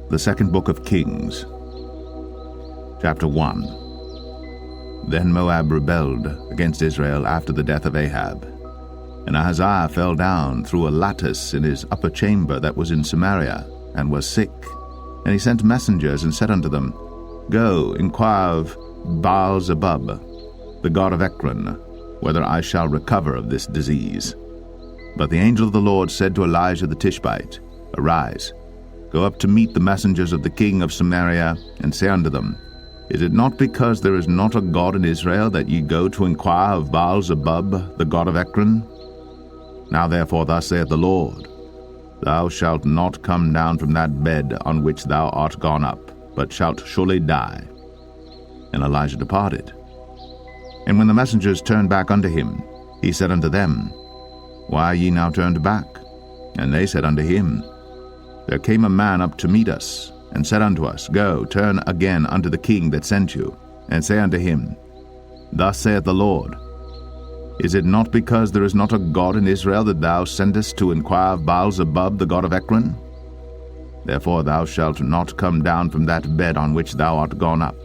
The second book of Kings, chapter 1. Then Moab rebelled against Israel after the death of Ahab. And Ahaziah fell down through a lattice in his upper chamber that was in Samaria, and was sick. And he sent messengers and said unto them, Go, inquire of Baal-zebub, the god of Ekron, whether I shall recover of this disease. But the angel of the Lord said to Elijah the Tishbite, Arise, go up to meet the messengers of the king of Samaria, and say unto them, Is it not because there is not a God in Israel that ye go to inquire of Baal-zebub, the god of Ekron? Now therefore thus saith the Lord, Thou shalt not come down from that bed on which thou art gone up, but shalt surely die. And Elijah departed. And when the messengers turned back unto him, he said unto them, Why are ye now turned back? And they said unto him, There came a man up to meet us, and said unto us, Go, turn again unto the king that sent you, and say unto him, Thus saith the Lord, Is it not because there is not a God in Israel that thou sendest to inquire of Baal-zebub, the god of Ekron? Therefore thou shalt not come down from that bed on which thou art gone up,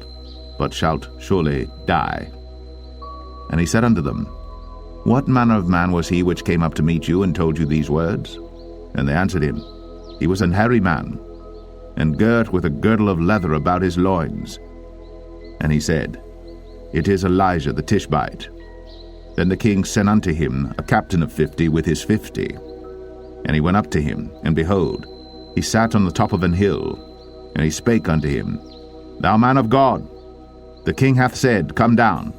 but shalt surely die. And he said unto them, What manner of man was he which came up to meet you, and told you these words? And they answered him, He was an hairy man, and girt with a girdle of leather about his loins. And he said, It is Elijah the Tishbite. Then the king sent unto him a captain of 50 with his 50. And he went up to him, and behold, he sat on the top of an hill. And he spake unto him, Thou man of God, the king hath said, Come down.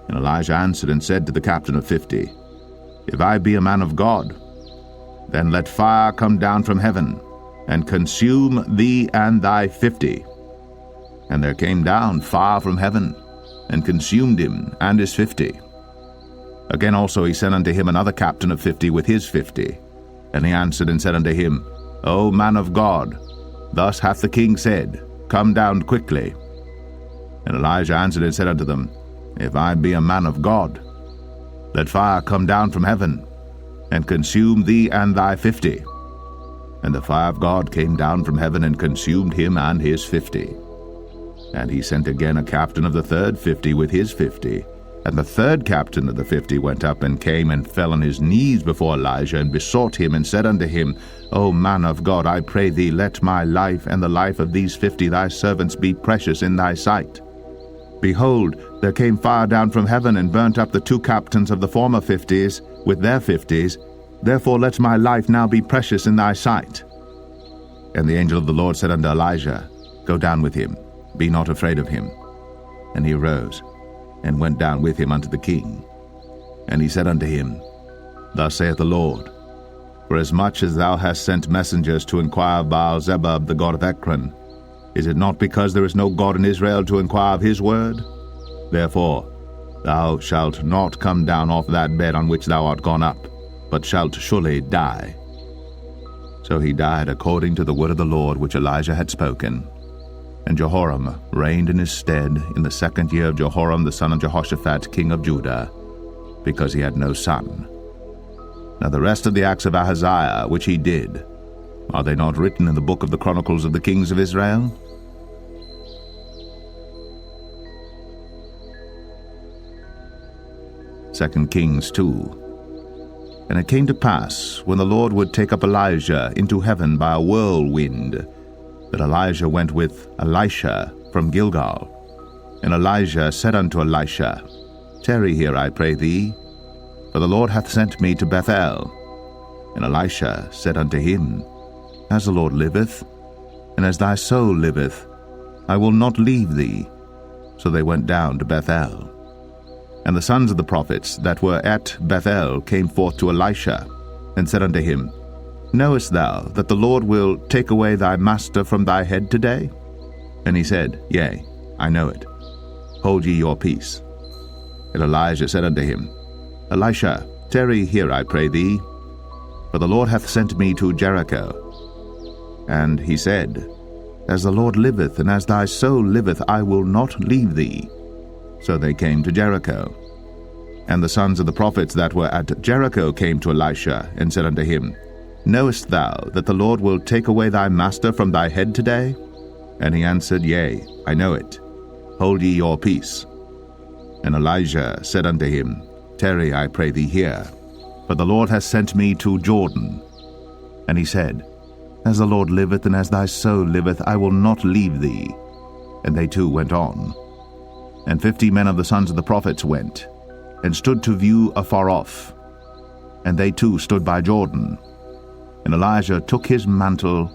And Elijah answered and said to the captain of 50, If I be a man of God, then let fire come down from heaven, and consume thee and thy 50. And there came down fire from heaven, and consumed him and his 50. Again also he sent unto him another captain of 50 with his 50. And he answered and said unto him, O man of God, thus hath the king said, Come down quickly. And Elijah answered and said unto them, If I be a man of God, let fire come down from heaven, and consume thee and thy 50. And the fire of God came down from heaven, and consumed him and his 50. And he sent again a captain of the third 50 with his 50. And the third captain of the 50 went up, and came and fell on his knees before Elijah, and besought him, and said unto him, O man of God, I pray thee, let my life and the life of these 50 thy servants be precious in thy sight. Behold, there came fire down from heaven, and burnt up the 2 captains of the former 50s with their 50s. Therefore let my life now be precious in thy sight. And the angel of the Lord said unto Elijah, Go down with him, be not afraid of him. And he arose, and went down with him unto the king. And he said unto him, Thus saith the Lord, Forasmuch as thou hast sent messengers to inquire of Baal-zebub, the god of Ekron, is it not because there is no God in Israel to inquire of his word? Therefore thou shalt not come down off that bed on which thou art gone up, but shalt surely die. So he died according to the word of the Lord which Elijah had spoken. And Jehoram reigned in his stead in the 2nd year of Jehoram the son of Jehoshaphat king of Judah, because he had no son. Now the rest of the acts of Ahaziah which he did, are they not written in the book of the Chronicles of the kings of Israel? 2 Kings 2. And it came to pass, when the Lord would take up Elijah into heaven by a whirlwind, that Elijah went with Elisha from Gilgal. And Elijah said unto Elisha, Tarry here, I pray thee, for the Lord hath sent me to Bethel. And Elisha said unto him, As the Lord liveth, and as thy soul liveth, I will not leave thee. So they went down to Bethel. And the sons of the prophets that were at Bethel came forth to Elisha, and said unto him, Knowest thou that the Lord will take away thy master from thy head today? And he said, Yea, I know it. Hold ye your peace. And Elijah said unto him, Elisha, tarry here, I pray thee, for the Lord hath sent me to Jericho. And he said, As the Lord liveth, and as thy soul liveth, I will not leave thee. So they came to Jericho. And the sons of the prophets that were at Jericho came to Elisha, and said unto him, Knowest thou that the Lord will take away thy master from thy head today? And he answered, Yea, I know it. Hold ye your peace. And Elijah said unto him, Tarry, I pray thee here, for the Lord hath sent me to Jordan. And he said, As the Lord liveth, and as thy soul liveth, I will not leave thee. And they two went on. And 50 men of the sons of the prophets went, and stood to view afar off. And they too stood by Jordan. And Elijah took his mantle,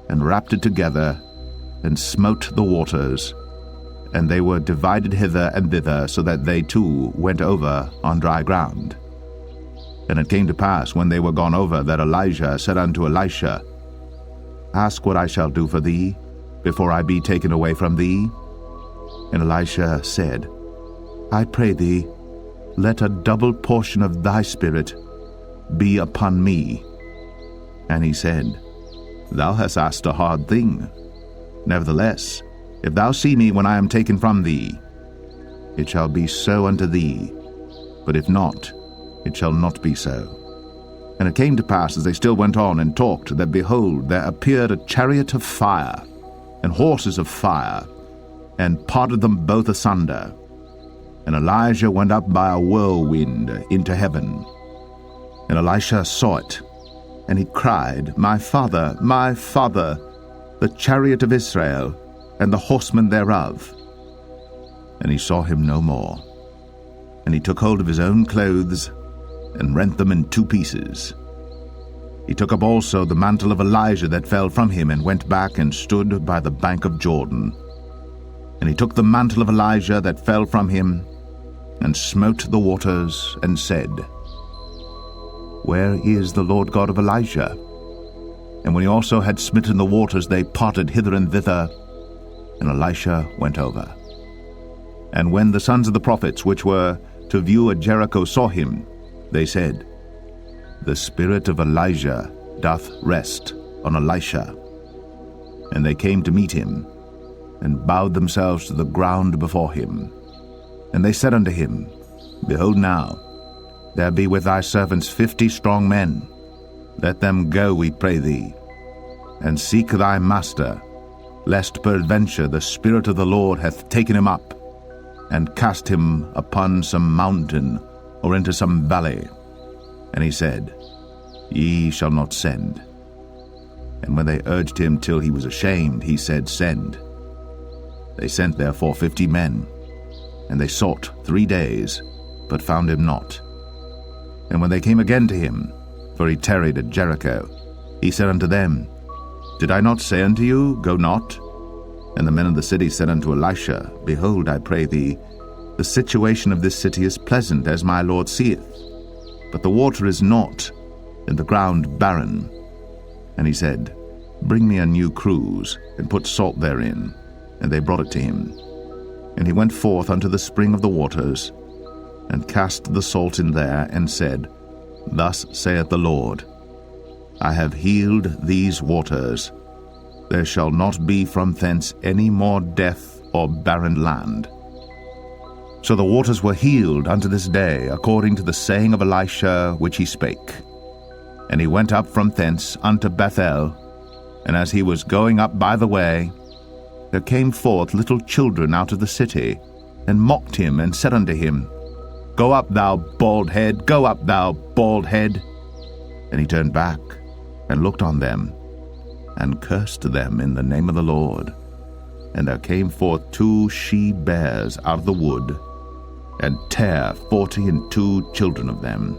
and wrapped it together, and smote the waters, and they were divided hither and thither, so that they too went over on dry ground. And it came to pass, when they were gone over, that Elijah said unto Elisha, Ask what I shall do for thee, before I be taken away from thee. And Elisha said, I pray thee, let a double portion of thy spirit be upon me. And he said, Thou hast asked a hard thing. Nevertheless, if thou see me when I am taken from thee, it shall be so unto thee, but if not, it shall not be so. And it came to pass, as they still went on and talked, that behold, there appeared a chariot of fire, and horses of fire, and parted them both asunder. And Elijah went up by a whirlwind into heaven. And Elisha saw it, and he cried, my father, the chariot of Israel, and the horsemen thereof. And he saw him no more. And he took hold of his own clothes, and rent them in 2 pieces. He took up also the mantle of Elijah that fell from him, and went back and stood by the bank of Jordan. And he took the mantle of Elijah that fell from him, and smote the waters, and said, Where is the Lord God of Elijah? And when he also had smitten the waters, they parted hither and thither, and Elisha went over. And when the sons of the prophets which were to view at Jericho saw him, they said, The spirit of Elijah doth rest on Elisha. And they came to meet him, and bowed themselves to the ground before him. And they said unto him, Behold now, there be with thy servants 50 strong men. Let them go, we pray thee, and seek thy master, lest peradventure the Spirit of the Lord hath taken him up, and cast him upon some mountain, or into some valley. And he said, Ye shall not send. And when they urged him till he was ashamed, he said, Send. They sent therefore 50 men, and they sought 3 days, but found him not. And when they came again to him, for he tarried at Jericho, he said unto them, Did I not say unto you, Go not? And the men of the city said unto Elisha, Behold, I pray thee, the situation of this city is pleasant, as my Lord seeth, but the water is not, and the ground barren. And he said, Bring me a new cruse, and put salt therein. And they brought it to him. And he went forth unto the spring of the waters, and cast the salt in there, and said, Thus saith the Lord, I have healed these waters. There shall not be from thence any more death or barren land. So the waters were healed unto this day, according to the saying of Elisha which he spake. And he went up from thence unto Bethel, and as he was going up by the way, there came forth little children out of the city, and mocked him, and said unto him, Go up, thou bald head, go up, thou bald head. And he turned back, and looked on them, and cursed them in the name of the Lord. And there came forth 2 she-bears out of the wood, and tare 42 children of them.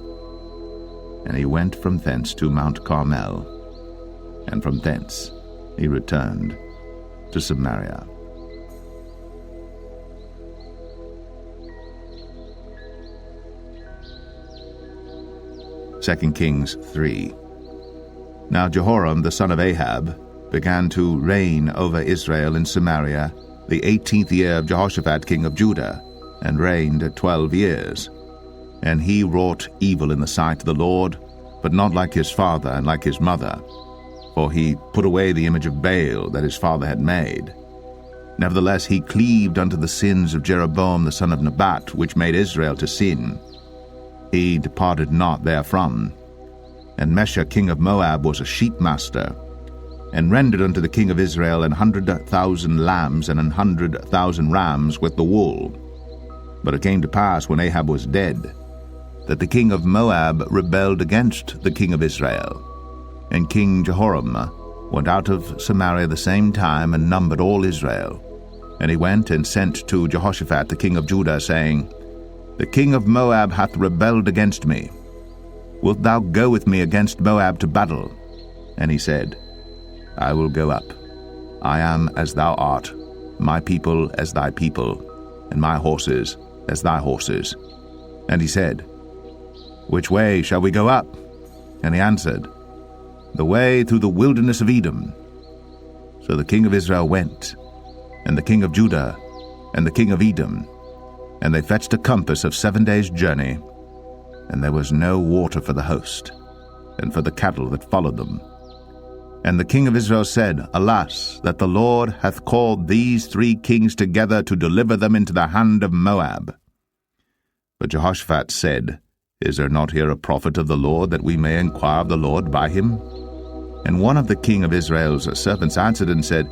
And he went from thence to Mount Carmel, and from thence he returned to Samaria. Second Kings 3. Now Jehoram the son of Ahab began to reign over Israel in Samaria the 18th year of Jehoshaphat king of Judah, and reigned 12 years. And he wrought evil in the sight of the Lord, but not like his father and like his mother, for he put away the image of Baal that his father had made. Nevertheless he cleaved unto the sins of Jeroboam the son of Nebat, which made Israel to sin. He departed not therefrom. And Mesha king of Moab was a sheep master, and rendered unto the king of Israel 100,000 lambs and 100,000 rams with the wool. But it came to pass, when Ahab was dead, that the king of Moab rebelled against the king of Israel. And King Jehoram went out of Samaria the same time, and numbered all Israel. And he went and sent to Jehoshaphat the king of Judah, saying, The king of Moab hath rebelled against me. Wilt thou go with me against Moab to battle? And he said, I will go up. I am as thou art, my people as thy people, and my horses as thy horses. And he said, Which way shall we go up? And he answered, The way through the wilderness of Edom. So the king of Israel went, and the king of Judah, and the king of Edom, and they fetched a compass of 7 days' journey, and there was no water for the host, and for the cattle that followed them. And the king of Israel said, Alas, that the Lord hath called these 3 kings together to deliver them into the hand of Moab. But Jehoshaphat said, Is there not here a prophet of the Lord, that we may inquire of the Lord by him? And one of the king of Israel's servants answered and said,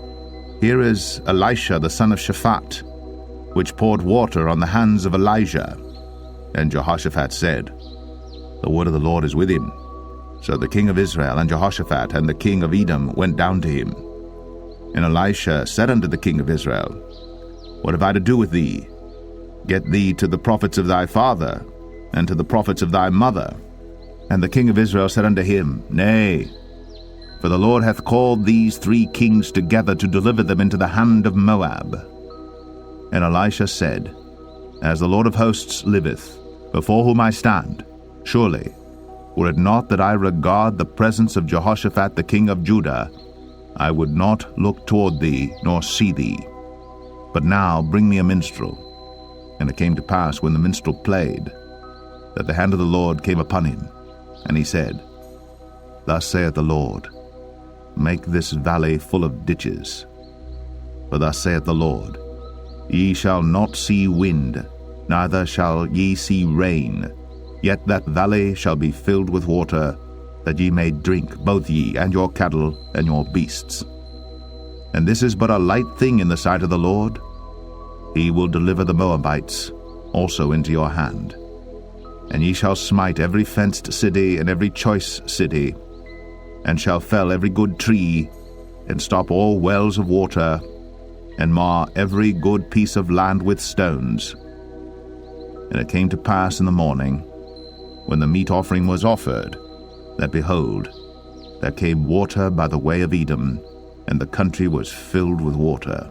Here is Elisha the son of Shaphat, which poured water on the hands of Elijah. And Jehoshaphat said, The word of the Lord is with him. So the king of Israel and Jehoshaphat and the king of Edom went down to him. And Elisha said unto the king of Israel, What have I to do with thee? Get thee to the prophets of thy father, and to the prophets of thy mother. And the king of Israel said unto him, Nay, for the Lord hath called these 3 kings together to deliver them into the hand of Moab. And Elisha said, As the Lord of hosts liveth, before whom I stand, surely, were it not that I regard the presence of Jehoshaphat the king of Judah, I would not look toward thee, nor see thee. But now bring me a minstrel. And it came to pass, when the minstrel played, that the hand of the Lord came upon him. And he said, Thus saith the Lord, Make this valley full of ditches. For thus saith the Lord, Ye shall not see wind, neither shall ye see rain, yet that valley shall be filled with water, that ye may drink, both ye and your cattle and your beasts. And this is but a light thing in the sight of the Lord. He will deliver the Moabites also into your hand. And ye shall smite every fenced city and every choice city, and shall fell every good tree, and stop all wells of water, and mar every good piece of land with stones. And it came to pass in the morning, when the meat offering was offered, that, behold, there came water by the way of Edom, and the country was filled with water.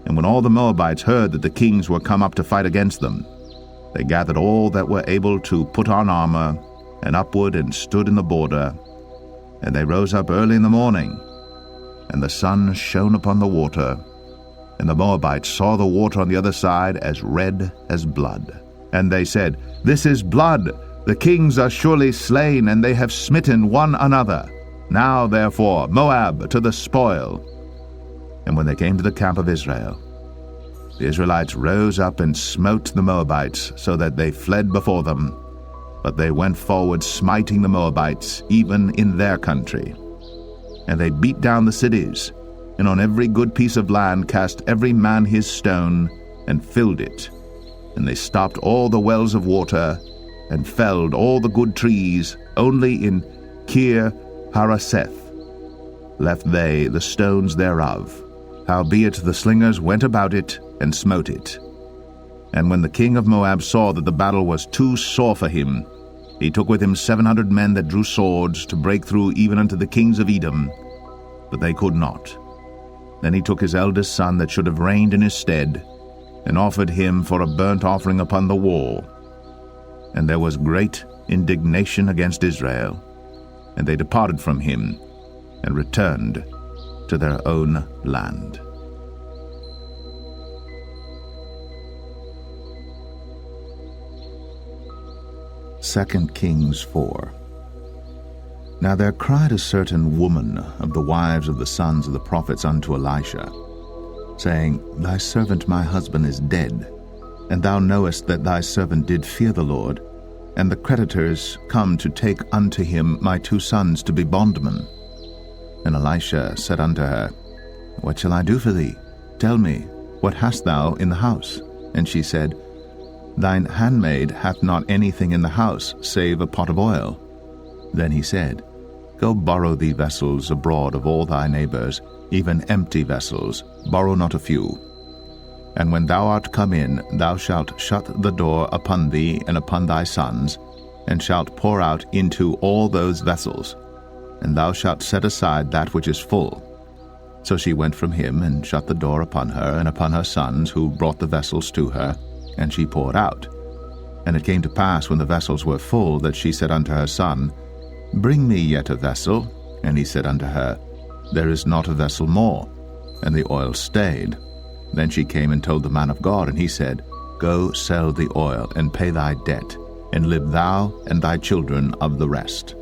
And when all the Moabites heard that the kings were come up to fight against them, they gathered all that were able to put on armor, and upward and stood in the border. And they rose up early in the morning, and the sun shone upon the water, and the Moabites saw the water on the other side as red as blood. And they said, This is blood. The kings are surely slain, and they have smitten one another. Now, therefore, Moab to the spoil. And when they came to the camp of Israel, the Israelites rose up and smote the Moabites, so that they fled before them. But they went forward, smiting the Moabites, even in their country. And they beat down the cities, and on every good piece of land cast every man his stone, and filled it. And they stopped all the wells of water, and felled all the good trees. Only in Kir Haraseth left they the stones thereof. Howbeit the slingers went about it, and smote it. And when the king of Moab saw that the battle was too sore for him, he took with him 700 men that drew swords, to break through even unto the kings of Edom, but they could not. Then he took his eldest son that should have reigned in his stead, and offered him for a burnt offering upon the wall. And there was great indignation against Israel, and they departed from him, and returned to their own land. 2 Kings 4. Now there cried a certain woman of the wives of the sons of the prophets unto Elisha, saying, Thy servant my husband is dead, and thou knowest that thy servant did fear the Lord, and the creditors come to take unto him my 2 sons to be bondmen. And Elisha said unto her, What shall I do for thee? Tell me, what hast thou in the house? And she said, Thine handmaid hath not anything in the house, save a pot of oil. Then he said, Go borrow thee vessels abroad of all thy neighbors, even empty vessels, borrow not a few. And when thou art come in, thou shalt shut the door upon thee and upon thy sons, and shalt pour out into all those vessels, and thou shalt set aside that which is full. So she went from him, and shut the door upon her and upon her sons, who brought the vessels to her, and she poured out. And it came to pass, when the vessels were full, that she said unto her son, Bring me yet a vessel. And he said unto her, There is not a vessel more. And the oil stayed. Then she came and told the man of God, and he said, Go sell the oil, and pay thy debt, and live thou and thy children of the rest.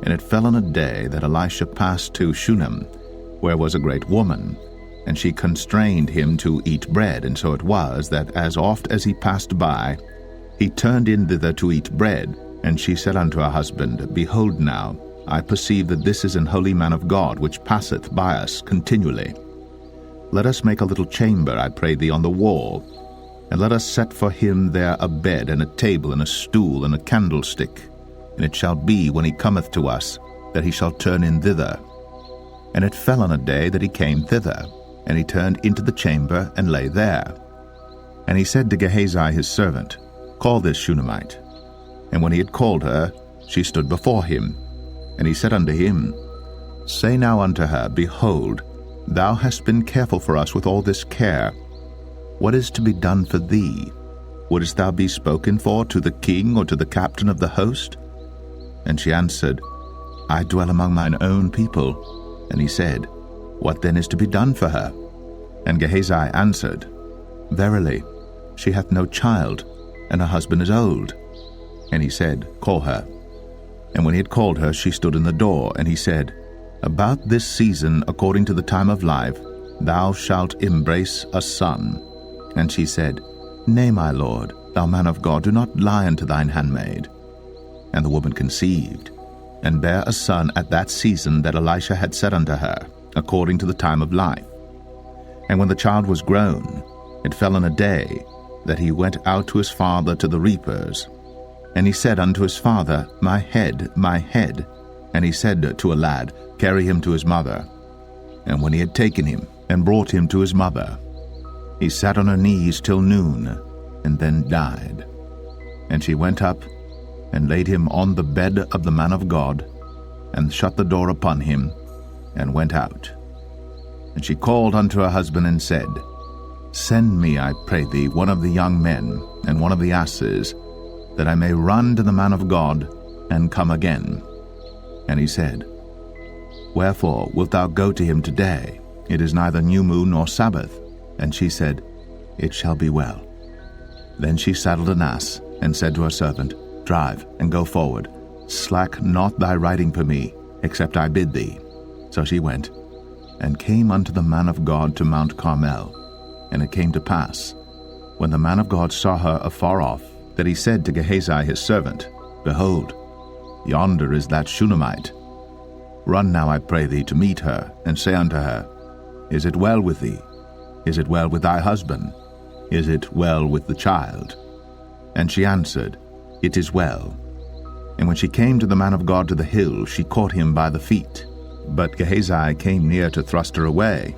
And it fell on a day that Elisha passed to Shunem, where was a great woman, and she constrained him to eat bread. And so it was, that as oft as he passed by, he turned in thither to eat bread. And she said unto her husband, Behold now, I perceive that this is an holy man of God, which passeth by us continually. Let us make a little chamber, I pray thee, on the wall, and let us set for him there a bed, and a table, and a stool, and a candlestick. And it shall be, when he cometh to us, that he shall turn in thither. And it fell on a day that he came thither, and he turned into the chamber, and lay there. And he said to Gehazi his servant, Call this Shunammite. And when he had called her, she stood before him. And he said unto him, Say now unto her, Behold, thou hast been careful for us with all this care. What is to be done for thee? Wouldest thou be spoken for to the king or to the captain of the host? And she answered, I dwell among mine own people. And he said, What then is to be done for her? And Gehazi answered, Verily, she hath no child, and her husband is old. And he said, Call her. And when he had called her, she stood in the door. And he said, About this season, according to the time of life, thou shalt embrace a son. And she said, Nay, my lord, thou man of God, do not lie unto thine handmaid. And the woman conceived, and bare a son at that season that Elisha had said unto her, according to the time of life. And when the child was grown, it fell on a day that he went out to his father to the reapers. And he said unto his father, My head, my head. And he said to a lad, Carry him to his mother. And when he had taken him, and brought him to his mother, he sat on her knees till noon, and then died. And she went up, and laid him on the bed of the man of God, and shut the door upon him, and went out. And she called unto her husband, and said, Send me, I pray thee, one of the young men, and one of the asses, that I may run to the man of God, and come again. And he said, Wherefore wilt thou go to him today? It is neither new moon nor Sabbath. And she said, It shall be well. Then she saddled an ass, and said to her servant, Drive, and go forward. Slack not thy riding for me, except I bid thee. So she went, and came unto the man of God to Mount Carmel. And it came to pass, when the man of God saw her afar off, that he said to Gehazi his servant, Behold, yonder is that Shunammite. Run now, I pray thee, to meet her, and say unto her, Is it well with thee? Is it well with thy husband? Is it well with the child? And she answered, It is well. And when she came to the man of God to the hill, she caught him by the feet. But Gehazi came near to thrust her away.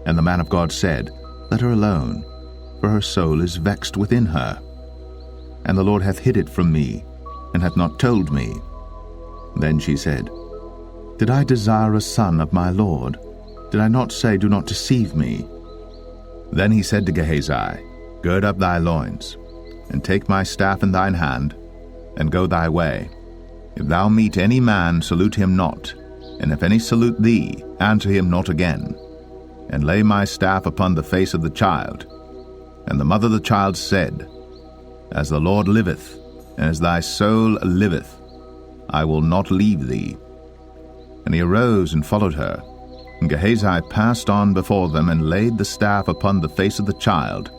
And the man of God said, Let her alone, for her soul is vexed within her. And the Lord hath hid it from me, and hath not told me. Then she said, Did I desire a son of my Lord? Did I not say, Do not deceive me? Then he said to Gehazi, Gird up thy loins, and take my staff in thine hand, and go thy way. If thou meet any man, salute him not, and if any salute thee, answer him not again. And lay my staff upon the face of the child. And the mother of the child said, As the Lord liveth, and as thy soul liveth, I will not leave thee. And he arose and followed her. And Gehazi passed on before them, and laid the staff upon the face of the child.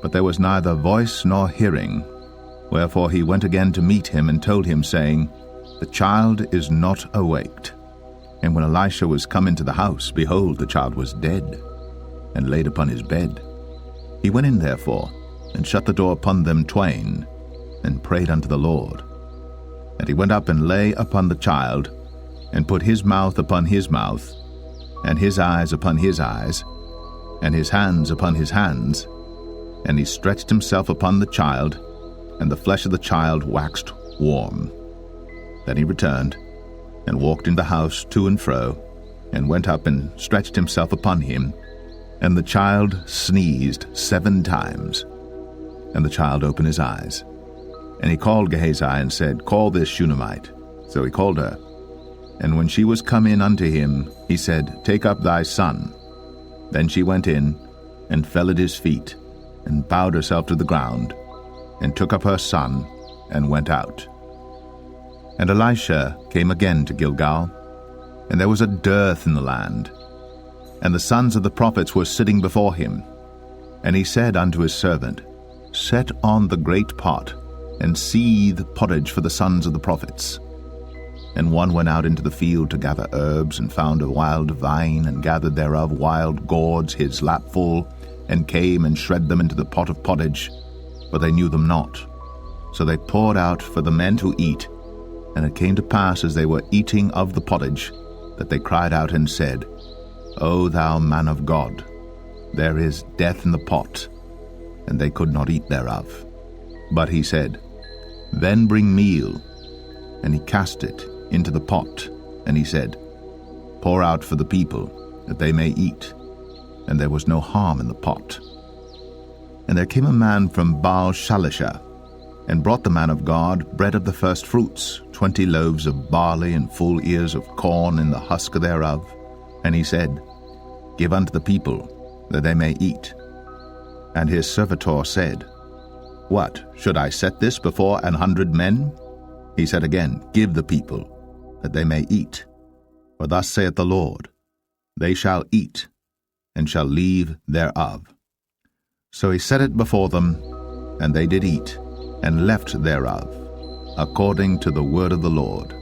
But there was neither voice nor hearing. Wherefore he went again to meet him, and told him, saying, The child is not awaked. And when Elisha was come into the house, behold, the child was dead, and laid upon his bed. He went in therefore, and shut the door upon them twain, and prayed unto the Lord. And he went up and lay upon the child, and put his mouth upon his mouth, and his eyes upon his eyes, and his hands upon his hands. And he stretched himself upon the child, and the flesh of the child waxed warm. Then he returned, and walked in the house to and fro, and went up and stretched himself upon him. And the child sneezed 7 times. And the child opened his eyes. And he called Gehazi, and said, Call this Shunammite. So he called her. And when she was come in unto him, he said, Take up thy son. Then she went in, and fell at his feet, and bowed herself to the ground, and took up her son, and went out. And Elisha came again to Gilgal, and there was a dearth in the land. And the sons of the prophets were sitting before him. And he said unto his servant, Set on the great pot, and seethe pottage for the sons of the prophets. And one went out into the field to gather herbs, and found a wild vine, and gathered thereof wild gourds his lapful, and came and shred them into the pot of pottage, but they knew them not. So they poured out for the men to eat. And it came to pass, as they were eating of the pottage, that they cried out and said, O thou man of God, there is death in the pot. And they could not eat thereof. But he said, Then bring meal. And he cast it into the pot, and he said, Pour out for the people, that they may eat. And there was no harm in the pot. And there came a man from Baal Shalisha, and brought the man of God bread of the first fruits, 20 loaves of barley, and full ears of corn in the husk thereof. And he said, Give unto the people, that they may eat. And his servitor said, What, should I set this before 100 men? He said again, Give the people, that they may eat. For thus saith the Lord, They shall eat, and shall leave thereof. So he set it before them, and they did eat, and left thereof, according to the word of the Lord.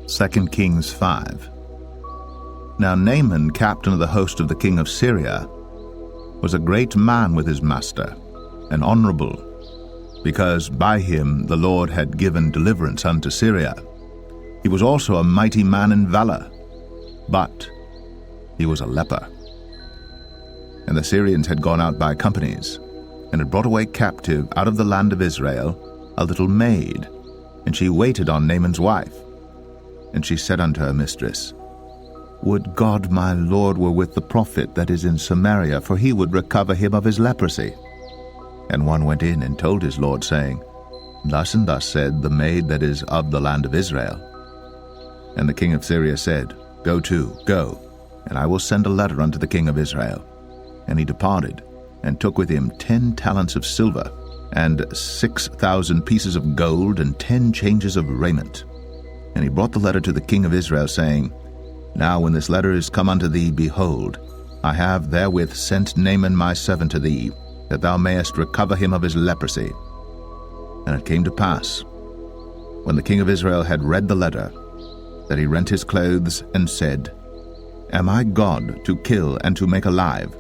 2 Kings 5. Now Naaman, captain of the host of the king of Syria, was a great man with his master, and honorable, because by him the Lord had given deliverance unto Syria. He was also a mighty man in valor, but he was a leper. And the Syrians had gone out by companies, and had brought away captive out of the land of Israel a little maid, and she waited on Naaman's wife. And she said unto her mistress, Would God my Lord were with the prophet that is in Samaria, for he would recover him of his leprosy. And one went in and told his lord, saying, Thus and thus said the maid that is of the land of Israel. And the king of Syria said, Go to, go, and I will send a letter unto the king of Israel. And he departed, and took with him 10 talents of silver, and 6,000 pieces of gold, and 10 changes of raiment. And he brought the letter to the king of Israel, saying, Now when this letter is come unto thee, behold, I have therewith sent Naaman my servant to thee, that thou mayest recover him of his leprosy. And it came to pass, when the king of Israel had read the letter, that he rent his clothes, and said, Am I God to kill and to make alive,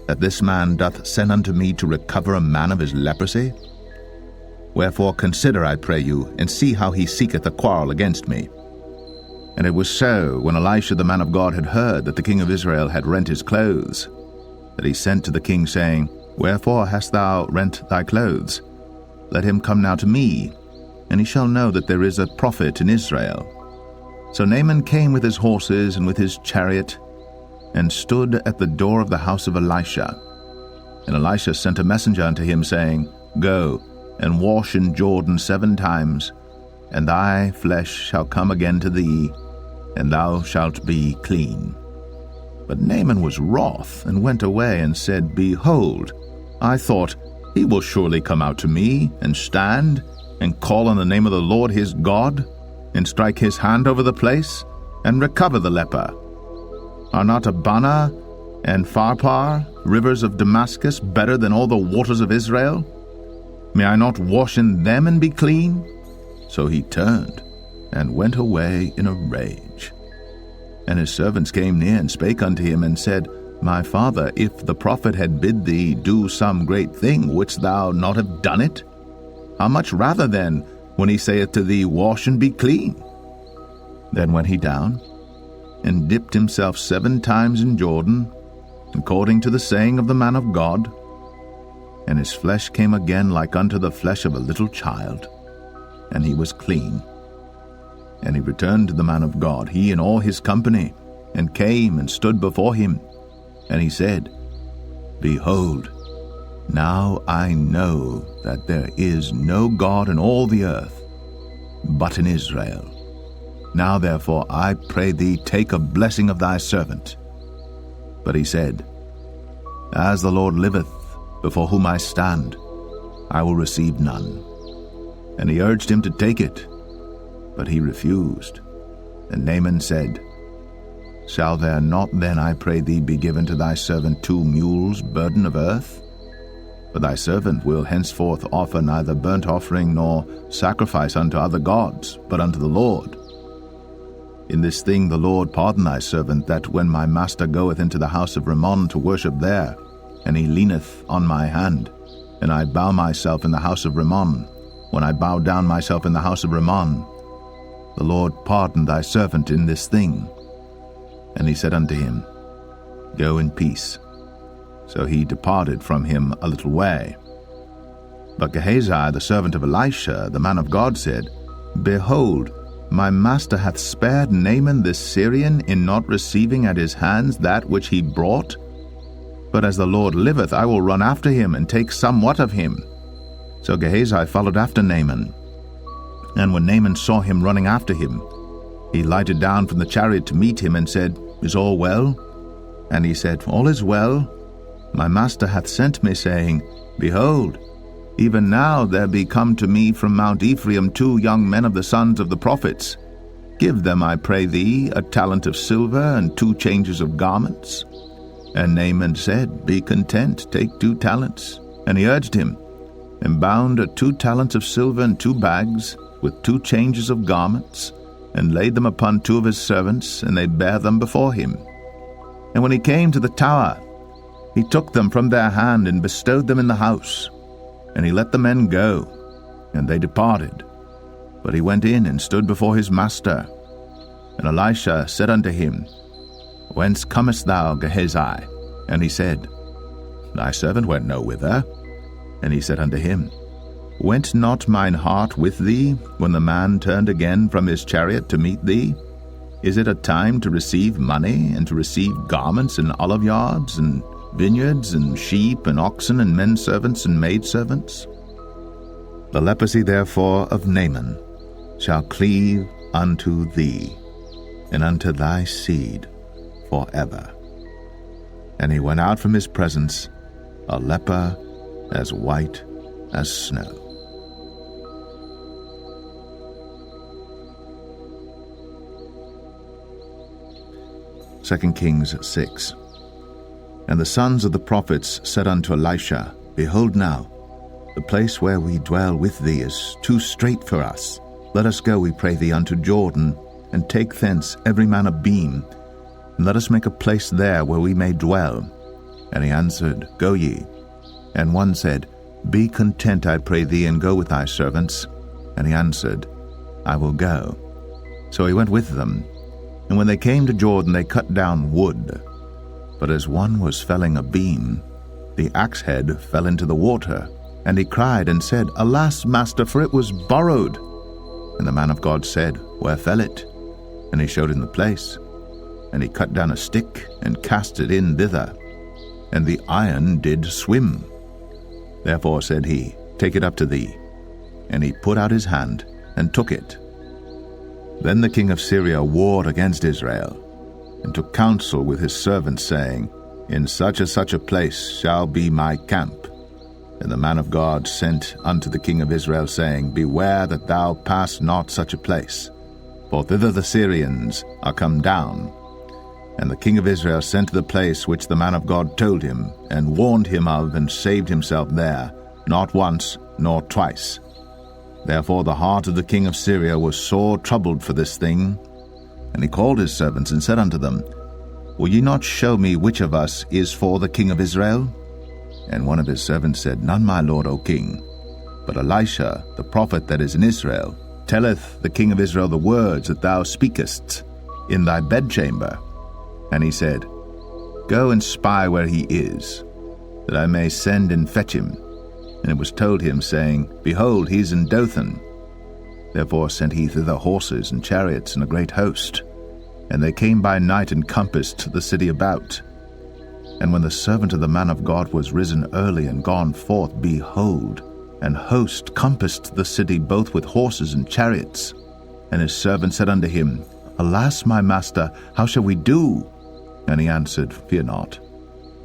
that this man doth send unto me to recover a man of his leprosy? Wherefore consider, I pray you, and see how he seeketh a quarrel against me. And it was so, when Elisha the man of God had heard that the king of Israel had rent his clothes, that he sent to the king, saying, Wherefore hast thou rent thy clothes? Let him come now to me, and he shall know that there is a prophet in Israel. So Naaman came with his horses and with his chariot, and stood at the door of the house of Elisha. And Elisha sent a messenger unto him, saying, Go, and wash in Jordan 7 times, and thy flesh shall come again to thee, and thou shalt be clean. But Naaman was wroth, and went away, and said, Behold, I thought, he will surely come out to me, and stand, and call on the name of the Lord his God, and strike his hand over the place, and recover the leper. Are not Abana, And Pharpar, rivers of Damascus, better than all the waters of Israel? May I not wash in them and be clean? So he turned and went away in a rage. And his servants came near and spake unto him, and said, My father, if the prophet had bid thee do some great thing, wouldst thou not have done it? How much rather then, when he saith to thee, Wash and be clean? Then went he down, and dipped himself 7 times in Jordan, according to the saying of the man of God. And his flesh came again like unto the flesh of a little child, and he was clean. And he returned to the man of God, he and all his company, and came and stood before him. And he said, Behold, now I know that there is no God in all the earth, but in Israel. Now therefore I pray thee, take a blessing of thy servant. But he said, As the Lord liveth, before whom I stand, I will receive none. And he urged him to take it, but he refused. And Naaman said, Shall there not then, I pray thee, be given to thy servant 2 mules burden of earth? For thy servant will henceforth offer neither burnt offering nor sacrifice unto other gods, but unto the Lord. In this thing the Lord pardon thy servant, that when my master goeth into the house of Rimmon to worship there, and he leaneth on my hand, and I bow myself in the house of Rimmon, when I bow down myself in the house of Rimmon, the Lord pardon thy servant in this thing. And he said unto him, Go in peace. So he departed from him a little way. But Gehazi, the servant of Elisha, the man of God, said, Behold, my master hath spared Naaman this Syrian in not receiving at his hands that which he brought. But as the Lord liveth, I will run after him, and take somewhat of him. So Gehazi followed after Naaman. And when Naaman saw him running after him, he lighted down from the chariot to meet him, and said, Is all well? And he said, All is well. My master hath sent me, saying, Behold, even now there be come to me from Mount Ephraim 2 young men of the sons of the prophets. Give them, I pray thee, a talent of silver, and 2 changes of garments. And Naaman said, Be content, take 2 talents. And he urged him, and bound 2 talents of silver in 2 bags, with 2 changes of garments, and laid them upon 2 of his servants, and they bare them before him. And when he came to the tower, he took them from their hand, and bestowed them in the house. And he let the men go, and they departed. But he went in and stood before his master. And Elisha said unto him, Whence comest thou, Gehazi? And he said, Thy servant went no whither. And he said unto him, Went not mine heart with thee, when the man turned again from his chariot to meet thee? Is it a time to receive money, and to receive garments, and oliveyards, and vineyards, and sheep, and oxen, and men servants, and maidservants? The leprosy therefore of Naaman shall cleave unto thee, and unto thy seed forever. And he went out from his presence, a leper as white as snow. Second Kings 6. And the sons of the prophets said unto Elisha, Behold now, the place where we dwell with thee is too strait for us. Let us go, we pray thee, unto Jordan, and take thence every man a beam, and let us make a place there where we may dwell. And he answered, Go ye. And one said, Be content, I pray thee, and go with thy servants. And he answered, I will go. So he went with them. And when they came to Jordan, they cut down wood. But as one was felling a beam, the axe head fell into the water. And he cried and said, Alas, master, for it was borrowed. And the man of God said, Where fell it? And he showed him the place. And he cut down a stick, and cast it in thither. And the iron did swim. Therefore said he, Take it up to thee. And he put out his hand, and took it. Then the king of Syria warred against Israel, and took counsel with his servants, saying, In such and such a place shall be my camp. And the man of God sent unto the king of Israel, saying, Beware that thou pass not such a place, for thither the Syrians are come down. And the king of Israel sent to the place which the man of God told him, and warned him of, and saved himself there, not once nor twice. Therefore the heart of the king of Syria was sore troubled for this thing. And he called his servants, and said unto them, Will ye not show me which of us is for the king of Israel? And one of his servants said, None, my lord, O king. But Elisha, the prophet that is in Israel, telleth the king of Israel the words that thou speakest in thy bedchamber. And he said, Go and spy where he is, that I may send and fetch him. And it was told him, saying, Behold, he is in Dothan. Therefore sent he thither horses and chariots and a great host. And they came by night and compassed the city about. And when the servant of the man of God was risen early and gone forth, behold, an host compassed the city both with horses and chariots. And his servant said unto him, Alas, my master, how shall we do? And he answered, Fear not,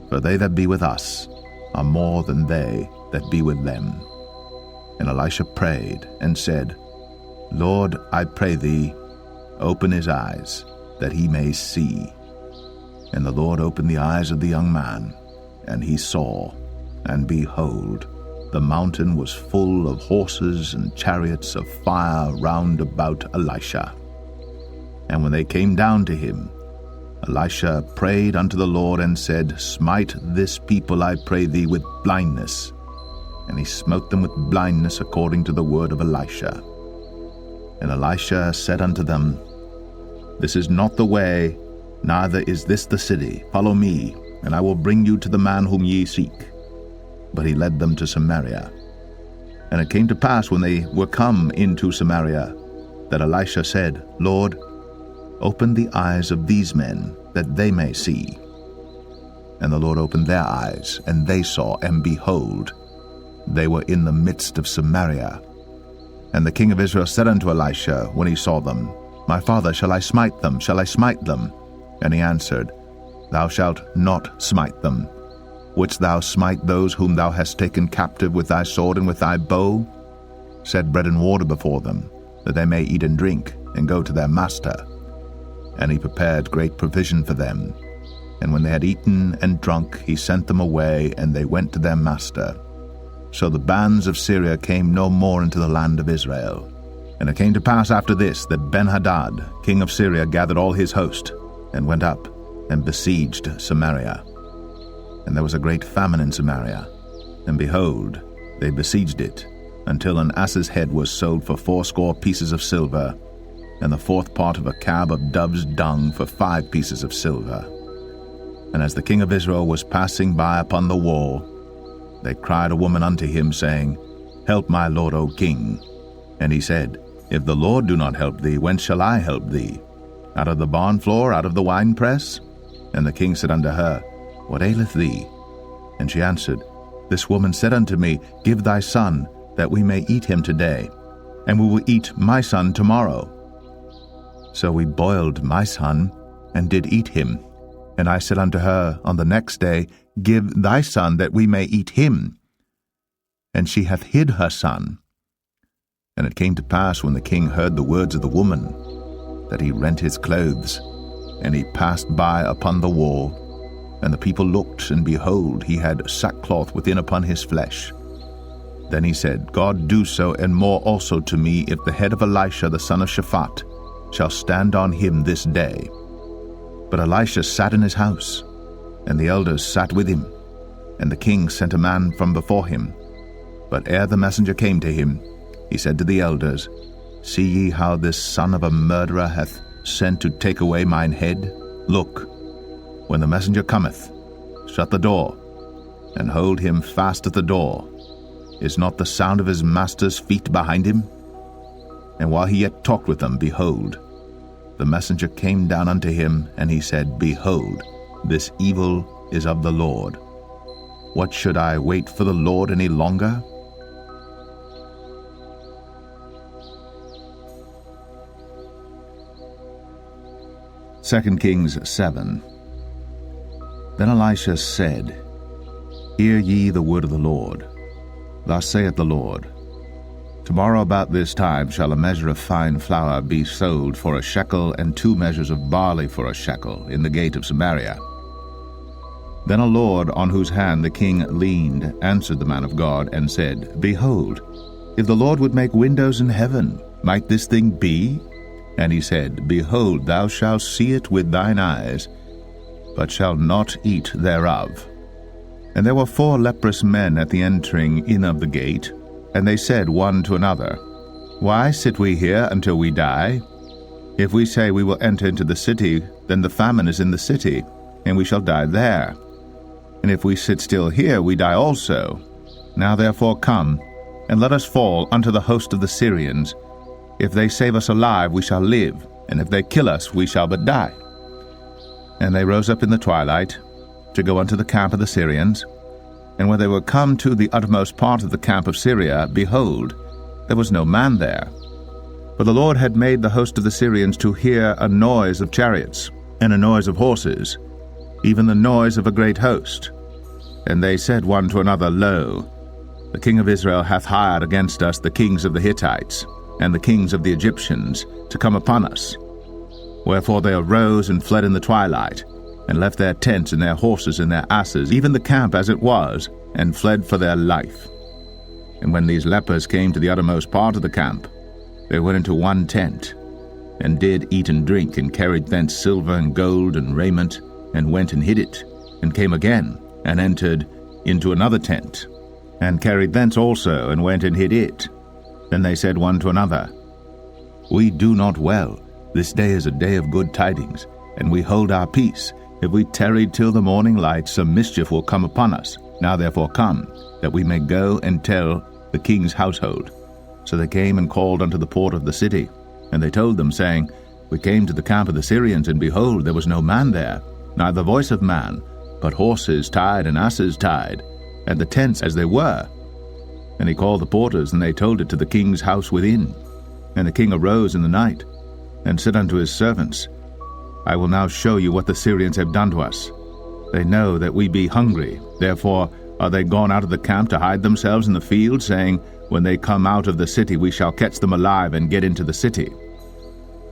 for they that be with us are more than they that be with them. And Elisha prayed and said, Lord, I pray thee, open his eyes, that he may see. And the Lord opened the eyes of the young man, and he saw, and behold, the mountain was full of horses and chariots of fire round about Elisha. And when they came down to him, Elisha prayed unto the Lord, and said, Smite this people, I pray thee, with blindness. And he smote them with blindness according to the word of Elisha. And Elisha said unto them, This is not the way, neither is this the city. Follow me, and I will bring you to the man whom ye seek. But he led them to Samaria. And it came to pass, when they were come into Samaria, that Elisha said, Lord, open the eyes of these men, that they may see. And the Lord opened their eyes, and they saw, and behold, they were in the midst of Samaria. And the king of Israel said unto Elisha, when he saw them, My father, shall I smite them? Shall I smite them? And he answered, Thou shalt not smite them. Wouldst thou smite those whom thou hast taken captive with thy sword and with thy bow? Set bread and water before them, that they may eat and drink, and go to their master. And he prepared great provision for them. And when they had eaten and drunk, he sent them away, and they went to their master. So the bands of Syria came no more into the land of Israel. And it came to pass after this, that Ben-Hadad, king of Syria, gathered all his host, and went up, and besieged Samaria. And there was a great famine in Samaria, and behold, they besieged it, until an ass's head was sold for 80 pieces of silver, and the 4th part of a cab of dove's dung for 5 pieces of silver. And as the king of Israel was passing by upon the wall, they cried a woman unto him, saying, Help my lord, O king. And he said, If the Lord do not help thee, whence shall I help thee? Out of the barn floor, out of the winepress? And the king said unto her, What aileth thee? And she answered, This woman said unto me, Give thy son, that we may eat him today, and we will eat my son tomorrow. So we boiled my son, and did eat him. And I said unto her on the next day, Give thy son, that we may eat him. And she hath hid her son. And it came to pass, when the king heard the words of the woman, that he rent his clothes, and he passed by upon the wall. And the people looked, and behold, he had sackcloth within upon his flesh. Then he said, God do so, and more also to me, if the head of Elisha the son of Shaphat shall stand on him this day. But Elisha sat in his house, and the elders sat with him. And the king sent a man from before him. But ere the messenger came to him, he said to the elders, See ye how this son of a murderer hath sent to take away mine head? Look, when the messenger cometh, shut the door, and hold him fast at the door. Is not the sound of his master's feet behind him? And while he yet talked with them, behold, the messenger came down unto him, and he said, Behold, this evil is of the Lord. What should I wait for the Lord any longer? Second Kings 7. Then Elisha said, Hear ye the word of the Lord. Thus saith the Lord, Tomorrow about this time shall a measure of fine flour be sold for a shekel, and 2 measures of barley for a shekel, in the gate of Samaria. Then a lord on whose hand the king leaned answered the man of God, and said, Behold, if the Lord would make windows in heaven, might this thing be? And he said, Behold, thou shalt see it with thine eyes, but shalt not eat thereof. And there were 4 leprous men at the entering in of the gate, and they said one to another, Why sit we here until we die? If we say we will enter into the city, then the famine is in the city, and we shall die there. And if we sit still here, we die also. Now therefore come, and let us fall unto the host of the Syrians. If they save us alive, we shall live, and if they kill us, we shall but die. And they rose up in the twilight, to go unto the camp of the Syrians. And when they were come to the uttermost part of the camp of Syria, behold, there was no man there. For the Lord had made the host of the Syrians to hear a noise of chariots, and a noise of horses, even the noise of a great host. And they said one to another, Lo, the king of Israel hath hired against us the kings of the Hittites, and the kings of the Egyptians, to come upon us. Wherefore they arose and fled in the twilight, and left their tents and their horses and their asses, even the camp as it was, and fled for their life. And when these lepers came to the uttermost part of the camp, they went into one tent, and did eat and drink, and carried thence silver and gold and raiment, and went and hid it, and came again, and entered into another tent, and carried thence also, and went and hid it. Then they said one to another, We do not well. This day is a day of good tidings, and we hold our peace. If we tarry till the morning light, some mischief will come upon us. Now therefore come, that we may go and tell the king's household. So they came and called unto the port of the city. And they told them, saying, We came to the camp of the Syrians, and behold, there was no man there, neither voice of man, but horses tied and asses tied, and the tents as they were. And he called the porters, and they told it to the king's house within. And the king arose in the night, and said unto his servants, I will now show you what the Syrians have done to us. They know that we be hungry. Therefore are they gone out of the camp to hide themselves in the field, saying, When they come out of the city, we shall catch them alive and get into the city.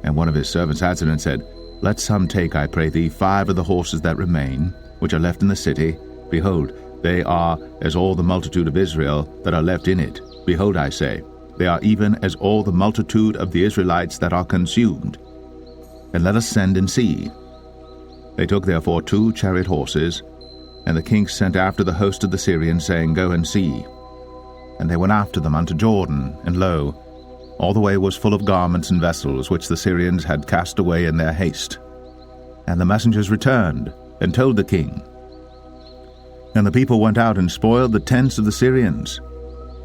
And one of his servants answered and said, Let some take, I pray thee, 5 of the horses that remain, which are left in the city. Behold, they are as all the multitude of Israel that are left in it. Behold, I say, they are even as all the multitude of the Israelites that are consumed. And let us send and see. They took therefore 2 chariot horses, and the king sent after the host of the Syrians, saying, Go and see. And they went after them unto Jordan, and lo, all the way was full of garments and vessels, which the Syrians had cast away in their haste. And the messengers returned, and told the king. And the people went out and spoiled the tents of the Syrians.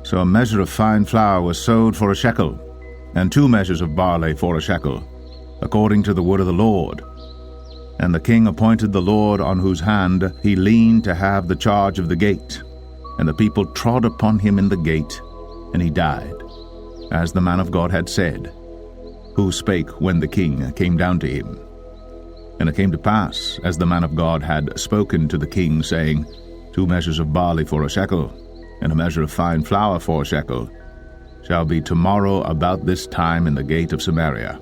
So a measure of fine flour was sold for a shekel, and 2 measures of barley for a shekel, according to the word of the Lord. And the king appointed the Lord on whose hand he leaned to have the charge of the gate. And the people trod upon him in the gate, and he died, as the man of God had said, who spake when the king came down to him. And it came to pass, as the man of God had spoken to the king, saying, 2 measures of barley for a shekel, and a measure of fine flour for a shekel, shall be tomorrow about this time in the gate of Samaria.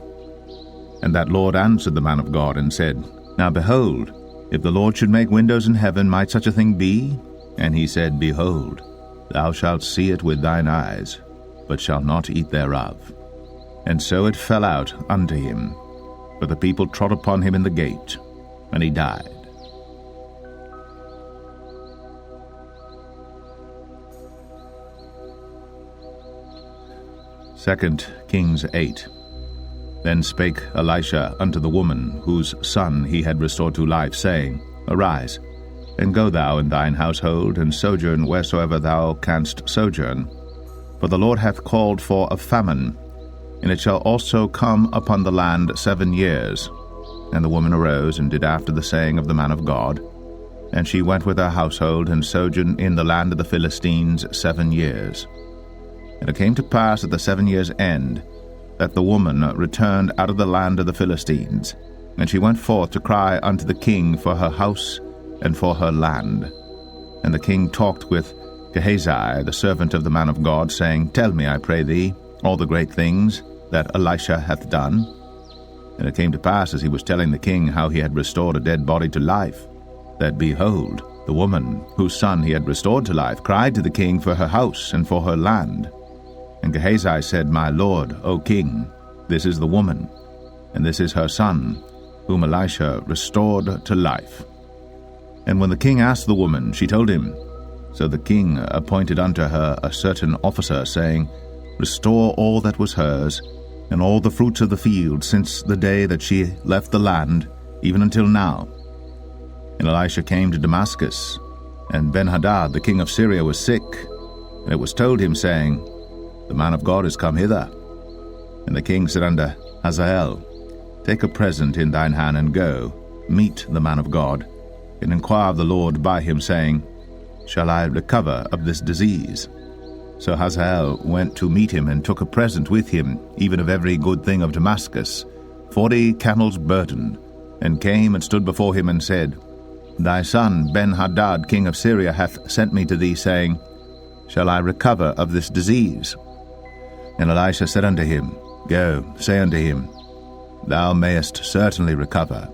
And that Lord answered the man of God, and said, Now behold, if the Lord should make windows in heaven, might such a thing be? And he said, Behold, thou shalt see it with thine eyes, but shalt not eat thereof. And so it fell out unto him, for the people trod upon him in the gate, and he died. 2 Kings 8. Then spake Elisha unto the woman, whose son he had restored to life, saying, Arise, and go thou and thine household, and sojourn wheresoever thou canst sojourn. For the Lord hath called for a famine, and it shall also come upon the land 7 years. And the woman arose, and did after the saying of the man of God. And she went with her household, and sojourned in the land of the Philistines 7 years. And it came to pass at the 7 years' end, that the woman returned out of the land of the Philistines, and she went forth to cry unto the king for her house and for her land. And the king talked with Gehazi, the servant of the man of God, saying, Tell me, I pray thee, all the great things that Elisha hath done. And it came to pass, as he was telling the king how he had restored a dead body to life, that, behold, the woman whose son he had restored to life cried to the king for her house and for her land. And Gehazi said, My lord, O king, this is the woman, and this is her son, whom Elisha restored to life. And when the king asked the woman, she told him. So the king appointed unto her a certain officer, saying, Restore all that was hers, and all the fruits of the field, since the day that she left the land, even until now. And Elisha came to Damascus, and Ben-Hadad the king of Syria was sick. And it was told him, saying, The man of God is come hither. And the king said unto Hazael, Take a present in thine hand, and go, meet the man of God, and inquire of the Lord by him, saying, Shall I recover of this disease? So Hazael went to meet him, and took a present with him, even of every good thing of Damascus, 40 camels burden, and came and stood before him, and said, Thy son Ben-Hadad king of Syria hath sent me to thee, saying, Shall I recover of this disease? And Elisha said unto him, Go, say unto him, Thou mayest certainly recover.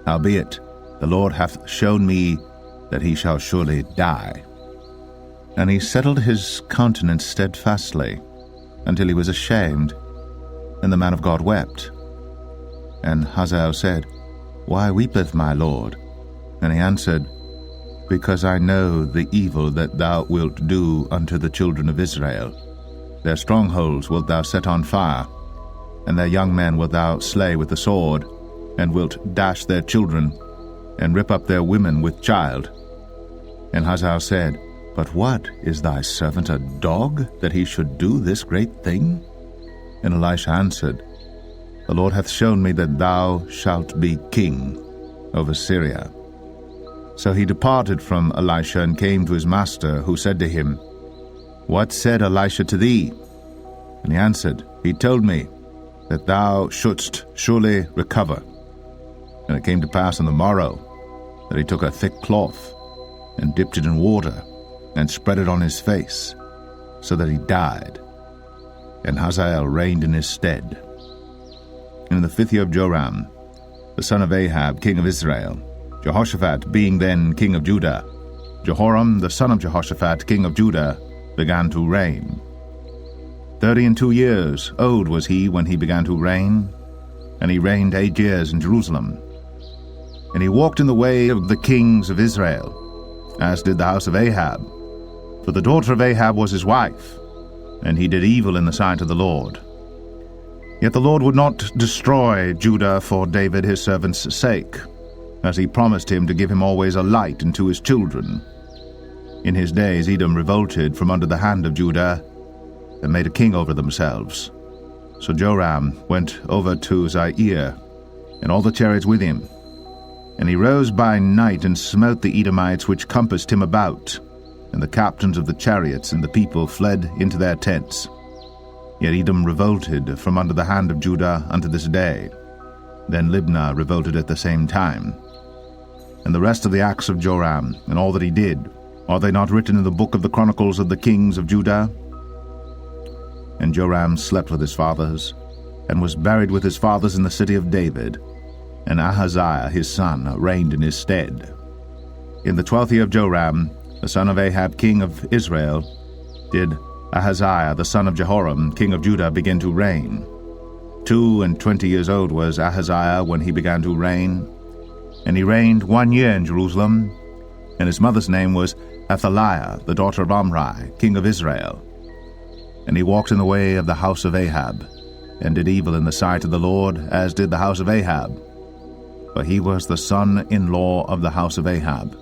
Howbeit, the Lord hath shown me that he shall surely die. And he settled his countenance steadfastly, until he was ashamed. And the man of God wept. And Hazael said, Why weepeth my lord? And he answered, Because I know the evil that thou wilt do unto the children of Israel. Their strongholds wilt thou set on fire, and their young men wilt thou slay with the sword, and wilt dash their children, and rip up their women with child. And Hazael said, But what, is thy servant a dog, that he should do this great thing? And Elisha answered, The Lord hath shown me that thou shalt be king over Syria. So he departed from Elisha, and came to his master, who said to him, What said Elisha to thee? And he answered, He told me that thou shouldst surely recover. And it came to pass on the morrow that he took a thick cloth, and dipped it in water, and spread it on his face, so that he died. And Hazael reigned in his stead. And in the 5th year of Joram, the son of Ahab, king of Israel, Jehoshaphat being then king of Judah, Jehoram the son of Jehoshaphat, king of Judah, began to reign. 32 years old was he when he began to reign, and he reigned 8 years in Jerusalem. And he walked in the way of the kings of Israel, as did the house of Ahab. For the daughter of Ahab was his wife, and he did evil in the sight of the Lord. Yet the Lord would not destroy Judah for David his servant's sake, as he promised him to give him always a light unto his children. In his days Edom revolted from under the hand of Judah, and made a king over themselves. So Joram went over to Zair, and all the chariots with him. And he rose by night, and smote the Edomites which compassed him about, and the captains of the chariots and the people fled into their tents. Yet Edom revolted from under the hand of Judah unto this day. Then Libnah revolted at the same time. And the rest of the acts of Joram, and all that he did, are they not written in the book of the chronicles of the kings of Judah? And Joram slept with his fathers, and was buried with his fathers in the city of David. And Ahaziah his son reigned in his stead. In the 12th year of Joram, the son of Ahab king of Israel, did Ahaziah the son of Jehoram king of Judah begin to reign. 22 years old was Ahaziah when he began to reign. And he reigned 1 year in Jerusalem, and his mother's name was Athaliah, the daughter of Omri, king of Israel. And he walked in the way of the house of Ahab, and did evil in the sight of the Lord, as did the house of Ahab. For he was the son-in-law of the house of Ahab.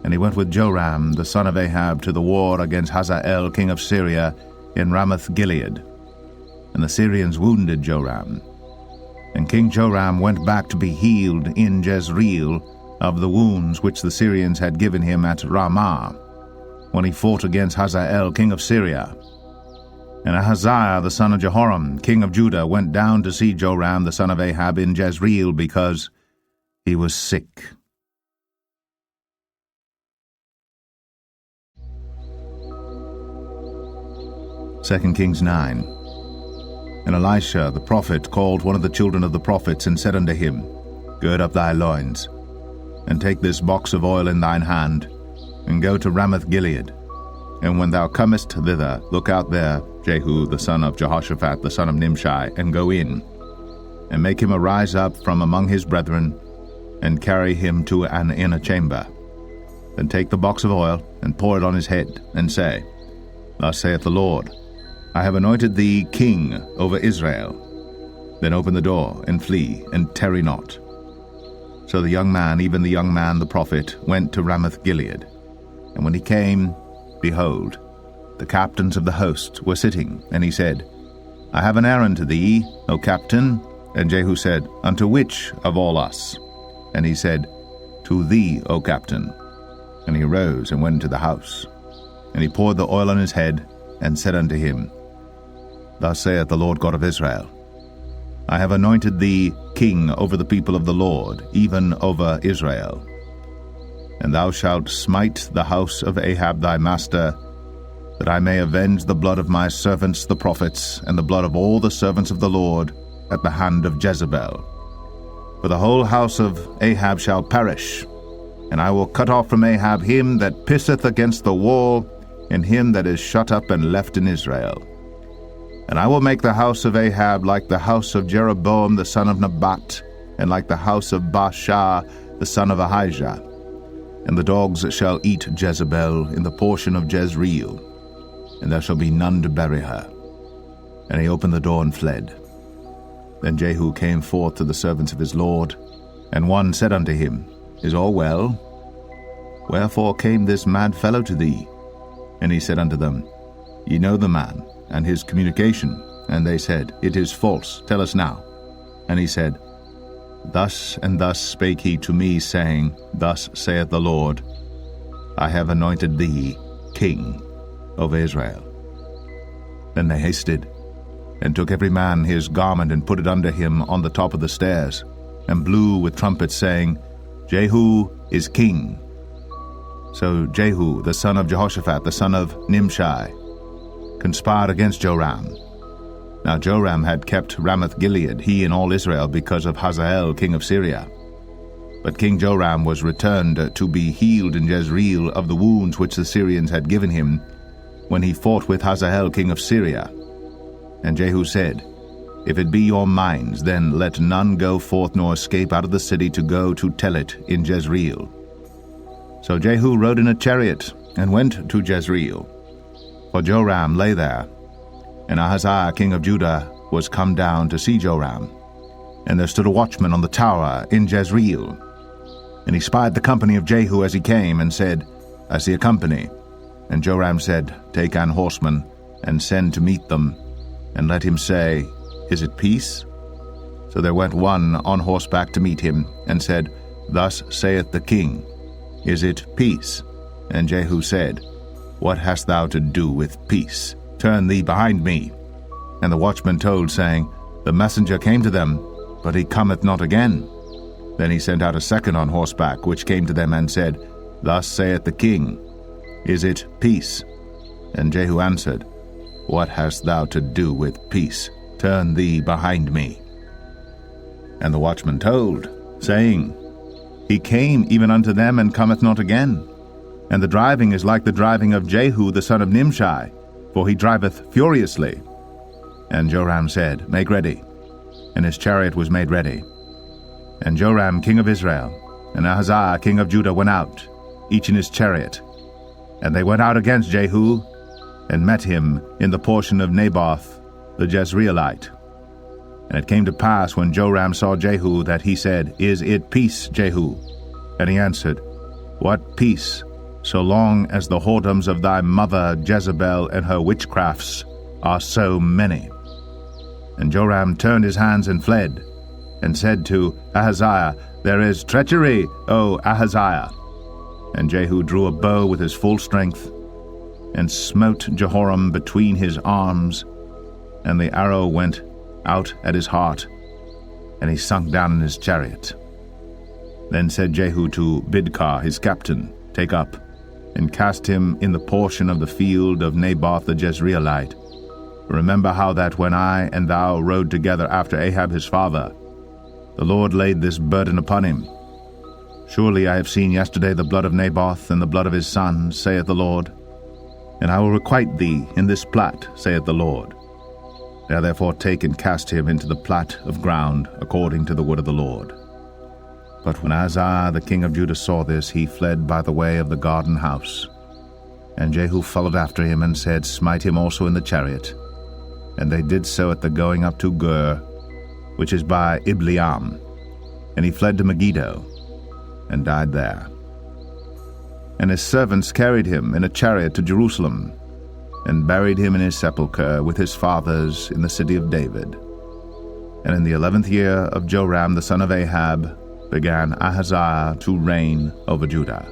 And he went with Joram, the son of Ahab, to the war against Hazael, king of Syria, in Ramoth-Gilead. And the Syrians wounded Joram. And King Joram went back to be healed in Jezreel of the wounds which the Syrians had given him at Ramah, when he fought against Hazael, king of Syria. And Ahaziah the son of Jehoram, king of Judah, went down to see Joram the son of Ahab in Jezreel, because he was sick. 2 Kings 9. And Elisha the prophet called one of the children of the prophets, and said unto him, Gird up thy loins, and take this box of oil in thine hand, and go to Ramoth-Gilead. And when thou comest thither, look out there Jehu the son of Jehoshaphat the son of Nimshi, and go in, and make him arise up from among his brethren, and carry him to an inner chamber. Then take the box of oil, and pour it on his head, and say, Thus saith the Lord, I have anointed thee king over Israel. Then open the door, and flee, and tarry not. So the young man, even the young man the prophet, went to Ramoth-Gilead. And when he came, behold, the captains of the host were sitting, and he said, I have an errand to thee, O captain. And Jehu said, Unto which of all us? And he said, To thee, O captain. And he arose and went into the house. And he poured the oil on his head, and said unto him, Thus saith the Lord God of Israel, I have anointed thee king over the people of the Lord, even over Israel. And thou shalt smite the house of Ahab thy master, that I may avenge the blood of my servants the prophets, and the blood of all the servants of the Lord, at the hand of Jezebel. For the whole house of Ahab shall perish, and I will cut off from Ahab him that pisseth against the wall, and him that is shut up and left in Israel. And I will make the house of Ahab like the house of Jeroboam the son of Nebat, and like the house of Baasha the son of Ahijah. And the dogs shall eat Jezebel in the portion of Jezreel, and there shall be none to bury her. And he opened the door and fled. Then Jehu came forth to the servants of his lord, and one said unto him, Is all well? Wherefore came this mad fellow to thee? And he said unto them, Ye know the man, and his communication. And they said, It is false, tell us now. And he said, Thus and thus spake he to me, saying, Thus saith the Lord, I have anointed thee king over Israel. Then they hasted, and took every man his garment, and put it under him on the top of the stairs, and blew with trumpets, saying, Jehu is king. So Jehu the son of Jehoshaphat the son of Nimshi conspired against Joram. Now Joram had kept Ramoth-Gilead, he and all Israel, because of Hazael king of Syria. But King Joram was returned to be healed in Jezreel of the wounds which the Syrians had given him, when he fought with Hazael king of Syria. And Jehu said, If it be your minds, then let none go forth nor escape out of the city to go to tell it in Jezreel. So Jehu rode in a chariot, and went to Jezreel. For Joram lay there, and Ahaziah king of Judah was come down to see Joram. And there stood a watchman on the tower in Jezreel. And he spied the company of Jehu as he came, and said, I see a company. And Joram said, Take an horseman, and send to meet them, and let him say, Is it peace? So there went one on horseback to meet him, and said, Thus saith the king, Is it peace? And Jehu said, What hast thou to do with peace? Turn thee behind me. And the watchman told, saying, The messenger came to them, but he cometh not again. Then he sent out a second on horseback, which came to them, and said, Thus saith the king, Is it peace? And Jehu answered, What hast thou to do with peace? Turn thee behind me. And the watchman told, saying, He came even unto them, and cometh not again. And the driving is like the driving of Jehu the son of Nimshi, for he driveth furiously. And Joram said, Make ready. And his chariot was made ready. And Joram king of Israel, and Ahaziah king of Judah went out, each in his chariot. And they went out against Jehu, and met him in the portion of Naboth the Jezreelite. And it came to pass, when Joram saw Jehu, that he said, Is it peace, Jehu? And he answered, What peace, so long as the whoredoms of thy mother Jezebel and her witchcrafts are so many? And Joram turned his hands and fled, and said to Ahaziah, There is treachery, O Ahaziah. And Jehu drew a bow with his full strength, and smote Jehoram between his arms, and the arrow went out at his heart, and he sunk down in his chariot. Then said Jehu to Bidkar his captain, Take up, and cast him in the portion of the field of Naboth the Jezreelite, Remember how that when I and thou rode together after Ahab his father, the Lord laid this burden upon him. Surely I have seen yesterday the blood of Naboth and the blood of his sons, saith the Lord. And I will requite thee in this plat, saith the Lord. Now therefore take and cast him into the plat of ground, according to the word of the Lord. But when Ahaziah the king of Judah saw this, he fled by the way of the garden house. And Jehu followed after him, and said, Smite him also in the chariot. And they did so at the going up to Gur, which is by Ibleam. And he fled to Megiddo, and died there. And his servants carried him in a chariot to Jerusalem, and buried him in his sepulchre with his fathers in the city of David. And in the 11th year of Joram the son of Ahab began Ahaziah to reign over Judah.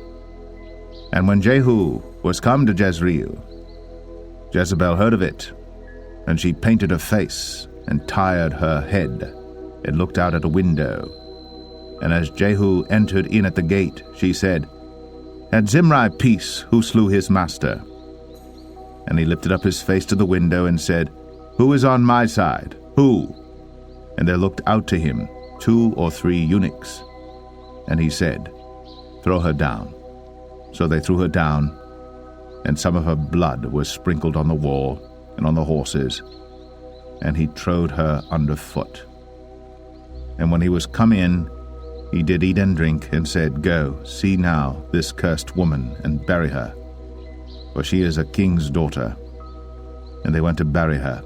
And when Jehu was come to Jezreel, Jezebel heard of it, and she painted her face, and tired her head, and looked out at a window. And as Jehu entered in at the gate, she said, Had Zimri peace, who slew his master? And he lifted up his face to the window, and said, Who is on my side? Who? And there looked out to him 2 or 3 eunuchs. And he said, Throw her down. So they threw her down, and some of her blood was sprinkled on the wall and on the horses, and he trode her under foot. And when he was come in, he did eat and drink, and said, Go, see now this cursed woman, and bury her, for she is a king's daughter. And they went to bury her.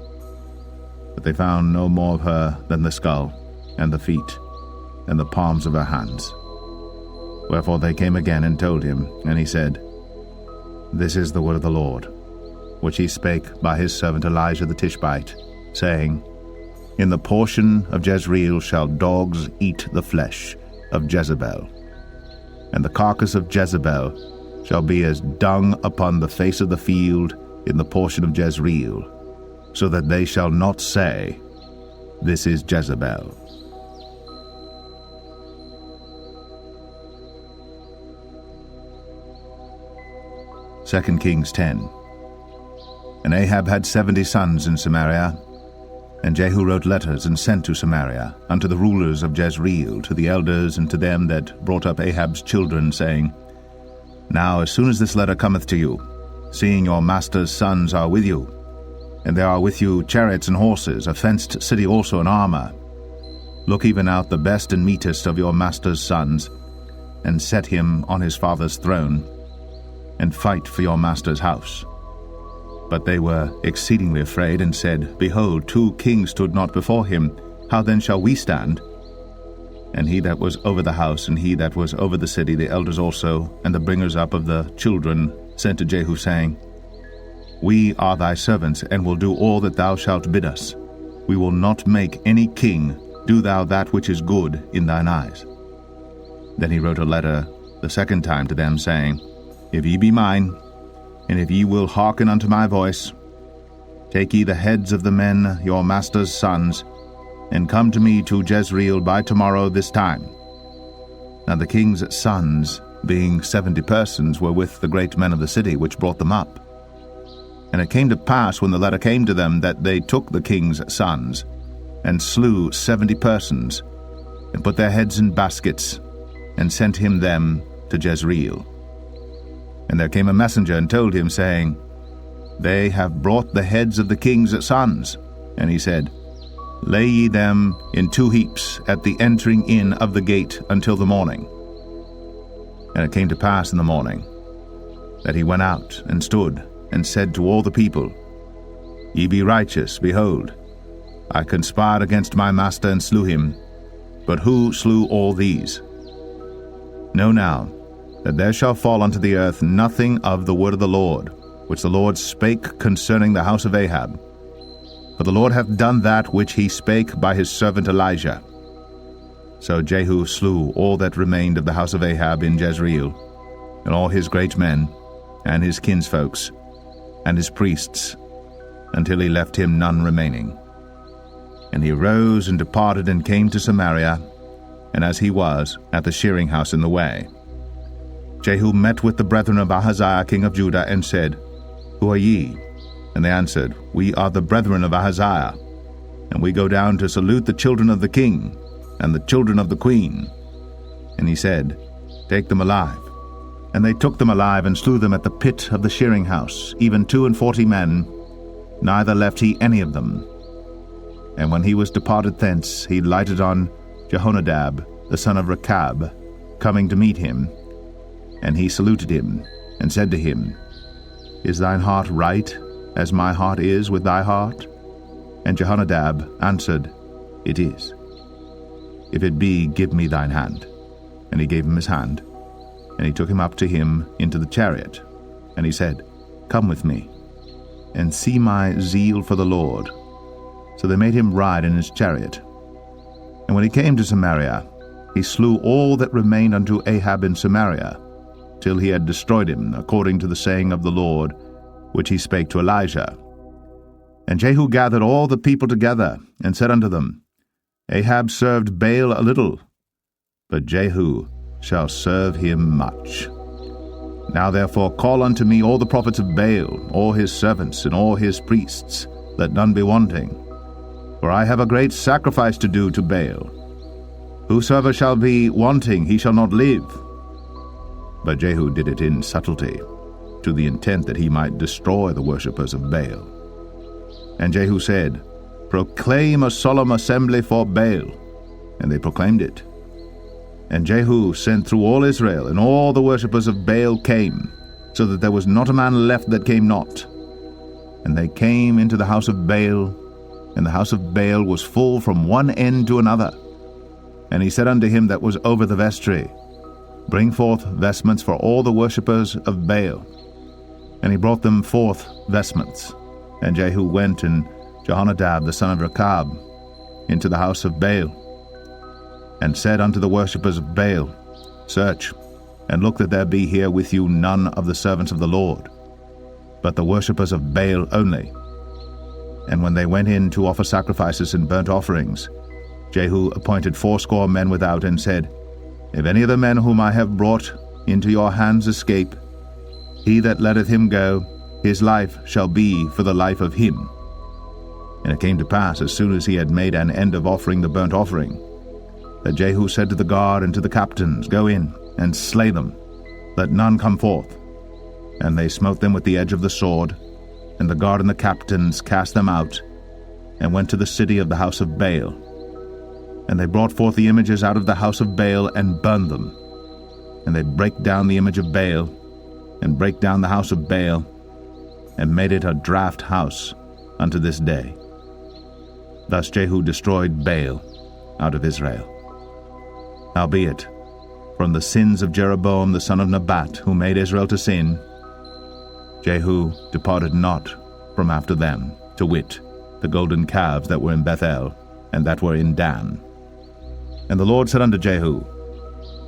But they found no more of her than the skull, and the feet, and the palms of her hands. Wherefore they came again and told him, and he said, This is the word of the Lord, which he spake by his servant Elijah the Tishbite, saying, In the portion of Jezreel shall dogs eat the flesh of Jezebel, and the carcass of Jezebel shall be as dung upon the face of the field in the portion of Jezreel, so that they shall not say, This is Jezebel. 2 Kings 10. And Ahab had 70 sons in Samaria, and Jehu wrote letters and sent to Samaria unto the rulers of Jezreel, to the elders, and to them that brought up Ahab's children, saying, Now as soon as this letter cometh to you, seeing your master's sons are with you, and there are with you chariots and horses, a fenced city also in armor, look even out the best and meetest of your master's sons, and set him on his father's throne, and fight for your master's house. But they were exceedingly afraid, and said, Behold, 2 kings stood not before him. How then shall we stand? And he that was over the house, and he that was over the city, the elders also, and the bringers up of the children, sent to Jehu, saying, We are thy servants, and will do all that thou shalt bid us. We will not make any king. Do thou that which is good in thine eyes. Then he wrote a letter the second time to them, saying, If ye be mine, and if ye will hearken unto my voice, take ye the heads of the men your master's sons, and come to me to Jezreel by tomorrow this time. Now the king's sons, being 70 persons, were with the great men of the city, which brought them up. And it came to pass, when the letter came to them, that they took the king's sons, and slew 70 persons, and put their heads in baskets, and sent him them to Jezreel. And there came a messenger and told him, saying, They have brought the heads of the king's sons. And he said, Lay ye them in 2 heaps at the entering in of the gate until the morning. And it came to pass in the morning that he went out and stood, and said to all the people, Ye be righteous, behold, I conspired against my master and slew him. But who slew all these? Know now, that there shall fall unto the earth nothing of the word of the Lord, which the Lord spake concerning the house of Ahab. For the Lord hath done that which he spake by his servant Elijah. So Jehu slew all that remained of the house of Ahab in Jezreel, and all his great men, and his kinsfolks, and his priests, until he left him none remaining. And he arose and departed, and came to Samaria, and as he was, at the shearing house in the way, Jehu met with the brethren of Ahaziah king of Judah, and said, Who are ye? And they answered, We are the brethren of Ahaziah, and we go down to salute the children of the king and the children of the queen. And he said, Take them alive. And they took them alive and slew them at the pit of the shearing house, even 42 men, neither left he any of them. And when he was departed thence, he lighted on Jehonadab, the son of Rechab, coming to meet him. And he saluted him, and said to him, Is thine heart right, as my heart is with thy heart? And Jehonadab answered, It is. If it be, give me thine hand. And he gave him his hand. And he took him up to him into the chariot. And he said, Come with me, and see my zeal for the Lord. So they made him ride in his chariot. And when he came to Samaria, he slew all that remained unto Ahab in Samaria, till he had destroyed him, according to the saying of the Lord, which he spake to Elijah. And Jehu gathered all the people together, and said unto them, Ahab served Baal a little, but Jehu shall serve him much. Now therefore call unto me all the prophets of Baal, all his servants, and all his priests, that none be wanting. For I have a great sacrifice to do to Baal. Whosoever shall be wanting, he shall not live. But Jehu did it in subtlety, to the intent that he might destroy the worshippers of Baal. And Jehu said, Proclaim a solemn assembly for Baal. And they proclaimed it. And Jehu sent through all Israel, and all the worshippers of Baal came, so that there was not a man left that came not. And they came into the house of Baal, and the house of Baal was full from one end to another. And he said unto him that was over the vestry, Bring forth vestments for all the worshippers of Baal. And he brought them forth vestments. And Jehu went, and Jehonadab the son of Rechab, into the house of Baal, and said unto the worshippers of Baal, Search, and look that there be here with you none of the servants of the Lord, but the worshippers of Baal only. And when they went in to offer sacrifices and burnt offerings, Jehu appointed 80 men without, and said, If any of the men whom I have brought into your hands escape, he that letteth him go, his life shall be for the life of him. And it came to pass, as soon as he had made an end of offering the burnt offering, that Jehu said to the guard and to the captains, Go in, and slay them, let none come forth. And they smote them with the edge of the sword, and the guard and the captains cast them out, and went to the city of the house of Baal. And they brought forth the images out of the house of Baal, and burned them. And they brake down the image of Baal, and brake down the house of Baal, and made it a draught house unto this day. Thus Jehu destroyed Baal out of Israel. Howbeit, from the sins of Jeroboam the son of Nebat, who made Israel to sin, Jehu departed not from after them, to wit, the golden calves that were in Bethel, and that were in Dan. And the Lord said unto Jehu,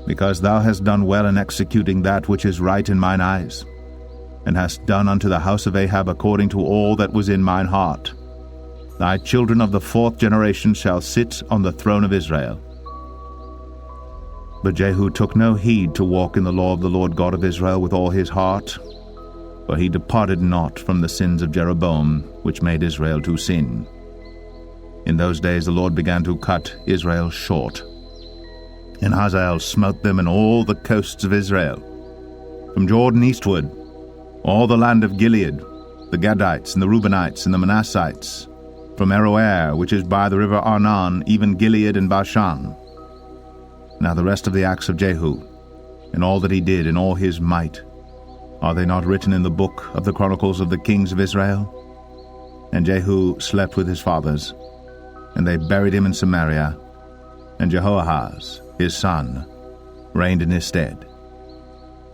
Because thou hast done well in executing that which is right in mine eyes, and hast done unto the house of Ahab according to all that was in mine heart, thy children of the 4th generation shall sit on the throne of Israel. But Jehu took no heed to walk in the law of the Lord God of Israel with all his heart, for he departed not from the sins of Jeroboam, which made Israel to sin. In those days the Lord began to cut Israel short. And Hazael smote them in all the coasts of Israel, from Jordan eastward, all the land of Gilead, the Gadites, and the Reubenites, and the Manassites, from Aroer, which is by the river Arnon, even Gilead and Bashan. Now the rest of the acts of Jehu, and all that he did in all his might, are they not written in the book of the Chronicles of the kings of Israel? And Jehu slept with his fathers, and they buried him in Samaria, and Jehoahaz, his son, reigned in his stead.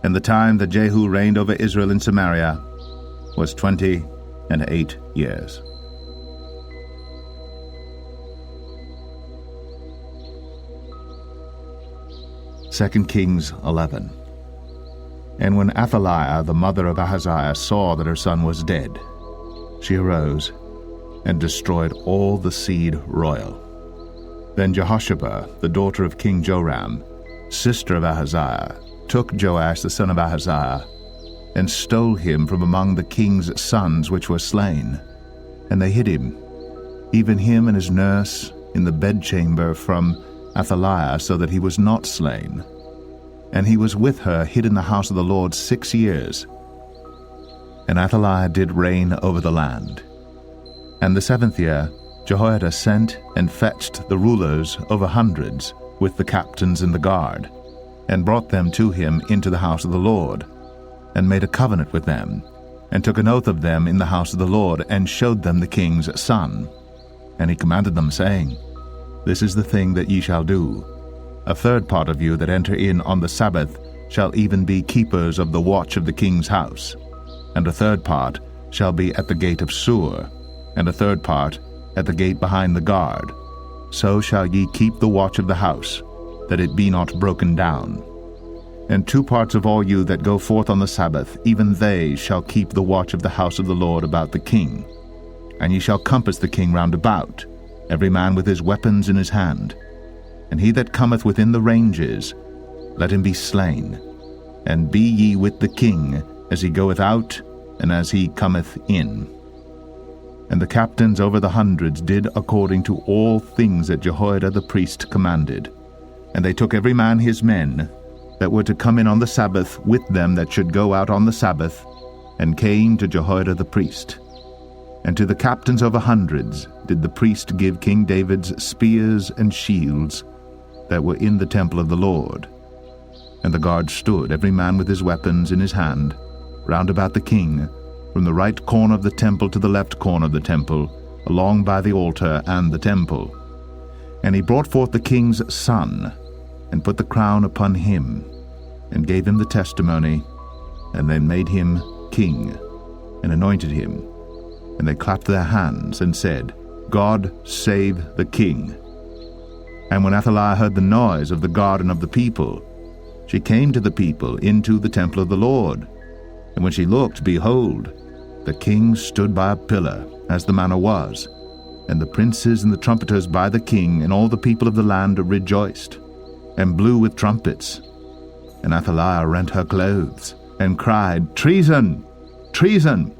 And the time that Jehu reigned over Israel in Samaria was 28 years. 2 Kings 11. And when Athaliah, the mother of Ahaziah, saw that her son was dead, she arose and destroyed all the seed royal. Then Jehoshaphat, the daughter of King Joram, sister of Ahaziah, took Joash the son of Ahaziah, and stole him from among the king's sons which were slain. And they hid him, even him and his nurse, in the bedchamber from Athaliah, so that he was not slain. And he was with her hid in the house of the Lord 6 years. And Athaliah did reign over the land. And the 7th year Jehoiada sent and fetched the rulers over hundreds with the captains and the guard, and brought them to him into the house of the Lord, and made a covenant with them, and took an oath of them in the house of the Lord, and showed them the king's son. And he commanded them, saying, This is the thing that ye shall do. A third part of you that enter in on the Sabbath shall even be keepers of the watch of the king's house, and a third part shall be at the gate of Sur, and a third part at the gate behind the guard. So shall ye keep the watch of the house, that it be not broken down. And 2 parts of all you that go forth on the Sabbath, even they shall keep the watch of the house of the Lord about the king. And ye shall compass the king round about, every man with his weapons in his hand. And he that cometh within the ranges, let him be slain. And be ye with the king, as he goeth out, and as he cometh in. And the captains over the hundreds did according to all things that Jehoiada the priest commanded. And they took every man his men, that were to come in on the Sabbath, with them that should go out on the Sabbath, and came to Jehoiada the priest. And to the captains over hundreds did the priest give King David's spears and shields that were in the temple of the Lord. And the guard stood, every man with his weapons in his hand, round about the king, from the right corner of the temple to the left corner of the temple, along by the altar and the temple. And he brought forth the king's son, and put the crown upon him, and gave him the testimony, and they made him king, and anointed him. And they clapped their hands, and said, God save the king. And when Athaliah heard the noise of the guard and of the people, she came to the people into the temple of the Lord. And when she looked, behold, the king stood by a pillar, as the manner was, and the princes and the trumpeters by the king, and all the people of the land rejoiced, and blew with trumpets. And Athaliah rent her clothes, and cried, Treason! Treason!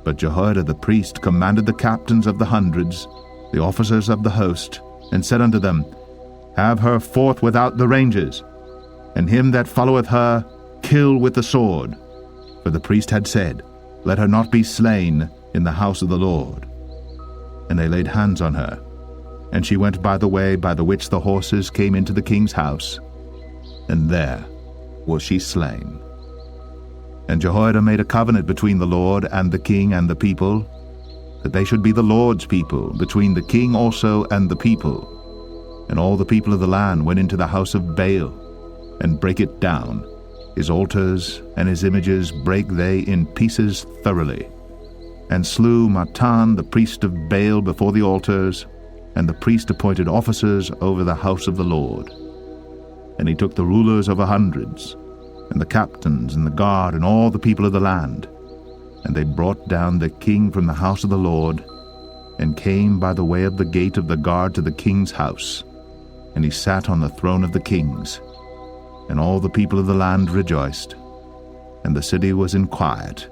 But Jehoiada the priest commanded the captains of the hundreds, the officers of the host, and said unto them, Have her forth without the ranges, and him that followeth her kill with the sword. For the priest had said, Let her not be slain in the house of the Lord. And they laid hands on her, and she went by the way by the which the horses came into the king's house, and there was she slain. And Jehoiada made a covenant between the Lord and the king and the people, that they should be the Lord's people, between the king also and the people. And all the people of the land went into the house of Baal, and brake it down. His altars and his images brake they in pieces thoroughly, and slew Mattan the priest of Baal before the altars, and the priest appointed officers over the house of the Lord. And he took the rulers over hundreds, and the captains and the guard and all the people of the land, and they brought down the king from the house of the Lord, and came by the way of the gate of the guard to the king's house, and he sat on the throne of the kings. And all the people of the land rejoiced, and the city was in quiet.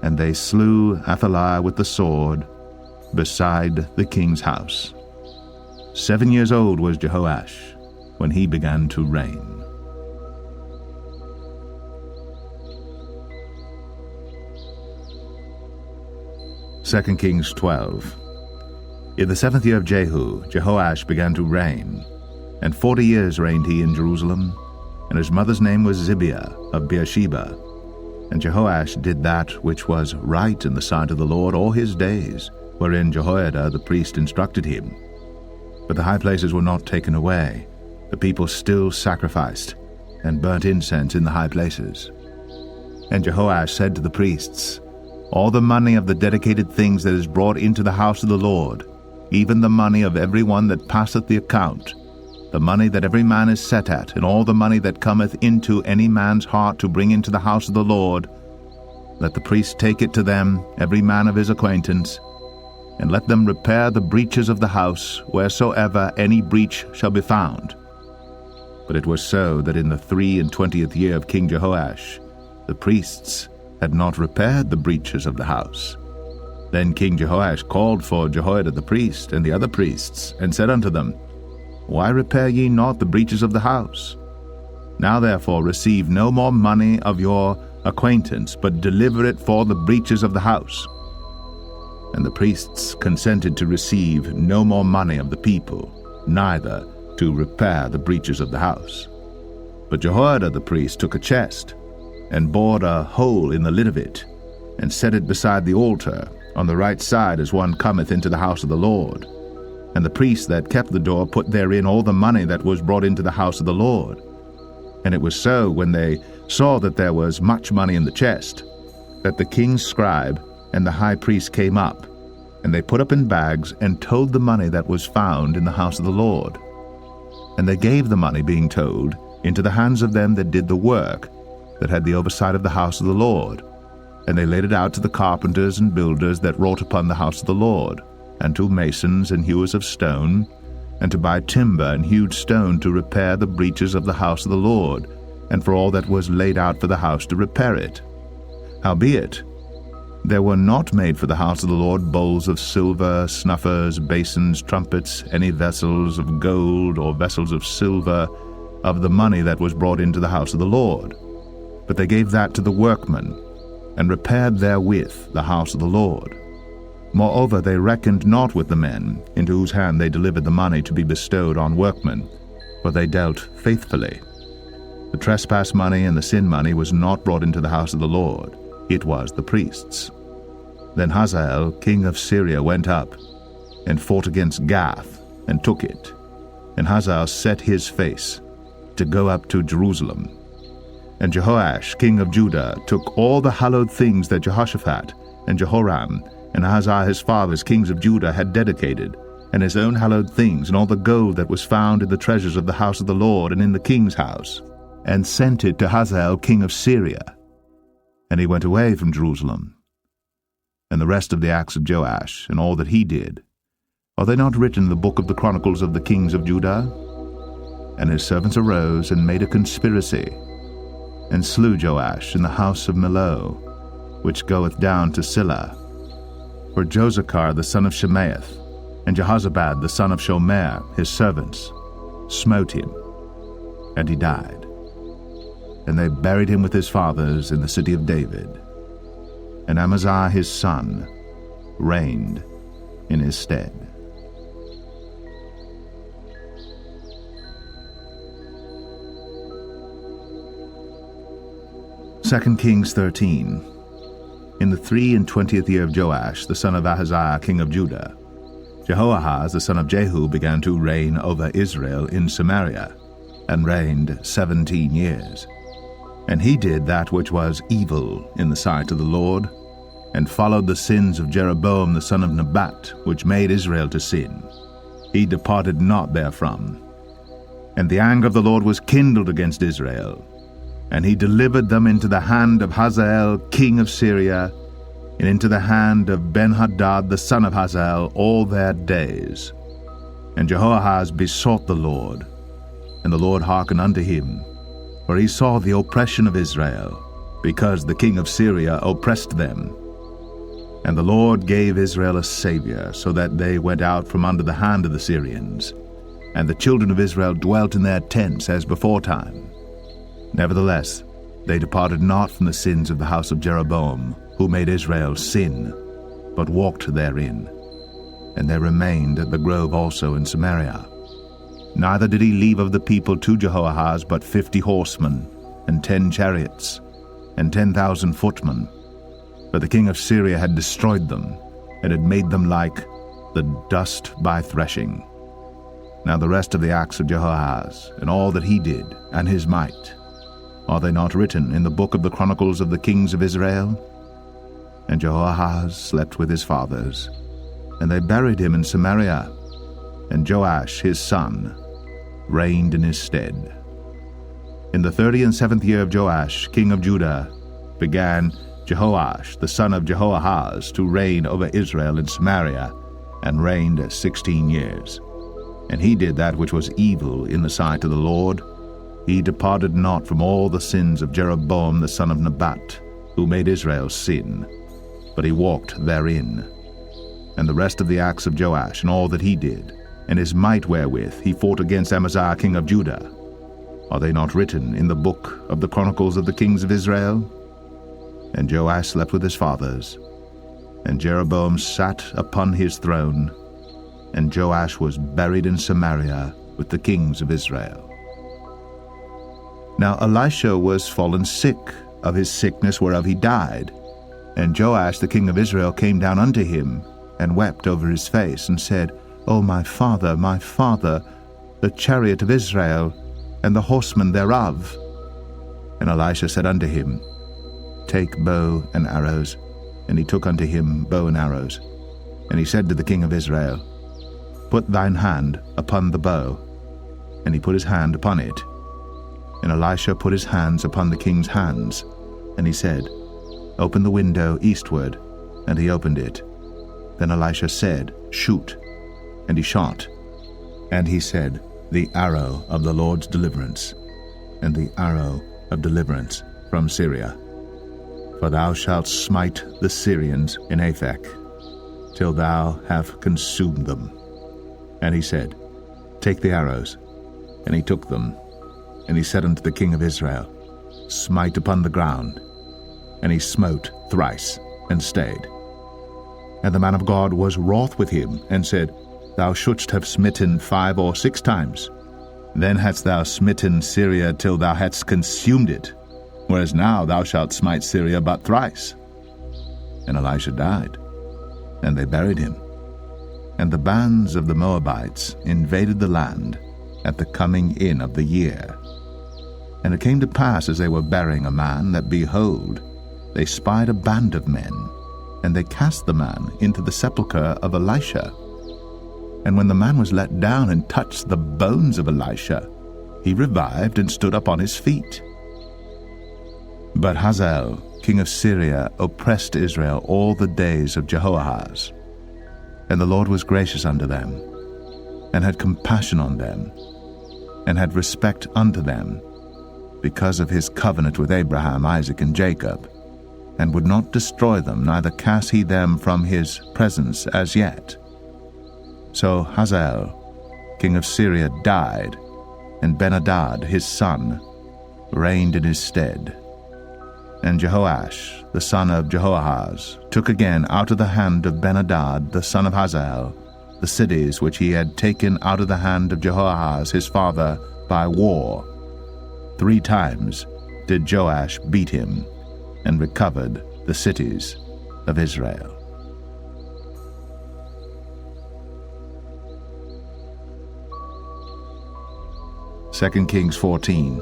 And they slew Athaliah with the sword beside the king's house. 7 years old was Jehoash when he began to reign. 2 Kings 12. In the 7th year of Jehu, Jehoash began to reign, and 40 years reigned he in Jerusalem, and his mother's name was Zibiah of Beersheba. And Jehoash did that which was right in the sight of the Lord all his days, wherein Jehoiada the priest instructed him. But the high places were not taken away. The people still sacrificed, and burnt incense in the high places. And Jehoash said to the priests, All the money of the dedicated things that is brought into the house of the Lord, even the money of every one that passeth the account, the money that every man is set at, and all the money that cometh into any man's heart to bring into the house of the Lord, let the priest take it to them, every man of his acquaintance, and let them repair the breaches of the house, wheresoever any breach shall be found. But it was so that in the 23 year of King Jehoash, the priests had not repaired the breaches of the house. Then King Jehoash called for Jehoiada the priest and the other priests, and said unto them, Why repair ye not the breaches of the house? Now therefore receive no more money of your acquaintance, but deliver it for the breaches of the house. And the priests consented to receive no more money of the people, neither to repair the breaches of the house. But Jehoiada the priest took a chest, and bored a hole in the lid of it, and set it beside the altar, on the right side as one cometh into the house of the Lord. And the priests that kept the door put therein all the money that was brought into the house of the Lord. And it was so, when they saw that there was much money in the chest, that the king's scribe and the high priest came up, and they put up in bags, and told the money that was found in the house of the Lord. And they gave the money, being told, into the hands of them that did the work, that had the oversight of the house of the Lord. And they laid it out to the carpenters and builders that wrought upon the house of the Lord, and to masons and hewers of stone, and to buy timber and hewed stone to repair the breaches of the house of the Lord, and for all that was laid out for the house to repair it. Howbeit, there were not made for the house of the Lord bowls of silver, snuffers, basins, trumpets, any vessels of gold or vessels of silver, of the money that was brought into the house of the Lord. But they gave that to the workmen, and repaired therewith the house of the Lord. Moreover, they reckoned not with the men, into whose hand they delivered the money to be bestowed on workmen, for they dealt faithfully. The trespass money and the sin money was not brought into the house of the Lord, it was the priests. Then Hazael, king of Syria, went up, and fought against Gath, and took it. And Hazael set his face to go up to Jerusalem. And Jehoash, king of Judah, took all the hallowed things that Jehoshaphat and Jehoram and Ahaziah his fathers, kings of Judah, had dedicated, and his own hallowed things, and all the gold that was found in the treasures of the house of the Lord and in the king's house, and sent it to Hazael, king of Syria. And he went away from Jerusalem. And the rest of the acts of Joash, and all that he did, are they not written in the book of the Chronicles of the kings of Judah? And his servants arose and made a conspiracy, and slew Joash in the house of Millo, which goeth down to Silla. For Josachar the son of Shemaeth, and Jehozabad the son of Shomer, his servants, smote him, and he died. And they buried him with his fathers in the city of David. And Amaziah his son reigned in his stead. Second Kings 13. In the 23 year of Joash, the son of Ahaziah, king of Judah, Jehoahaz, the son of Jehu, began to reign over Israel in Samaria, and reigned 17 years. And he did that which was evil in the sight of the Lord, and followed the sins of Jeroboam the son of Nebat, which made Israel to sin. He departed not therefrom. And the anger of the Lord was kindled against Israel, and he delivered them into the hand of Hazael king of Syria, and into the hand of Benhadad the son of Hazael all their days. And Jehoahaz besought the Lord, and the Lord hearkened unto him, for he saw the oppression of Israel, because the king of Syria oppressed them. And the Lord gave Israel a Savior, so that they went out from under the hand of the Syrians, and the children of Israel dwelt in their tents as beforetime. Nevertheless, they departed not from the sins of the house of Jeroboam, who made Israel sin, but walked therein. And they remained at the grove also in Samaria. Neither did he leave of the people to Jehoahaz but 50 horsemen, and 10 chariots, and 10,000 footmen. For the king of Syria had destroyed them, and had made them like the dust by threshing. Now the rest of the acts of Jehoahaz, and all that he did, and his might, are they not written in the book of the Chronicles of the kings of Israel? And Jehoahaz slept with his fathers, and they buried him in Samaria, and Joash his son reigned in his stead. In the 37th year of Joash, king of Judah, began Jehoash the son of Jehoahaz to reign over Israel in Samaria, and reigned 16 years. And he did that which was evil in the sight of the Lord, he departed not from all the sins of Jeroboam the son of Nebat, who made Israel sin, but he walked therein. And the rest of the acts of Joash, and all that he did, and his might wherewith he fought against Amaziah king of Judah, are they not written in the book of the Chronicles of the kings of Israel? And Joash slept with his fathers, and Jeroboam sat upon his throne, and Joash was buried in Samaria with the kings of Israel. Now Elisha was fallen sick of his sickness whereof he died. And Joash the king of Israel came down unto him, and wept over his face, and said, O my father, the chariot of Israel, and the horsemen thereof. And Elisha said unto him, Take bow and arrows. And he took unto him bow and arrows. And he said to the king of Israel, Put thine hand upon the bow. And he put his hand upon it. And Elisha put his hands upon the king's hands. And he said, Open the window eastward. And he opened it. Then Elisha said, Shoot. And he shot. And he said, The arrow of the Lord's deliverance, and the arrow of deliverance from Syria. For thou shalt smite the Syrians in Aphek, till thou have consumed them. And he said, Take the arrows. And he took them. And he said unto the king of Israel, Smite upon the ground. And he smote thrice, and stayed. And the man of God was wroth with him, and said, Thou shouldst have smitten 5 or 6 times. Then hadst thou smitten Syria till thou hadst consumed it, whereas now thou shalt smite Syria but thrice. And Elisha died, and they buried him. And the bands of the Moabites invaded the land at the coming in of the year. And it came to pass, as they were burying a man, that, behold, they spied a band of men, and they cast the man into the sepulchre of Elisha. And when the man was let down and touched the bones of Elisha, he revived and stood up on his feet. But Hazael, king of Syria, oppressed Israel all the days of Jehoahaz. And the Lord was gracious unto them, and had compassion on them, and had respect unto them, because of his covenant with Abraham, Isaac, and Jacob, and would not destroy them, neither cast he them from his presence as yet. So Hazael, king of Syria, died, and Ben-Hadad his son reigned in his stead. And Jehoash, the son of Jehoahaz, took again out of the hand of Ben-Hadad the son of Hazael the cities which he had taken out of the hand of Jehoahaz his father by war. 3 times did Joash beat him, and recovered the cities of Israel. Second Kings 14.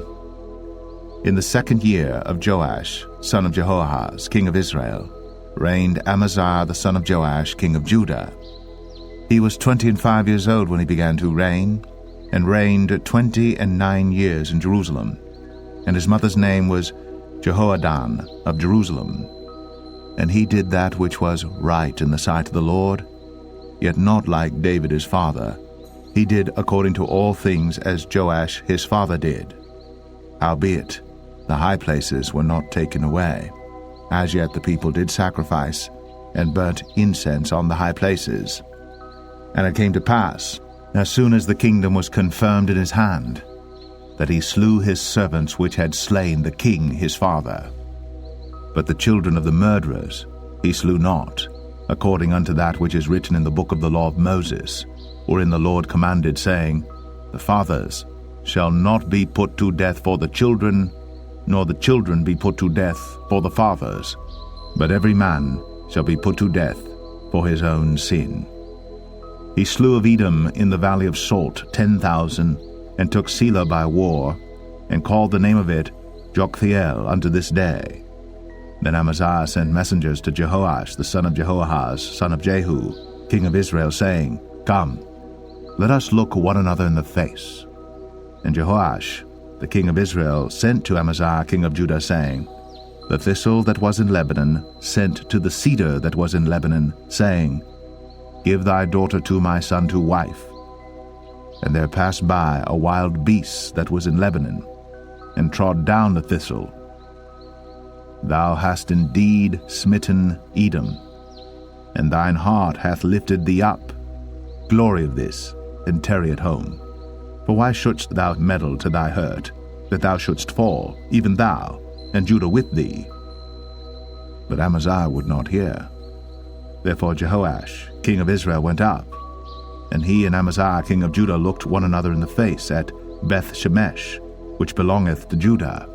In the 2nd year of Joash, son of Jehoahaz, king of Israel, reigned Amaziah the son of Joash, king of Judah. He was 25 years old when he began to reign, and reigned 29 years in Jerusalem. And his mother's name was Jehoadan of Jerusalem. And he did that which was right in the sight of the Lord, yet not like David his father. He did according to all things as Joash his father did. Howbeit, the high places were not taken away. As yet the people did sacrifice, and burnt incense on the high places. And it came to pass, as soon as the kingdom was confirmed in his hand, that he slew his servants which had slain the king his father. But the children of the murderers he slew not, according unto that which is written in the book of the law of Moses, wherein the Lord commanded, saying, The fathers shall not be put to death for the children, nor the children be put to death for the fathers, but every man shall be put to death for his own sin. He slew of Edom in the valley of Salt 10,000, and took Selah by war, and called the name of it Joktheel unto this day. Then Amaziah sent messengers to Jehoash the son of Jehoahaz, son of Jehu, king of Israel, saying, Come, let us look one another in the face. And Jehoash, the king of Israel, sent to Amaziah king of Judah, saying, The thistle that was in Lebanon sent to the cedar that was in Lebanon, saying, Give thy daughter to my son to wife. And there passed by a wild beast that was in Lebanon, and trod down the thistle. Thou hast indeed smitten Edom, and thine heart hath lifted thee up. Glory of this, and tarry at home. For why shouldst thou meddle to thy hurt, that thou shouldst fall, even thou, and Judah with thee? But Amaziah would not hear. Therefore Jehoash, king of Israel, went up, and he and Amaziah, king of Judah, looked one another in the face at Beth-shemesh, which belongeth to Judah.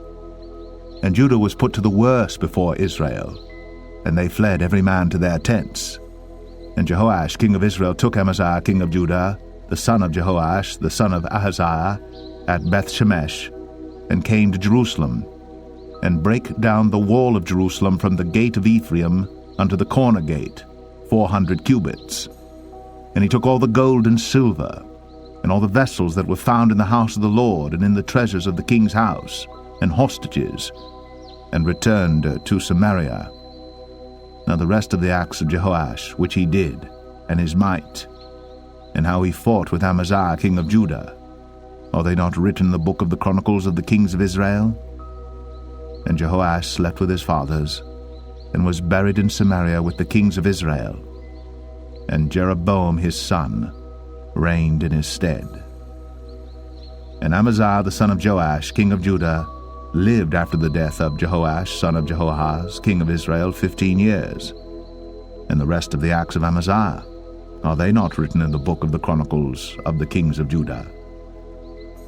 And Judah was put to the worse before Israel, and they fled every man to their tents. And Jehoash, king of Israel, took Amaziah, king of Judah, the son of Jehoash, the son of Ahaziah, at Beth-shemesh, and came to Jerusalem, and brake down the wall of Jerusalem from the gate of Ephraim unto the corner gate, 400 cubits. And he took all the gold and silver, and all the vessels that were found in the house of the Lord, and in the treasures of the king's house, and hostages, and returned to Samaria. Now the rest of the acts of Jehoash, which he did, and his might, and how he fought with Amaziah king of Judah, are they not written in the book of the Chronicles of the kings of Israel? And Jehoash slept with his fathers, and was buried in Samaria with the kings of Israel. And Jeroboam his son reigned in his stead. And Amaziah the son of Joash, king of Judah, lived after the death of Jehoash son of Jehoahaz, king of Israel, 15 years. And the rest of the acts of Amaziah, are they not written in the book of the Chronicles of the kings of Judah?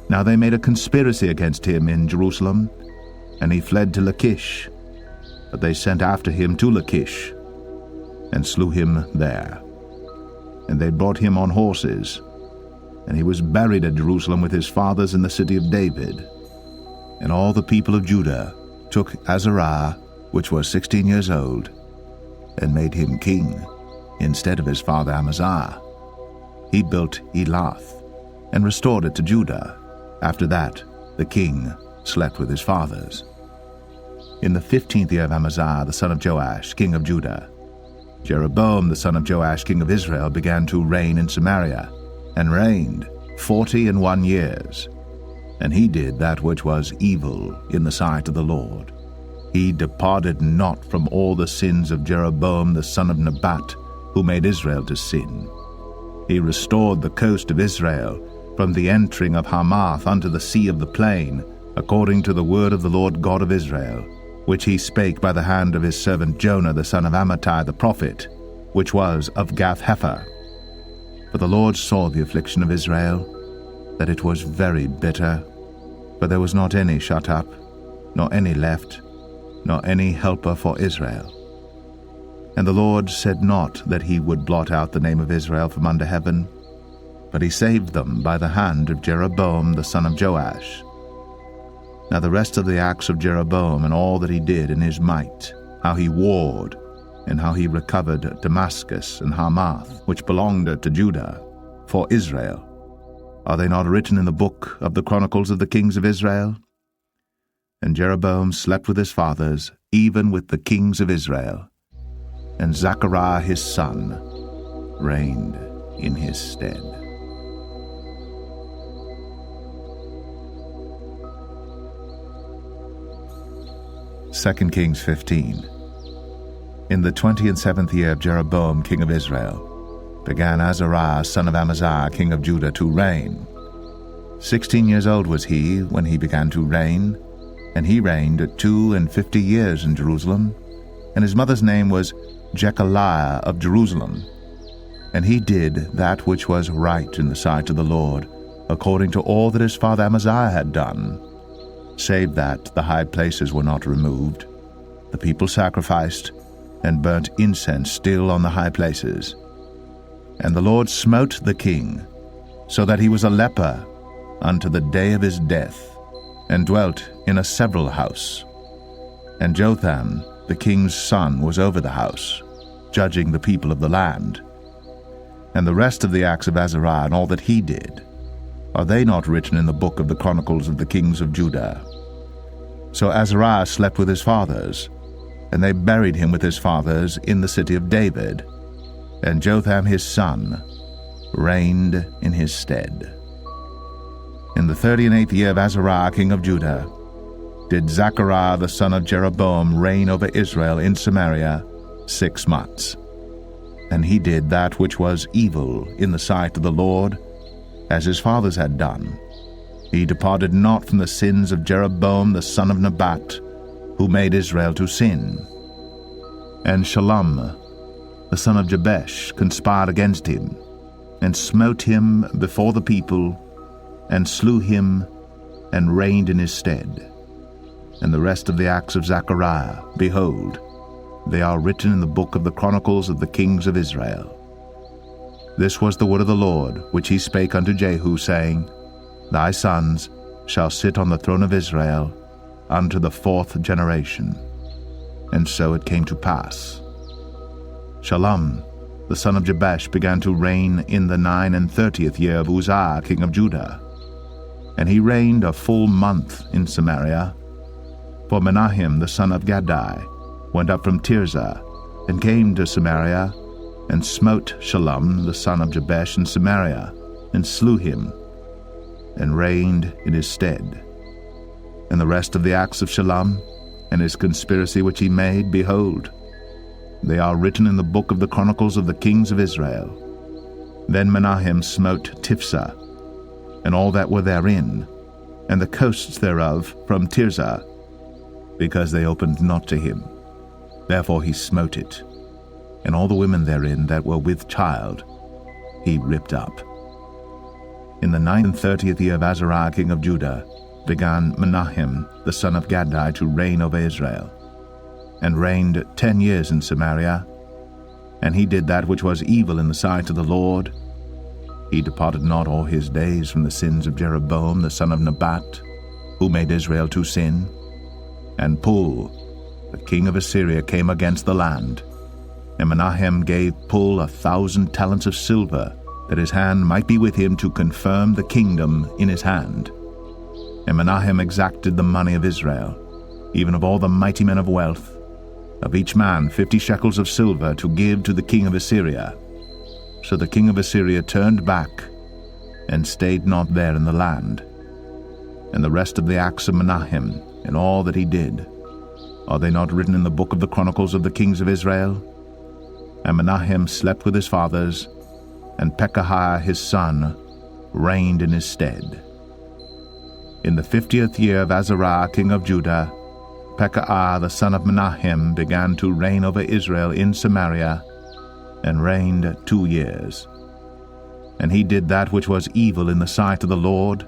Now they made a conspiracy against him in Jerusalem, and he fled to Lachish. But they sent after him to Lachish, and slew him there. And they brought him on horses, and he was buried at Jerusalem with his fathers in the city of David. And all the people of Judah took Azariah, which was 16 years old, and made him king instead of his father Amaziah. He built Elath, and restored it to Judah. After that the king slept with his fathers. In the 15th year of Amaziah the son of Joash, king of Judah, Jeroboam the son of Joash, king of Israel, began to reign in Samaria, and reigned 41 years. And he did that which was evil in the sight of the Lord. He departed not from all the sins of Jeroboam the son of Nebat, who made Israel to sin. He restored the coast of Israel from the entering of Hamath unto the sea of the plain, according to the word of the Lord God of Israel, which he spake by the hand of his servant Jonah the son of Amittai the prophet, which was of Gath-hepher. For the Lord saw the affliction of Israel, that it was very bitter, for there was not any shut up, nor any left, nor any helper for Israel. And the Lord said not that he would blot out the name of Israel from under heaven, but he saved them by the hand of Jeroboam the son of Joash. Now the rest of the acts of Jeroboam, and all that he did in his might, how he warred, and how he recovered Damascus and Hamath, which belonged to Judah, for Israel, are they not written in the book of the Chronicles of the kings of Israel? And Jeroboam slept with his fathers, even with the kings of Israel, and Zechariah his son reigned in his stead. Second Kings 15. In the 27th year of Jeroboam king of Israel, began Azariah son of Amaziah king of Judah to reign. 16 years old was he when he began to reign, and he reigned 52 years in Jerusalem, and his mother's name was Jechaliah of Jerusalem. And he did that which was right in the sight of the Lord, according to all that his father Amaziah had done, save that the high places were not removed. The people sacrificed, and burnt incense still on the high places. And the Lord smote the king, so that he was a leper unto the day of his death, and dwelt in a several house. And Jotham, the king's son, was over the house, judging the people of the land. And the rest of the acts of Azariah, and all that he did, are they not written in the book of the Chronicles of the kings of Judah? So Azariah slept with his fathers, and they buried him with his fathers in the city of David, and Jotham his son reigned in his stead. In the 38th year of Azariah king of Judah, did Zechariah the son of Jeroboam reign over Israel in Samaria 6 months. And he did that which was evil in the sight of the Lord, as his fathers had done. He departed not from the sins of Jeroboam the son of Nebat, who made Israel to sin. And Shallum the son of Jabesh conspired against him, and smote him before the people, and slew him, and reigned in his stead. And the rest of the acts of Zechariah, behold, they are written in the book of the Chronicles of the kings of Israel. This was the word of the Lord, which he spake unto Jehu, saying, Thy sons shall sit on the throne of Israel unto the 4th generation. And so it came to pass. Shallum, the son of Jabesh, began to reign in the 39th year of Uzziah, king of Judah. And he reigned a full month in Samaria. For Menahem, the son of Gadai, went up from Tirzah, and came to Samaria, and smote Shallum, the son of Jabesh, in Samaria, and slew him, and reigned in his stead. And the rest of the acts of Shallum, and his conspiracy which he made, behold, they are written in the book of the Chronicles of the kings of Israel. Then Menahem smote Tiphsah, and all that were therein, and the coasts thereof from Tirzah, because they opened not to him. Therefore he smote it, and all the women therein that were with child he ripped up. In the 39th year of Azariah king of Judah began Menahem the son of Gadai to reign over Israel, and reigned 10 years in Samaria. And he did that which was evil in the sight of the Lord. He departed not all his days from the sins of Jeroboam the son of Nebat, who made Israel to sin. And Pul, the king of Assyria, came against the land. And Menahem gave Pul 1,000 talents of silver, that his hand might be with him to confirm the kingdom in his hand. And Menahem exacted the money of Israel, even of all the mighty men of wealth, of each man 50 shekels of silver, to give to the king of Assyria. So the king of Assyria turned back, and stayed not there in the land. And the rest of the acts of Menahem, and all that he did, are they not written in the book of the Chronicles of the kings of Israel? And Menahem slept with his fathers, and Pekahiah his son reigned in his stead. In the 50th year of Azariah king of Judah, Pekahiah the son of Menahem began to reign over Israel in Samaria, and reigned 2 years. And he did that which was evil in the sight of the Lord.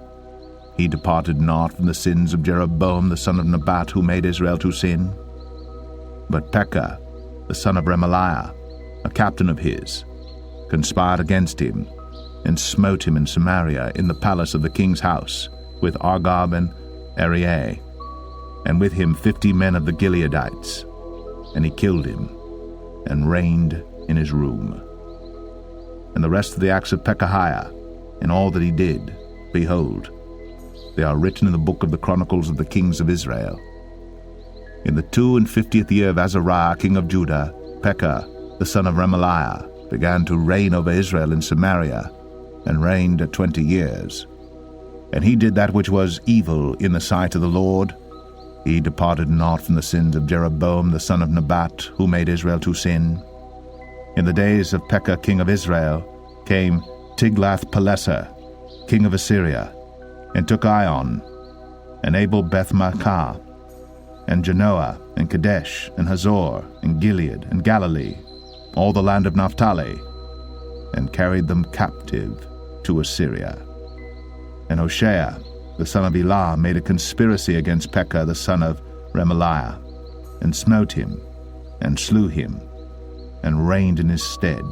He departed not from the sins of Jeroboam the son of Nebat, who made Israel to sin. But Pekah, the son of Remaliah, a captain of his, conspired against him, and smote him in Samaria in the palace of the king's house, with Argob and Arieh, and with him 50 men of the Gileadites. And he killed him, and reigned in his room. And the rest of the acts of Pekahiah, and all that he did, behold, they are written in the book of the Chronicles of the kings of Israel. In the 52nd year of Azariah king of Judah, Pekah, the son of Remaliah, began to reign over Israel in Samaria, and reigned 20 years. And he did that which was evil in the sight of the Lord. He departed not from the sins of Jeroboam the son of Nebat, who made Israel to sin. In the days of Pekah king of Israel came Tiglath-Pileser, king of Assyria, and took Ion, and Abel-Beth-Maachah, and Genoa, and Kadesh, and Hazor, and Gilead, and Galilee, all the land of Naphtali, and carried them captive to Assyria. And Hoshea, the son of Elah, made a conspiracy against Pekah the son of Remaliah, and smote him, and slew him, and reigned in his stead,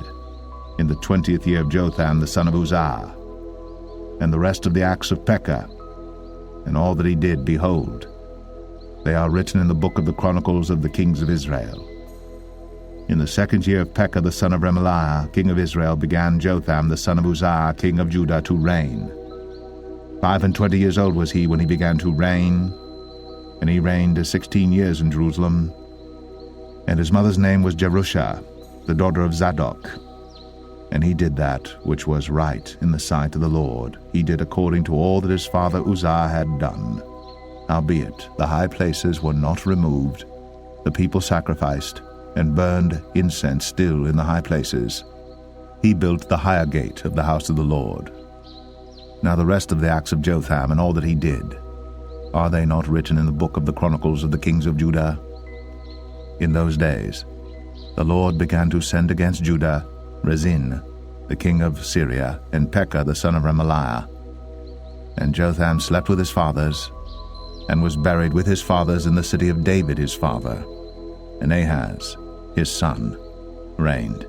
in the 20th year of Jotham the son of Uzziah. And the rest of the acts of Pekah, and all that he did, behold, they are written in the book of the Chronicles of the kings of Israel. In the 2nd year of Pekah the son of Remaliah, king of Israel, began Jotham the son of Uzziah, king of Judah, to reign. 25 years old was he when he began to reign, and he reigned 16 years in Jerusalem. And his mother's name was Jerusha, the daughter of Zadok. And he did that which was right in the sight of the Lord. He did according to all that his father Uzziah had done. Howbeit the high places were not removed. The people sacrificed, and burned incense still in the high places. He built the higher gate of the house of the Lord. Now the rest of the acts of Jotham, and all that he did, are they not written in the book of the Chronicles of the kings of Judah? In those days the Lord began to send against Judah Rezin, the king of Syria, and Pekah the son of Remaliah. And Jotham slept with his fathers, and was buried with his fathers in the city of David his father. And Ahaz, his son, reigned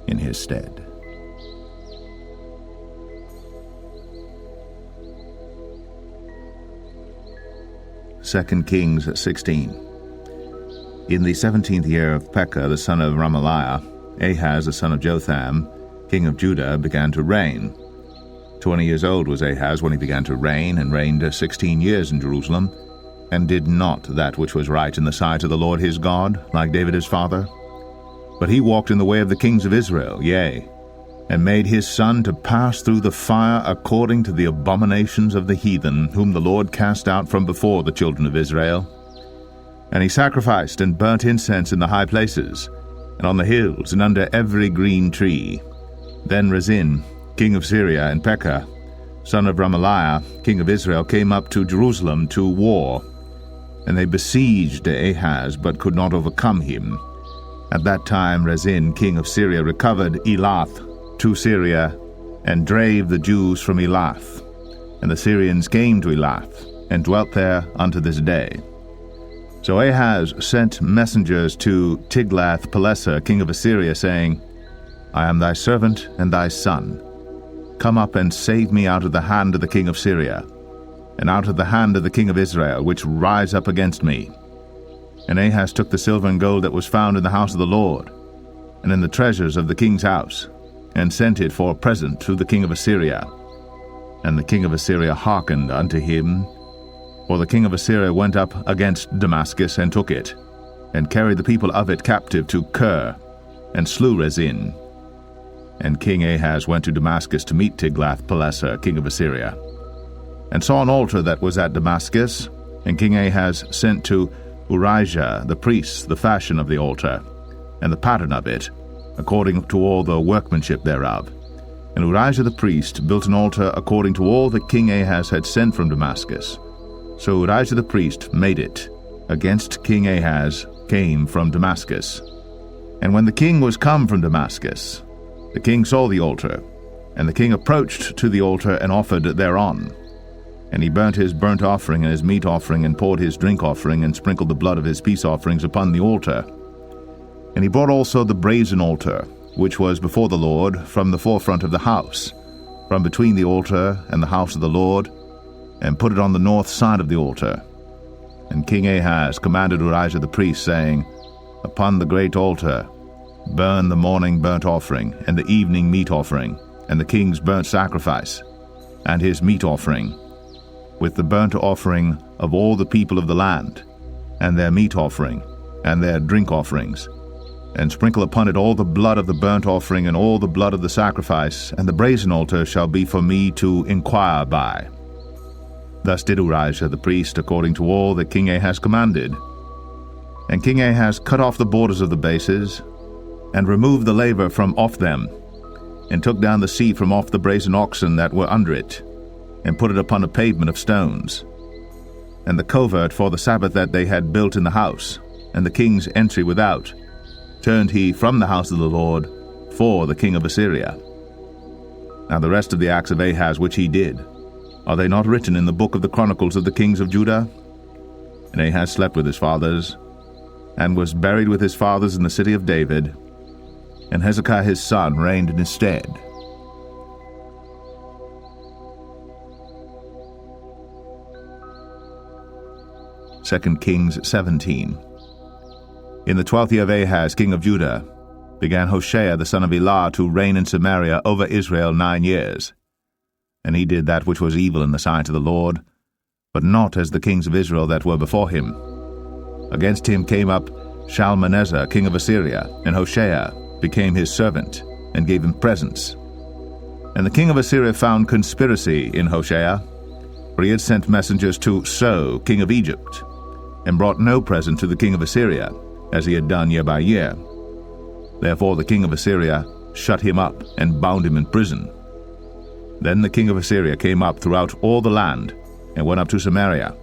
in his stead. Second Kings 16. In the 17th year of Pekah the son of Remaliah, Ahaz the son of Jotham, king of Judah, began to reign. 20 years old was Ahaz when he began to reign, and reigned 16 years in Jerusalem, and did not that which was right in the sight of the Lord his God, like David his father. But he walked in the way of the kings of Israel, yea, and made his son to pass through the fire according to the abominations of the heathen, whom the Lord cast out from before the children of Israel. And he sacrificed and burnt incense in the high places, and on the hills, and under every green tree. Then Rezin, king of Syria, and Pekah, son of Remaliah, king of Israel, came up to Jerusalem to war. And they besieged Ahaz, but could not overcome him. At that time Rezin, king of Syria, recovered Elath to Syria, and drave the Jews from Elath. And the Syrians came to Elath, and dwelt there unto this day. So Ahaz sent messengers to Tiglath-Pileser, king of Assyria, saying, I am thy servant and thy son. Come up and save me out of the hand of the king of Syria, and out of the hand of the king of Israel, which rise up against me. And Ahaz took the silver and gold that was found in the house of the Lord, and in the treasures of the king's house, and sent it for a present to the king of Assyria. And the king of Assyria hearkened unto him. For the king of Assyria went up against Damascus, and took it, and carried the people of it captive to Kir, and slew Rezin. And King Ahaz went to Damascus to meet Tiglath-Pileser, king of Assyria, and saw an altar that was at Damascus. And King Ahaz sent to Urijah the priest the fashion of the altar, and the pattern of it, according to all the workmanship thereof. And Urijah the priest built an altar according to all that King Ahaz had sent from Damascus. So Urijah the priest made it, against King Ahaz came from Damascus. And when the king was come from Damascus, the king saw the altar, and the king approached to the altar and offered thereon. And he burnt his burnt offering and his meat offering, and poured his drink offering, and sprinkled the blood of his peace offerings upon the altar. And he brought also the brazen altar, which was before the Lord, from the forefront of the house, from between the altar and the house of the Lord, and put it on the north side of the altar. And King Ahaz commanded Urijah the priest, saying, Upon the great altar burn the morning burnt offering, and the evening meat offering, and the king's burnt sacrifice, and his meat offering, with the burnt offering of all the people of the land, and their meat offering, and their drink offerings, and sprinkle upon it all the blood of the burnt offering, and all the blood of the sacrifice, and the brazen altar shall be for me to inquire by. Thus did Urijah the priest, according to all that King Ahaz commanded. And King Ahaz cut off the borders of the bases, and removed the laver from off them, and took down the seat from off the brazen oxen that were under it, and put it upon a pavement of stones. And the covert for the Sabbath that they had built in the house, and the king's entry without, turned he from the house of the Lord for the king of Assyria. Now the rest of the acts of Ahaz which he did, are they not written in the book of the Chronicles of the kings of Judah? And Ahaz slept with his fathers, and was buried with his fathers in the city of David, and Hezekiah his son reigned in his stead. Second Kings 17. In the 12th year of Ahaz king of Judah began Hoshea the son of Elah to reign in Samaria over Israel 9 years. And he did that which was evil in the sight of the Lord, but not as the kings of Israel that were before him. Against him came up Shalmaneser king of Assyria, and Hoshea became his servant, and gave him presents. And the king of Assyria found conspiracy in Hoshea, For he had sent messengers to So, king of Egypt, and brought no present to the king of Assyria, as he had done year by year. Therefore the king of Assyria shut him up and bound him in prison. Then the king of Assyria came up throughout all the land, and went up to Samaria,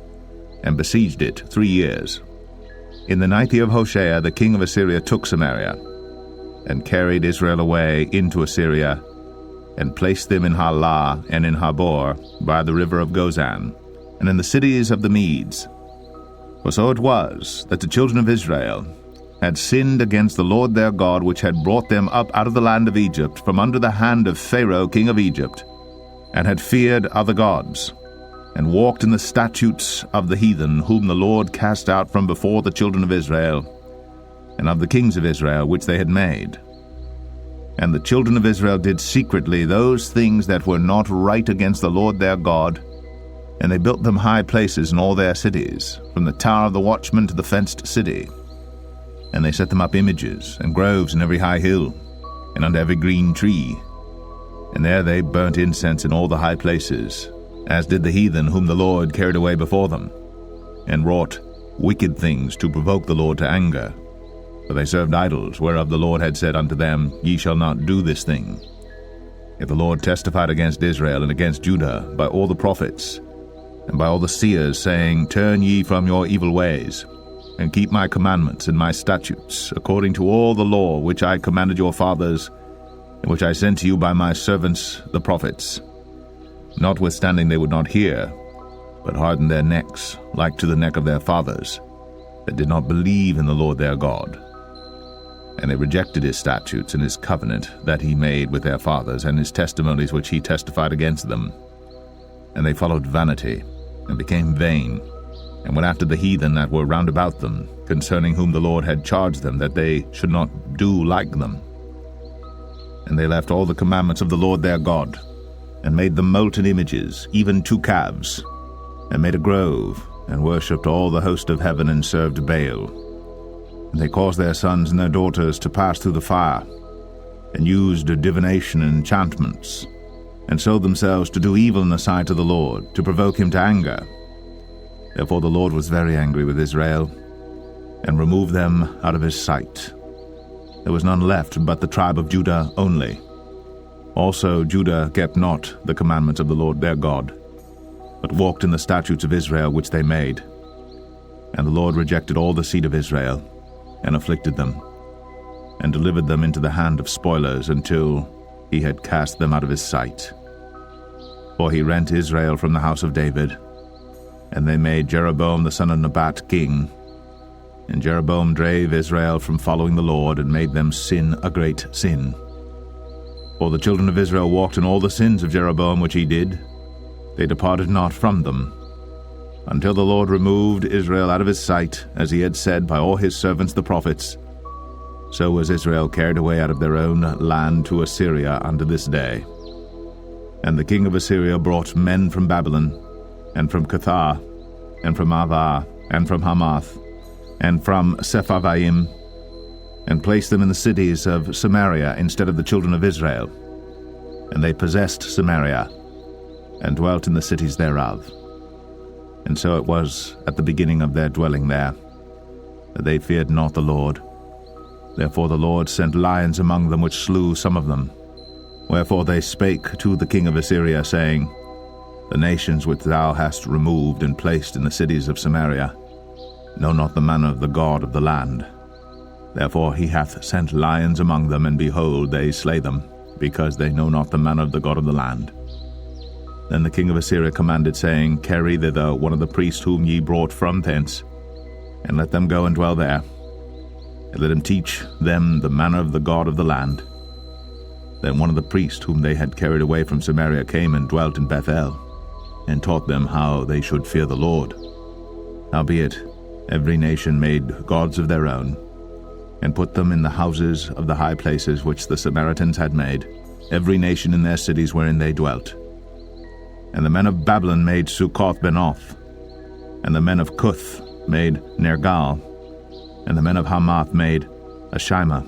and besieged it 3 years. In the 9th year of Hoshea the king of Assyria took Samaria, and carried Israel away into Assyria, and placed them in Halah and in Habor by the river of Gozan, and in the cities of the Medes. For so it was that the children of Israel had sinned against the Lord their God, which had brought them up out of the land of Egypt, from under the hand of Pharaoh king of Egypt, and had feared other gods, and walked in the statutes of the heathen, whom the Lord cast out from before the children of Israel, and of the kings of Israel which they had made. And the children of Israel did secretly those things that were not right against the Lord their God, and they built them high places in all their cities, from the tower of the watchman to the fenced city. And they set them up images and groves in every high hill, and under every green tree. And there they burnt incense in all the high places, as did the heathen whom the Lord carried away before them, and wrought wicked things to provoke the Lord to anger. For they served idols, whereof the Lord had said unto them, Ye shall not do this thing. Yet the Lord testified against Israel and against Judah by all the prophets, and by all the seers, saying, Turn ye from your evil ways, and keep my commandments and my statutes, according to all the law which I commanded your fathers, and which I sent to you by my servants the prophets. Notwithstanding they would not hear, but hardened their necks, like to the neck of their fathers, that did not believe in the Lord their God. And they rejected his statutes and his covenant that he made with their fathers, and his testimonies which he testified against them. And they followed vanity, and became vain, and went after the heathen that were round about them, concerning whom the Lord had charged them that they should not do like them. And they left all the commandments of the Lord their God, and made them molten images, even 2 calves, and made a grove, and worshipped all the host of heaven, and served Baal. And they caused their sons and their daughters to pass through the fire, and used divination and enchantments, and sold themselves to do evil in the sight of the Lord, to provoke him to anger. Therefore the Lord was very angry with Israel, and removed them out of his sight. There was none left but the tribe of Judah only. Also Judah kept not the commandments of the Lord their God, but walked in the statutes of Israel which they made. And the Lord rejected all the seed of Israel, and afflicted them, and delivered them into the hand of spoilers, until he had cast them out of his sight. For he rent Israel from the house of David, and they made Jeroboam the son of Nebat king. And Jeroboam drave Israel from following the Lord, and made them sin a great sin. For the children of Israel walked in all the sins of Jeroboam which he did. They departed not from them, until the Lord removed Israel out of his sight, as he had said by all his servants the prophets. So was Israel carried away out of their own land to Assyria unto this day. And the king of Assyria brought men from Babylon, and from Cuthah, and from Avah, and from Hamath, and from Sepharvaim, and placed them in the cities of Samaria instead of the children of Israel. And they possessed Samaria, and dwelt in the cities thereof. And so it was at the beginning of their dwelling there, that they feared not the Lord. Therefore the Lord sent lions among them, which slew some of them. Wherefore they spake to the king of Assyria, saying, The nations which thou hast removed and placed in the cities of Samaria know not the manner of the God of the land. Therefore he hath sent lions among them, and behold, they slay them, because they know not the manner of the God of the land. Then the king of Assyria commanded, saying, Carry thither one of the priests whom ye brought from thence, and let them go and dwell there, and let him teach them the manner of the God of the land. Then one of the priests whom they had carried away from Samaria came and dwelt in Bethel, and taught them how they should fear the Lord. Howbeit every nation made gods of their own, and put them in the houses of the high places which the Samaritans had made, every nation in their cities wherein they dwelt. And the men of Babylon made Succoth-Benoth, and the men of Cuth made Nergal, and the men of Hamath made Ashima,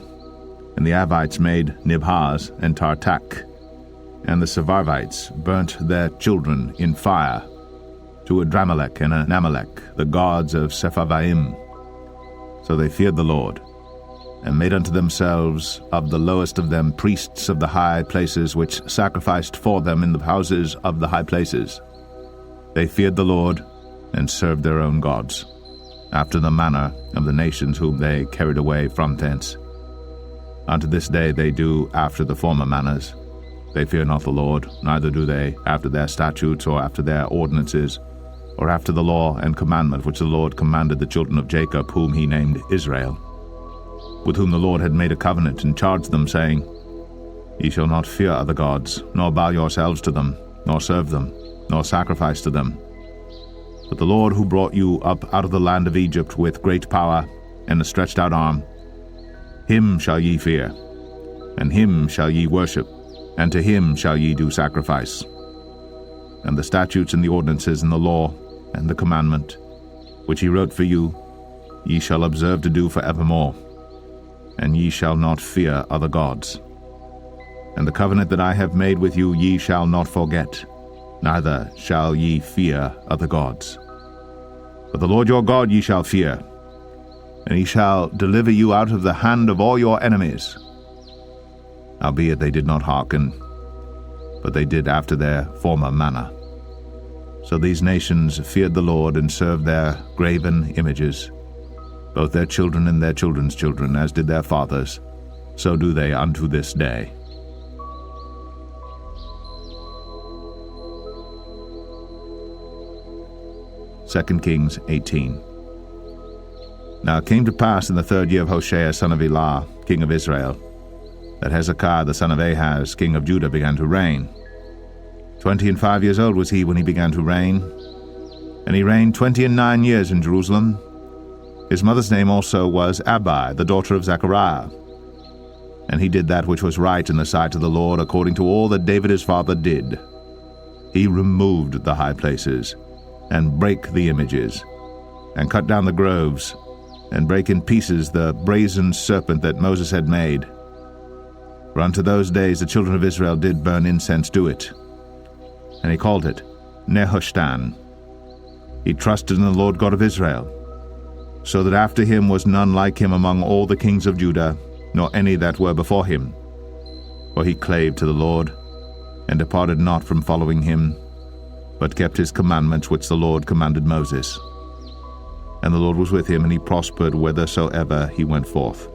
and the Avites made Nibhaz and Tartak, and the Sepharvites burnt their children in fire, to Adramelech and Anamelech, the gods of Sepharvaim. So they feared the Lord, and made unto themselves of the lowest of them priests of the high places, which sacrificed for them in the houses of the high places. They feared the Lord, and served their own gods, after the manner of the nations whom they carried away from thence. Unto this day they do after the former manners. They fear not the Lord, neither do they after their statutes, or after their ordinances, or after the law and commandment which the Lord commanded the children of Jacob, whom he named Israel, with whom the Lord had made a covenant, and charged them, saying, Ye shall not fear other gods, nor bow yourselves to them, nor serve them, nor sacrifice to them. But the Lord, who brought you up out of the land of Egypt with great power and a stretched out arm, him shall ye fear, and him shall ye worship, and to him shall ye do sacrifice. And the statutes and the ordinances and the law and the commandment, which he wrote for you, ye shall observe to do for evermore, and ye shall not fear other gods. And the covenant that I have made with you ye shall not forget, neither shall ye fear other gods. But the Lord your God ye shall fear, and he shall deliver you out of the hand of all your enemies. Howbeit they did not hearken, but they did after their former manner. So these nations feared the Lord, and served their graven images, both their children and their children's children, as did their fathers, so do they unto this day. Second Kings 18. Now it came to pass in the 3rd year of Hoshea son of Elah, king of Israel, that Hezekiah the son of Ahaz, king of Judah, began to reign. 25 years old was he when he began to reign, and he reigned 29 years in Jerusalem. His mother's name also was Abi, the daughter of Zechariah. And he did that which was right in the sight of the Lord, according to all that David his father did. He removed the high places, and brake the images, and cut down the groves, and brake in pieces the brazen serpent that Moses had made. For unto those days the children of Israel did burn incense to it. And he called it Nehushtan. He trusted in the Lord God of Israel, so that after him was none like him among all the kings of Judah, nor any that were before him. For he clave to the Lord, and departed not from following him, but kept his commandments which the Lord commanded Moses. And the Lord was with him, and he prospered whithersoever he went forth.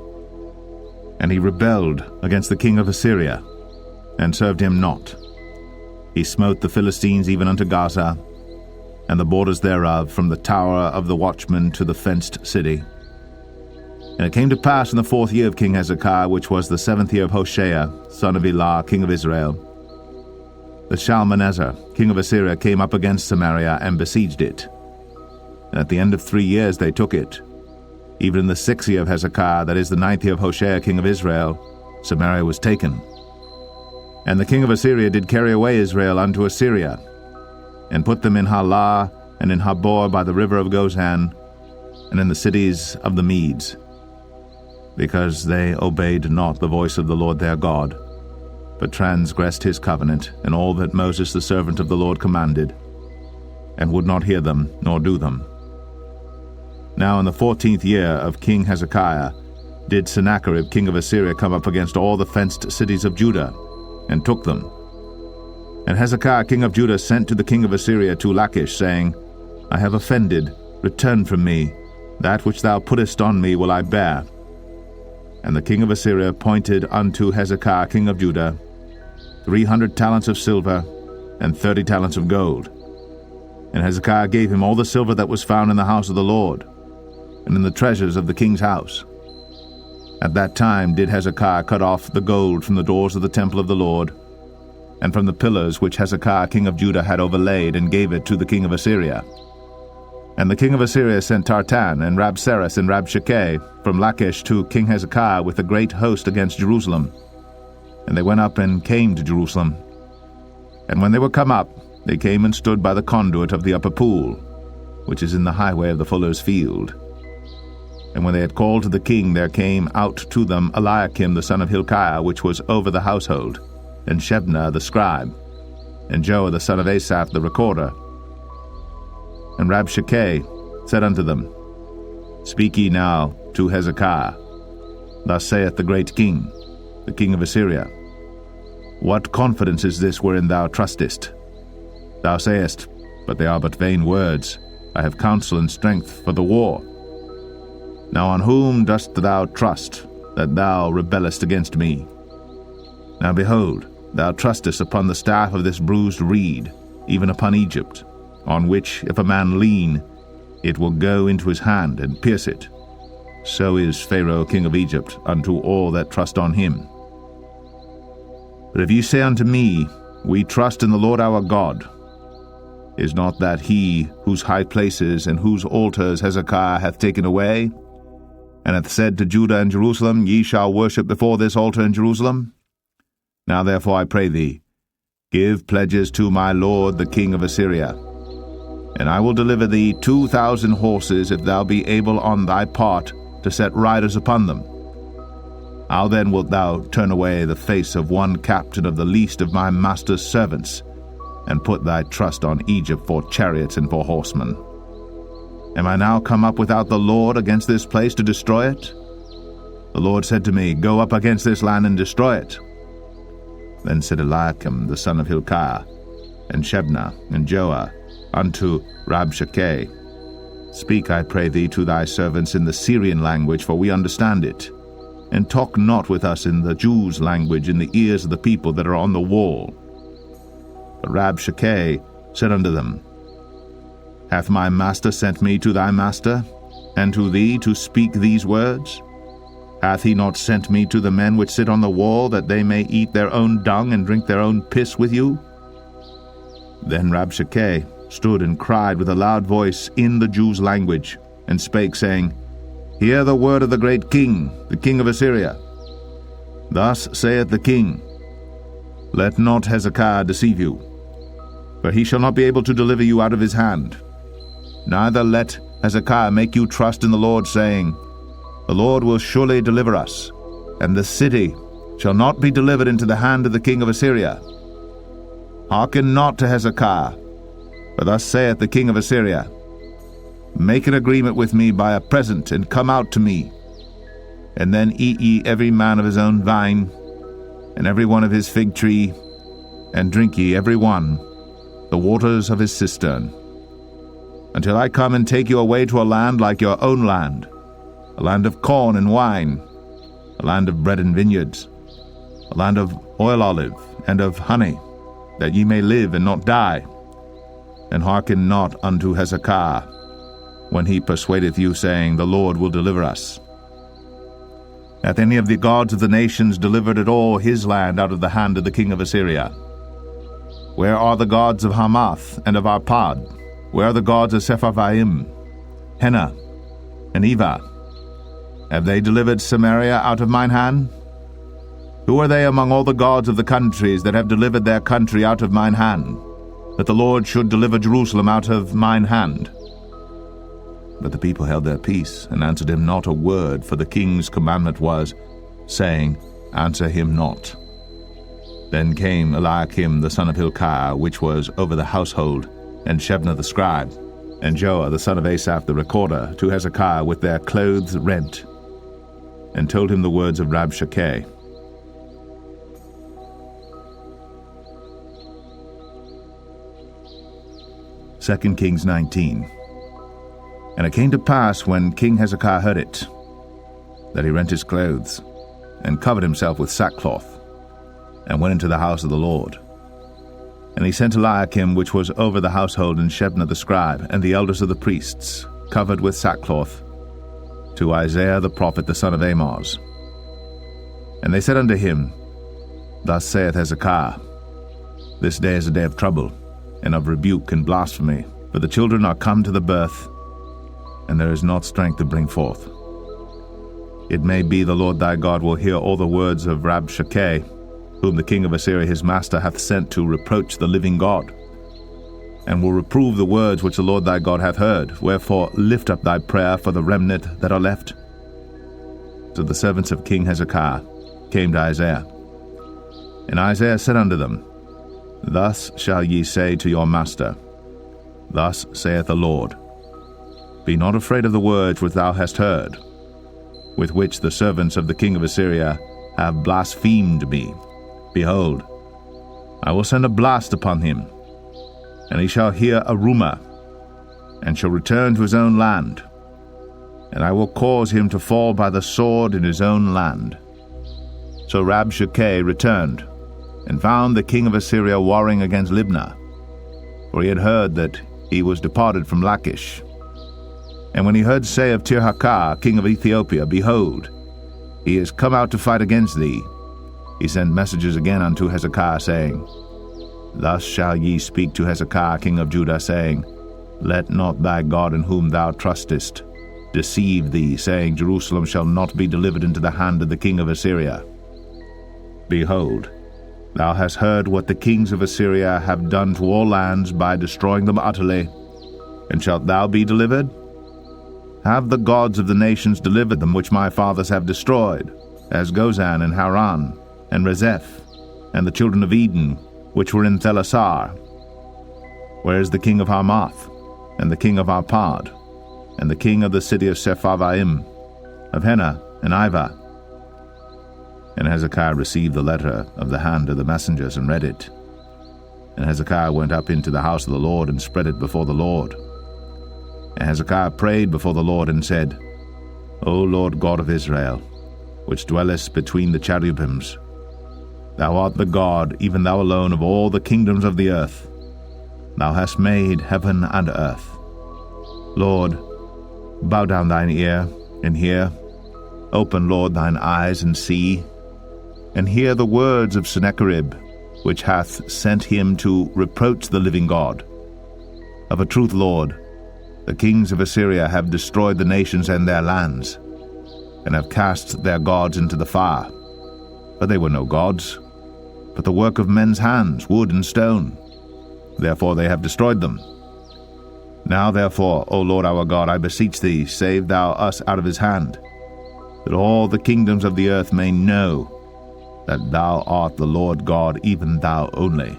And he rebelled against the king of Assyria, and served him not. He smote the Philistines even unto Gaza, and the borders thereof, from the tower of the watchman to the fenced city. And it came to pass in the 4th year of King Hezekiah, which was the 7th year of Hoshea, son of Elah, king of Israel, that Shalmaneser, king of Assyria, came up against Samaria, and besieged it. And at the end of 3 years they took it. Even in the 6th year of Hezekiah, that is the 9th year of Hoshea, king of Israel, Samaria was taken. And the king of Assyria did carry away Israel unto Assyria, and put them in Halah, and in Habor by the river of Gozan, and in the cities of the Medes, because they obeyed not the voice of the Lord their God, but transgressed his covenant, and all that Moses the servant of the Lord commanded, and would not hear them, nor do them. Now in the 14th year of King Hezekiah did Sennacherib king of Assyria come up against all the fenced cities of Judah, and took them. And Hezekiah king of Judah sent to the king of Assyria to Lachish, saying, I have offended, return from me, that which thou puttest on me will I bear. And the king of Assyria appointed unto Hezekiah king of Judah 300 talents of silver, and 30 talents of gold. And Hezekiah gave him all the silver that was found in the house of the Lord, and in the treasures of the king's house. At that time did Hezekiah cut off the gold from the doors of the temple of the Lord, and from the pillars which Hezekiah king of Judah had overlaid, and gave it to the king of Assyria. And the king of Assyria sent Tartan, and Rabsaris, and Rabshakeh from Lachish to King Hezekiah with a great host against Jerusalem. And they went up and came to Jerusalem. And when they were come up, they came and stood by the conduit of the upper pool, which is in the highway of the fuller's field. And when they had called to the king, there came out to them Eliakim the son of Hilkiah, which was over the household, and Shebna the scribe, and Joah the son of Asaph the recorder. And Rabshakeh said unto them, Speak ye now to Hezekiah. Thus saith the great king, the king of Assyria, What confidence is this wherein thou trustest? Thou sayest, But they are but vain words. I have counsel and strength for the war. Now on whom dost thou trust, that thou rebellest against me? Now behold, thou trustest upon the staff of this bruised reed, even upon Egypt, on which if a man lean, it will go into his hand and pierce it. So is Pharaoh king of Egypt unto all that trust on him. But if ye say unto me, We trust in the Lord our God, is not that he whose high places and whose altars Hezekiah hath taken away, and hath said to Judah and Jerusalem, Ye shall worship before this altar in Jerusalem? Now therefore I pray thee, give pledges to my lord the king of Assyria, and I will deliver thee 2,000 horses, if thou be able on thy part to set riders upon them. How then wilt thou turn away the face of one captain of the least of my master's servants, and put thy trust on Egypt for chariots and for horsemen? Am I now come up without the Lord against this place to destroy it? The Lord said to me, Go up against this land and destroy it. Then said Eliakim the son of Hilkiah, and Shebna, and Joah, unto Rabshakeh, Speak, I pray thee, to thy servants in the Syrian language, for we understand it, and talk not with us in the Jews' language in the ears of the people that are on the wall. But Rabshakeh said unto them, Hath my master sent me to thy master, and to thee to speak these words? Hath he not sent me to the men which sit on the wall, that they may eat their own dung and drink their own piss with you? Then Rabshakeh stood and cried with a loud voice in the Jews' language, and spake, saying, Hear the word of the great king, the king of Assyria. Thus saith the king, Let not Hezekiah deceive you, for he shall not be able to deliver you out of his hand. Neither let Hezekiah make you trust in the Lord, saying, The Lord will surely deliver us, and the city shall not be delivered into the hand of the king of Assyria. Hearken not to Hezekiah, for thus saith the king of Assyria, Make an agreement with me by a present, and come out to me. And then eat ye every man of his own vine, and every one of his fig tree, and drink ye every one the waters of his cistern, until I come and take you away to a land like your own land, a land of corn and wine, a land of bread and vineyards, a land of oil olive and of honey, that ye may live and not die. And hearken not unto Hezekiah, when he persuadeth you, saying, The Lord will deliver us. Hath any of the gods of the nations delivered at all his land out of the hand of the king of Assyria? Where are the gods of Hamath and of Arpad? Where are the gods of Sepharvaim, Hena, and Eva? Have they delivered Samaria out of mine hand? Who are they among all the gods of the countries that have delivered their country out of mine hand, that the Lord should deliver Jerusalem out of mine hand? But the people held their peace, and answered him not a word, for the king's commandment was, saying, Answer him not. Then came Eliakim the son of Hilkiah, which was over the household, and Shebna the scribe, and Joah the son of Asaph the recorder, to Hezekiah with their clothes rent, and told him the words of Rabshakeh. Second Kings 19. And it came to pass, when King Hezekiah heard it, that he rent his clothes, and covered himself with sackcloth, and went into the house of the Lord. And he sent Eliakim, which was over the household, and Shebna the scribe, and the elders of the priests, covered with sackcloth, to Isaiah the prophet, the son of Amoz. And they said unto him, Thus saith Hezekiah, This day is a day of trouble, and of rebuke and blasphemy, for the children are come to the birth, and there is not strength to bring forth. It may be the Lord thy God will hear all the words of Rabshakeh, whom the king of Assyria his master hath sent to reproach the living God, and will reprove the words which the Lord thy God hath heard. Wherefore lift up thy prayer for the remnant that are left. So the servants of King Hezekiah came to Isaiah. And Isaiah said unto them, Thus shall ye say to your master, Thus saith the Lord, Be not afraid of the words which thou hast heard, with which the servants of the king of Assyria have blasphemed me. Behold, I will send a blast upon him, and he shall hear a rumor, and shall return to his own land, and I will cause him to fall by the sword in his own land. So Rabshakeh returned, and found the king of Assyria warring against Libnah, for he had heard that he was departed from Lachish. And when he heard say of Tirhakah, king of Ethiopia, Behold, he is come out to fight against thee, he sent messages again unto Hezekiah, saying, Thus shall ye speak to Hezekiah, king of Judah, saying, Let not thy God in whom thou trustest deceive thee, saying, Jerusalem shall not be delivered into the hand of the king of Assyria. Behold, thou hast heard what the kings of Assyria have done to all lands by destroying them utterly, and shalt thou be delivered? Have the gods of the nations delivered them which my fathers have destroyed, as Gozan and Haran, and Rezeph, and the children of Eden, which were in Thelasar? Where is the king of Hamath, and the king of Arpad, and the king of the city of Sepharvaim, of Hena and Ivah? And Hezekiah received the letter of the hand of the messengers, and read it. And Hezekiah went up into the house of the Lord, and spread it before the Lord. And Hezekiah prayed before the Lord, and said, O Lord God of Israel, which dwellest between the cherubims, thou art the God, even thou alone, of all the kingdoms of the earth. Thou hast made heaven and earth. Lord, bow down thine ear, and hear. Open, Lord, thine eyes, and see. And hear the words of Sennacherib, which hath sent him to reproach the living God. Of a truth, Lord, the kings of Assyria have destroyed the nations and their lands, and have cast their gods into the fire. But they were no gods, but the work of men's hands, wood and stone. Therefore they have destroyed them. Now therefore, O Lord our God, I beseech thee, save thou us out of his hand, that all the kingdoms of the earth may know that thou art the Lord God, even thou only.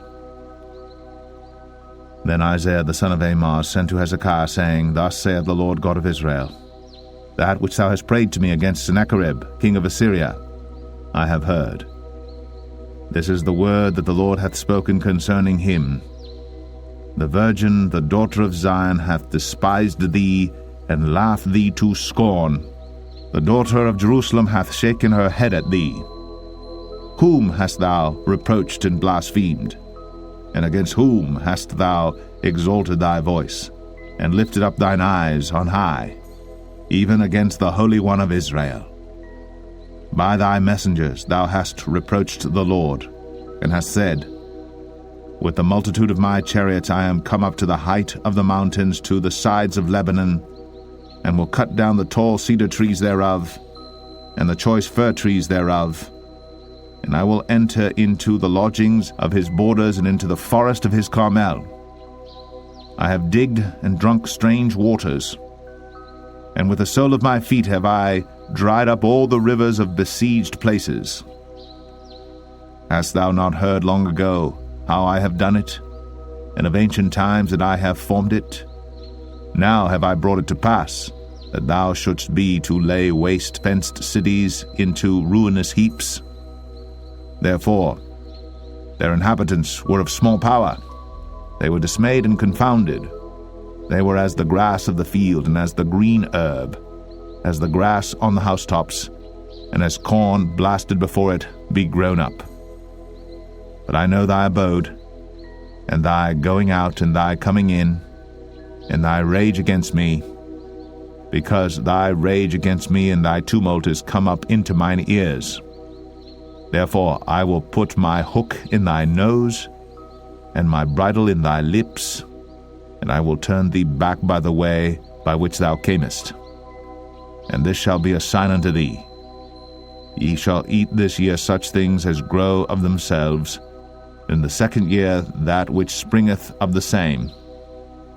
Then Isaiah the son of Amoz sent to Hezekiah, saying, Thus saith the Lord God of Israel, That which thou hast prayed to me against Sennacherib, king of Assyria, I have heard. This is the word that the Lord hath spoken concerning him. The virgin, the daughter of Zion, hath despised thee, and laughed thee to scorn. The daughter of Jerusalem hath shaken her head at thee. Whom hast thou reproached and blasphemed? And against whom hast thou exalted thy voice, and lifted up thine eyes on high, even against the Holy One of Israel? By thy messengers thou hast reproached the Lord, and hast said, With the multitude of my chariots I am come up to the height of the mountains, to the sides of Lebanon, and will cut down the tall cedar trees thereof, and the choice fir trees thereof, and I will enter into the lodgings of his borders, and into the forest of his Carmel. I have digged and drunk strange waters, and with the sole of my feet have I dried up all the rivers of besieged places. Hast thou not heard long ago how I have done it, and of ancient times that I have formed it? Now have I brought it to pass, that thou shouldst be to lay waste fenced cities into ruinous heaps. Therefore their inhabitants were of small power. They were dismayed and confounded. They were as the grass of the field, and as the green herb, as the grass on the housetops, and as corn blasted before it be grown up. But I know thy abode, and thy going out and thy coming in, and thy rage against me, because thy rage against me and thy tumult is come up into mine ears. Therefore I will put my hook in thy nose, and my bridle in thy lips, and I will turn thee back by the way by which thou camest. And this shall be a sign unto thee. Ye shall eat this year such things as grow of themselves, in the second year that which springeth of the same.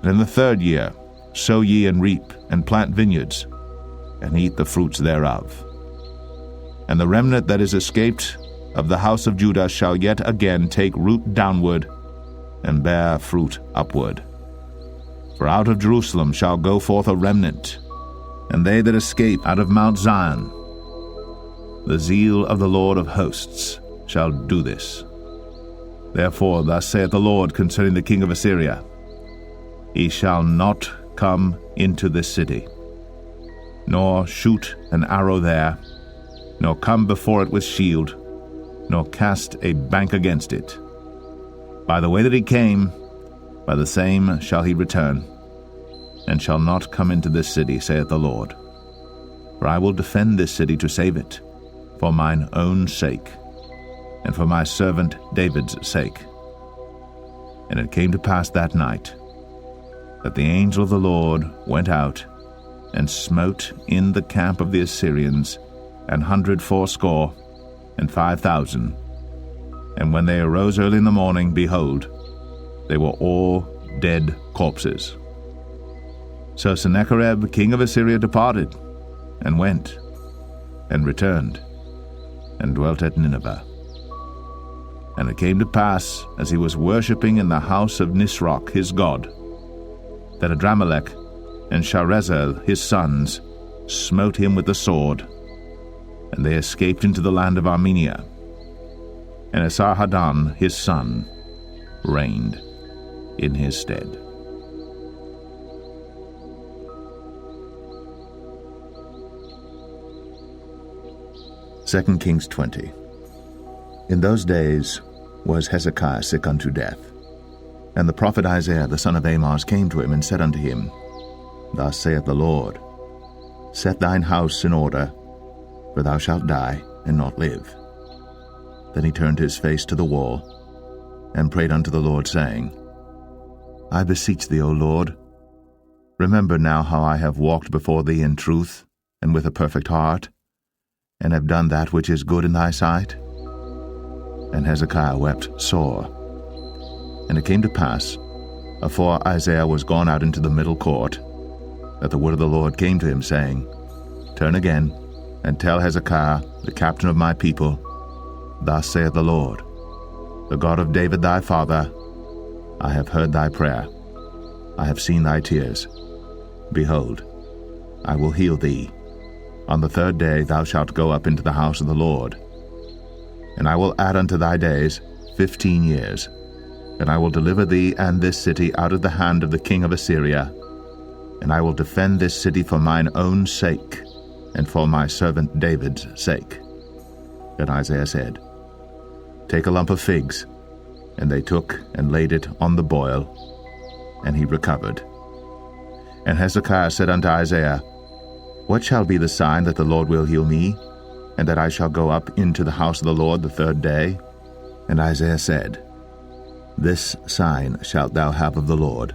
And in the third year sow ye and reap, and plant vineyards, and eat the fruits thereof. And the remnant that is escaped of the house of Judah shall yet again take root downward, and bear fruit upward. For out of Jerusalem shall go forth a remnant, and they that escape out of Mount Zion. The zeal of the Lord of hosts shall do this. Therefore thus saith the Lord concerning the king of Assyria, He shall not come into this city, nor shoot an arrow there, nor come before it with shield, nor cast a bank against it. By the way that he came, by the same shall he return, and shall not come into this city, saith the Lord. For I will defend this city to save it, for mine own sake, and for my servant David's sake. And it came to pass that night, that the angel of the Lord went out, and smote in the camp of the Assyrians 180,500. And when they arose early in the morning, behold, they were all dead corpses. So Sennacherib king of Assyria departed, and went, and returned, and dwelt at Nineveh. And it came to pass, as he was worshipping in the house of Nisroch his god, that Adramelech and Sharezer his sons smote him with the sword, and they escaped into the land of Armenia. And Esarhaddon his son reigned in his stead. Second Kings 20. In those days was Hezekiah sick unto death. And the prophet Isaiah the son of Amoz came to him and said unto him, Thus saith the Lord, Set thine house in order, for thou shalt die and not live. Then he turned his face to the wall, and prayed unto the Lord, saying, I beseech thee, O Lord, remember now how I have walked before thee in truth and with a perfect heart, and have done that which is good in thy sight. And Hezekiah wept sore. And it came to pass, afore Isaiah was gone out into the middle court, that the word of the Lord came to him, saying, Turn again, and tell Hezekiah, the captain of my people, Thus saith the Lord, the God of David thy father, I have heard thy prayer, I have seen thy tears. Behold, I will heal thee. On the third day thou shalt go up into the house of the Lord. And I will add unto thy days 15 years, and I will deliver thee and this city out of the hand of the king of Assyria, and I will defend this city for mine own sake, and for my servant David's sake. Then Isaiah said, Take a lump of figs. And they took and laid it on the boil, and he recovered. And Hezekiah said unto Isaiah, What shall be the sign that the Lord will heal me, and that I shall go up into the house of the Lord the third day? And Isaiah said, This sign shalt thou have of the Lord,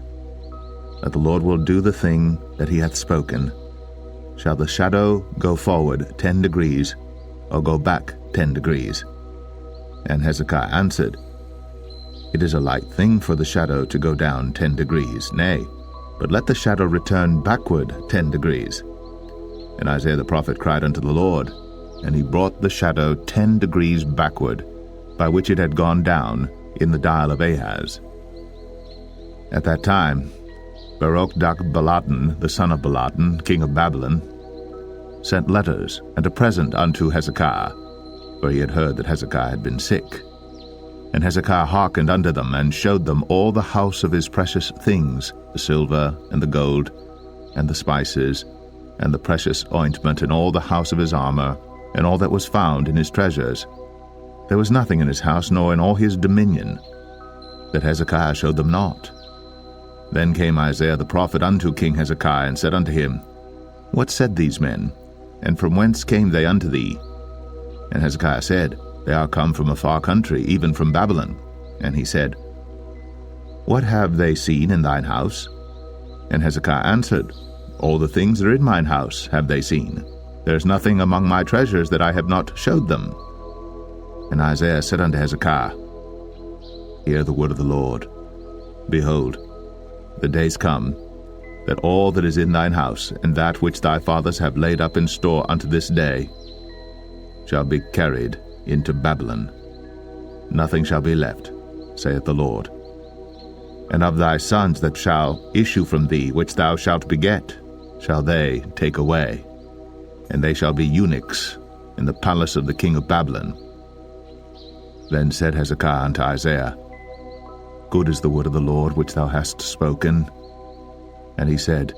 that the Lord will do the thing that he hath spoken. Shall the shadow go forward 10 degrees, or go back 10 degrees? And Hezekiah answered, It is a light thing for the shadow to go down 10 degrees, nay, but let the shadow return backward 10 degrees. And Isaiah the prophet cried unto the Lord, and he brought the shadow 10 degrees backward, by which it had gone down in the dial of Ahaz. At that time Baruch-Baladan, the son of Baladan, king of Babylon, sent letters and a present unto Hezekiah, for he had heard that Hezekiah had been sick. And Hezekiah hearkened unto them, and showed them all the house of his precious things, the silver, and the gold, and the spices, and the precious ointment, and all the house of his armor, and all that was found in his treasures. There was nothing in his house, nor in all his dominion, that Hezekiah showed them not. Then came Isaiah the prophet unto King Hezekiah, and said unto him, What said these men, and from whence came they unto thee? And Hezekiah said, They are come from a far country, even from Babylon. And he said, What have they seen in thine house? And Hezekiah answered, All the things that are in mine house have they seen. There is nothing among my treasures that I have not showed them. And Isaiah said unto Hezekiah, Hear the word of the Lord. Behold, the days come, that all that is in thine house, and that which thy fathers have laid up in store unto this day, shall be carried into Babylon. Nothing shall be left, saith the Lord. and of thy sons that shall issue from thee, which thou shalt beget, shall they take away, and they shall be eunuchs in the palace of the king of Babylon. Then said Hezekiah unto Isaiah, Good is the word of the Lord which thou hast spoken. And he said,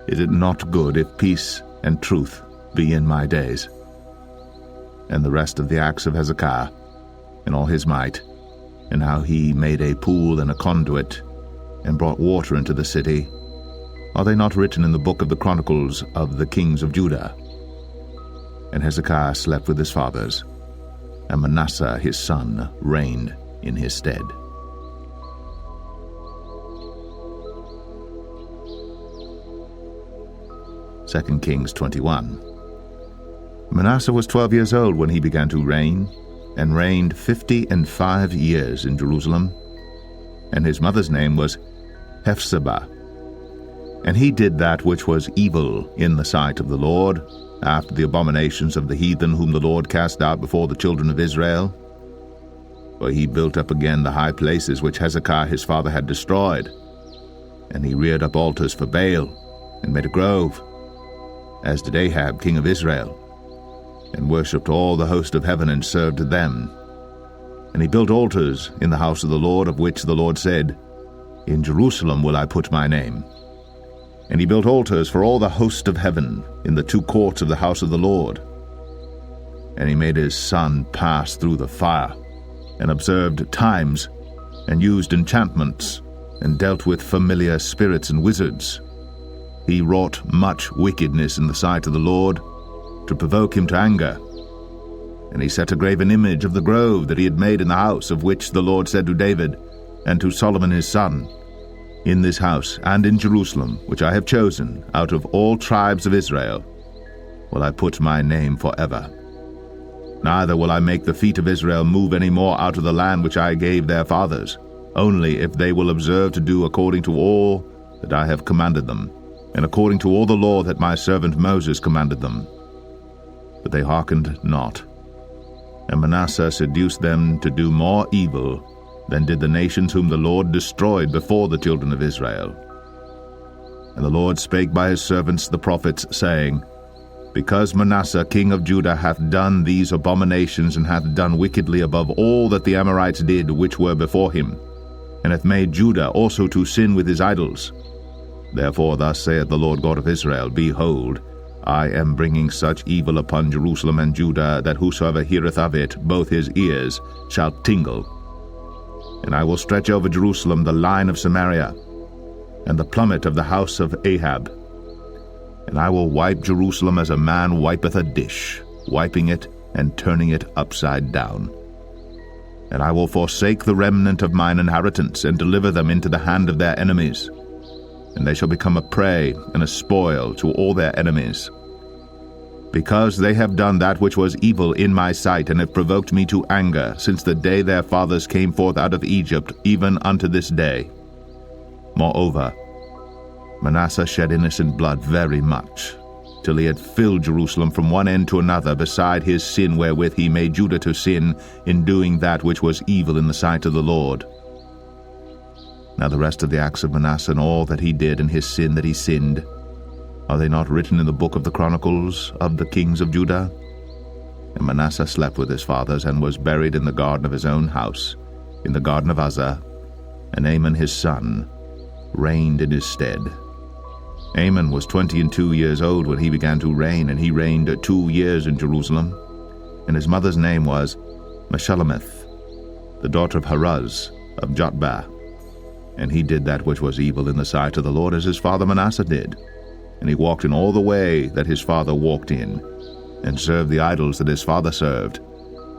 Is it not good if peace and truth be in my days? And the rest of the acts of Hezekiah, and all his might, and how he made a pool and a conduit, and brought water into the city, are they not written in the book of the Chronicles of the kings of Judah? And Hezekiah slept with his fathers, and Manasseh his son reigned in his stead. Second Kings 21. Manasseh was 12 years old when he began to reign, and reigned 55 years in Jerusalem. And his mother's name was Hephzibah. And he did that which was evil in the sight of the Lord, after the abominations of the heathen whom the Lord cast out before the children of Israel. For he built up again the high places which Hezekiah his father had destroyed. And he reared up altars for Baal, and made a grove, as did Ahab king of Israel, and worshipped all the host of heaven, and served them. And he built altars in the house of the Lord, of which the Lord said, In Jerusalem will I put my name. And he built altars for all the host of heaven in the two courts of the house of the Lord. And he made his son pass through the fire, and observed times, and used enchantments, and dealt with familiar spirits and wizards. He wrought much wickedness in the sight of the Lord, to provoke him to anger. And he set a graven image of the grove that he had made in the house, of which the Lord said to David and to Solomon his son, In this house and in Jerusalem, which I have chosen, out of all tribes of Israel, will I put my name forever. Neither will I make the feet of Israel move any more out of the land which I gave their fathers, only if they will observe to do according to all that I have commanded them, and according to all the law that my servant Moses commanded them. But they hearkened not. And Manasseh seduced them to do more evil than did the nations whom the Lord destroyed before the children of Israel. And the Lord spake by his servants the prophets, saying, Because Manasseh king of Judah hath done these abominations, and hath done wickedly above all that the Amorites did which were before him, and hath made Judah also to sin with his idols, therefore thus saith the Lord God of Israel, Behold, I am bringing such evil upon Jerusalem and Judah, that whosoever heareth of it, both his ears shall tingle. And I will stretch over Jerusalem the line of Samaria, and the plummet of the house of Ahab. And I will wipe Jerusalem as a man wipeth a dish, wiping it and turning it upside down. And I will forsake the remnant of mine inheritance, and deliver them into the hand of their enemies. And they shall become a prey and a spoil to all their enemies. Because they have done that which was evil in my sight, and have provoked me to anger, since the day their fathers came forth out of Egypt, even unto this day. Moreover, Manasseh shed innocent blood very much, till he had filled Jerusalem from one end to another, beside his sin wherewith he made Judah to sin, in doing that which was evil in the sight of the Lord. Now the rest of the acts of Manasseh, and all that he did, and his sin that he sinned, are they not written in the book of the Chronicles of the kings of Judah? And Manasseh slept with his fathers, and was buried in the garden of his own house, in the garden of Uzzah, and Amon his son reigned in his stead. Amon was 22 years old when he began to reign, and he reigned 2 years in Jerusalem. And his mother's name was Meshullemeth, the daughter of Haruz of Jotbah. And he did that which was evil in the sight of the Lord, as his father Manasseh did. And he walked in all the way that his father walked in, and served the idols that his father served,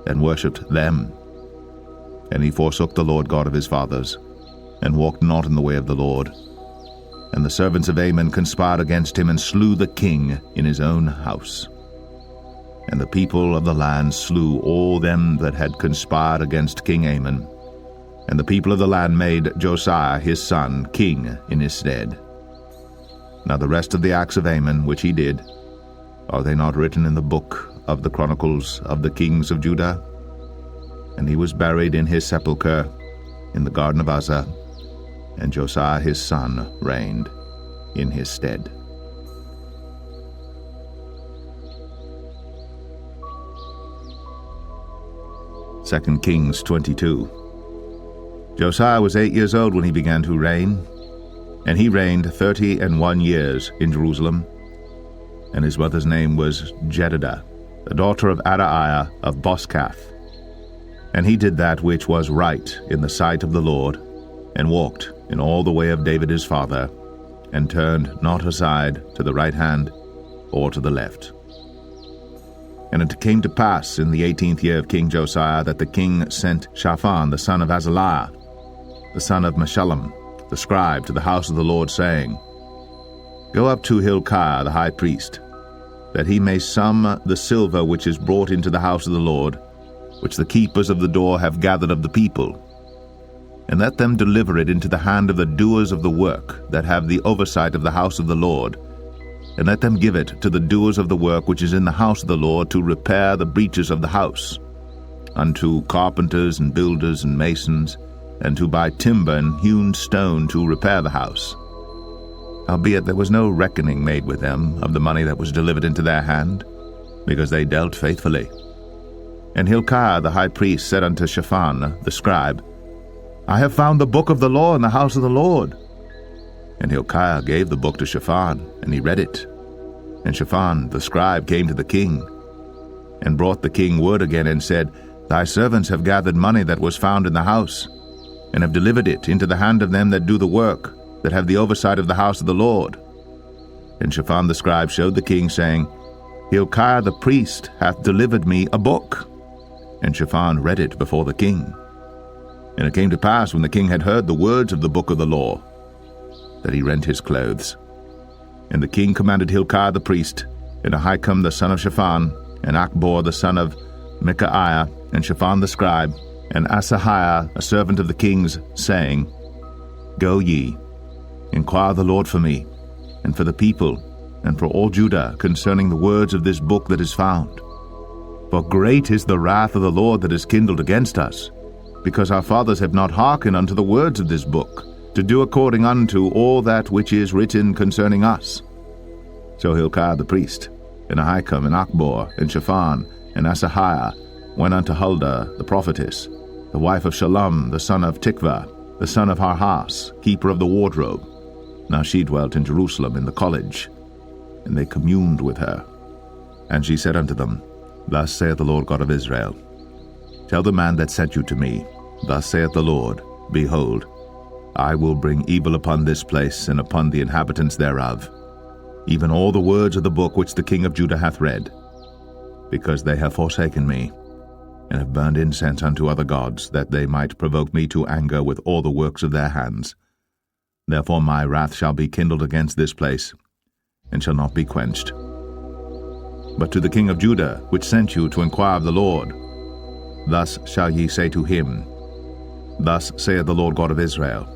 and worshipped them. And he forsook the Lord God of his fathers, and walked not in the way of the Lord. And the servants of Amon conspired against him, and slew the king in his own house. And the people of the land slew all them that had conspired against King Amon. And the people of the land made Josiah his son king in his stead. Now the rest of the acts of Amon which he did, are they not written in the book of the Chronicles of the kings of Judah? And he was buried in his sepulchre in the garden of Uzzah, and Josiah his son reigned in his stead. Second Kings 22. Josiah was 8 years old when he began to reign, and he reigned 31 years in Jerusalem. And his mother's name was Jedidah, the daughter of Adaiah of Boscath. And he did that which was right in the sight of the Lord, and walked in all the way of David his father, and turned not aside to the right hand or to the left. And it came to pass in the 18th year of King Josiah that the king sent Shaphan the son of Azaliah, the son of Meshullam, the scribe, to the house of the Lord, saying, Go up to Hilkiah the high priest, that he may sum the silver which is brought into the house of the Lord, which the keepers of the door have gathered of the people, and let them deliver it into the hand of the doers of the work that have the oversight of the house of the Lord, and let them give it to the doers of the work which is in the house of the Lord to repair the breaches of the house, unto carpenters and builders and masons, and to buy timber and hewn stone to repair the house. Howbeit there was no reckoning made with them of the money that was delivered into their hand, because they dealt faithfully. And Hilkiah the high priest said unto Shaphan the scribe, I have found the book of the law in the house of the Lord. And Hilkiah gave the book to Shaphan, and he read it. And Shaphan the scribe came to the king, and brought the king word again, and said, Thy servants have gathered money that was found in the house, and have delivered it into the hand of them that do the work, that have the oversight of the house of the Lord. And Shaphan the scribe showed the king, saying, Hilkiah the priest hath delivered me a book. And Shaphan read it before the king. And it came to pass, when the king had heard the words of the book of the law, that he rent his clothes. And the king commanded Hilkiah the priest, and Ahikam the son of Shaphan, and Achbor the son of Micaiah, and Shaphan the scribe, and Asahiah a servant of the king's, saying, Go ye, inquire the Lord for me, and for the people, and for all Judah, concerning the words of this book that is found. For great is the wrath of the Lord that is kindled against us, because our fathers have not hearkened unto the words of this book, to do according unto all that which is written concerning us. So Hilkiah the priest, and Ahikam, and Achbor, and Shaphan, and Asahiah went unto Huldah the prophetess, the wife of Shallum the son of Tikvah, the son of Harhas, keeper of the wardrobe. Now she dwelt in Jerusalem in the college, and they communed with her. And she said unto them, Thus saith the Lord God of Israel, Tell the man that sent you to me, Thus saith the Lord, Behold, I will bring evil upon this place and upon the inhabitants thereof, even all the words of the book which the king of Judah hath read, because they have forsaken me, and have burned incense unto other gods, that they might provoke me to anger with all the works of their hands. Therefore my wrath shall be kindled against this place, and shall not be quenched. But to the king of Judah, which sent you to inquire of the Lord, thus shall ye say to him, Thus saith the Lord God of Israel,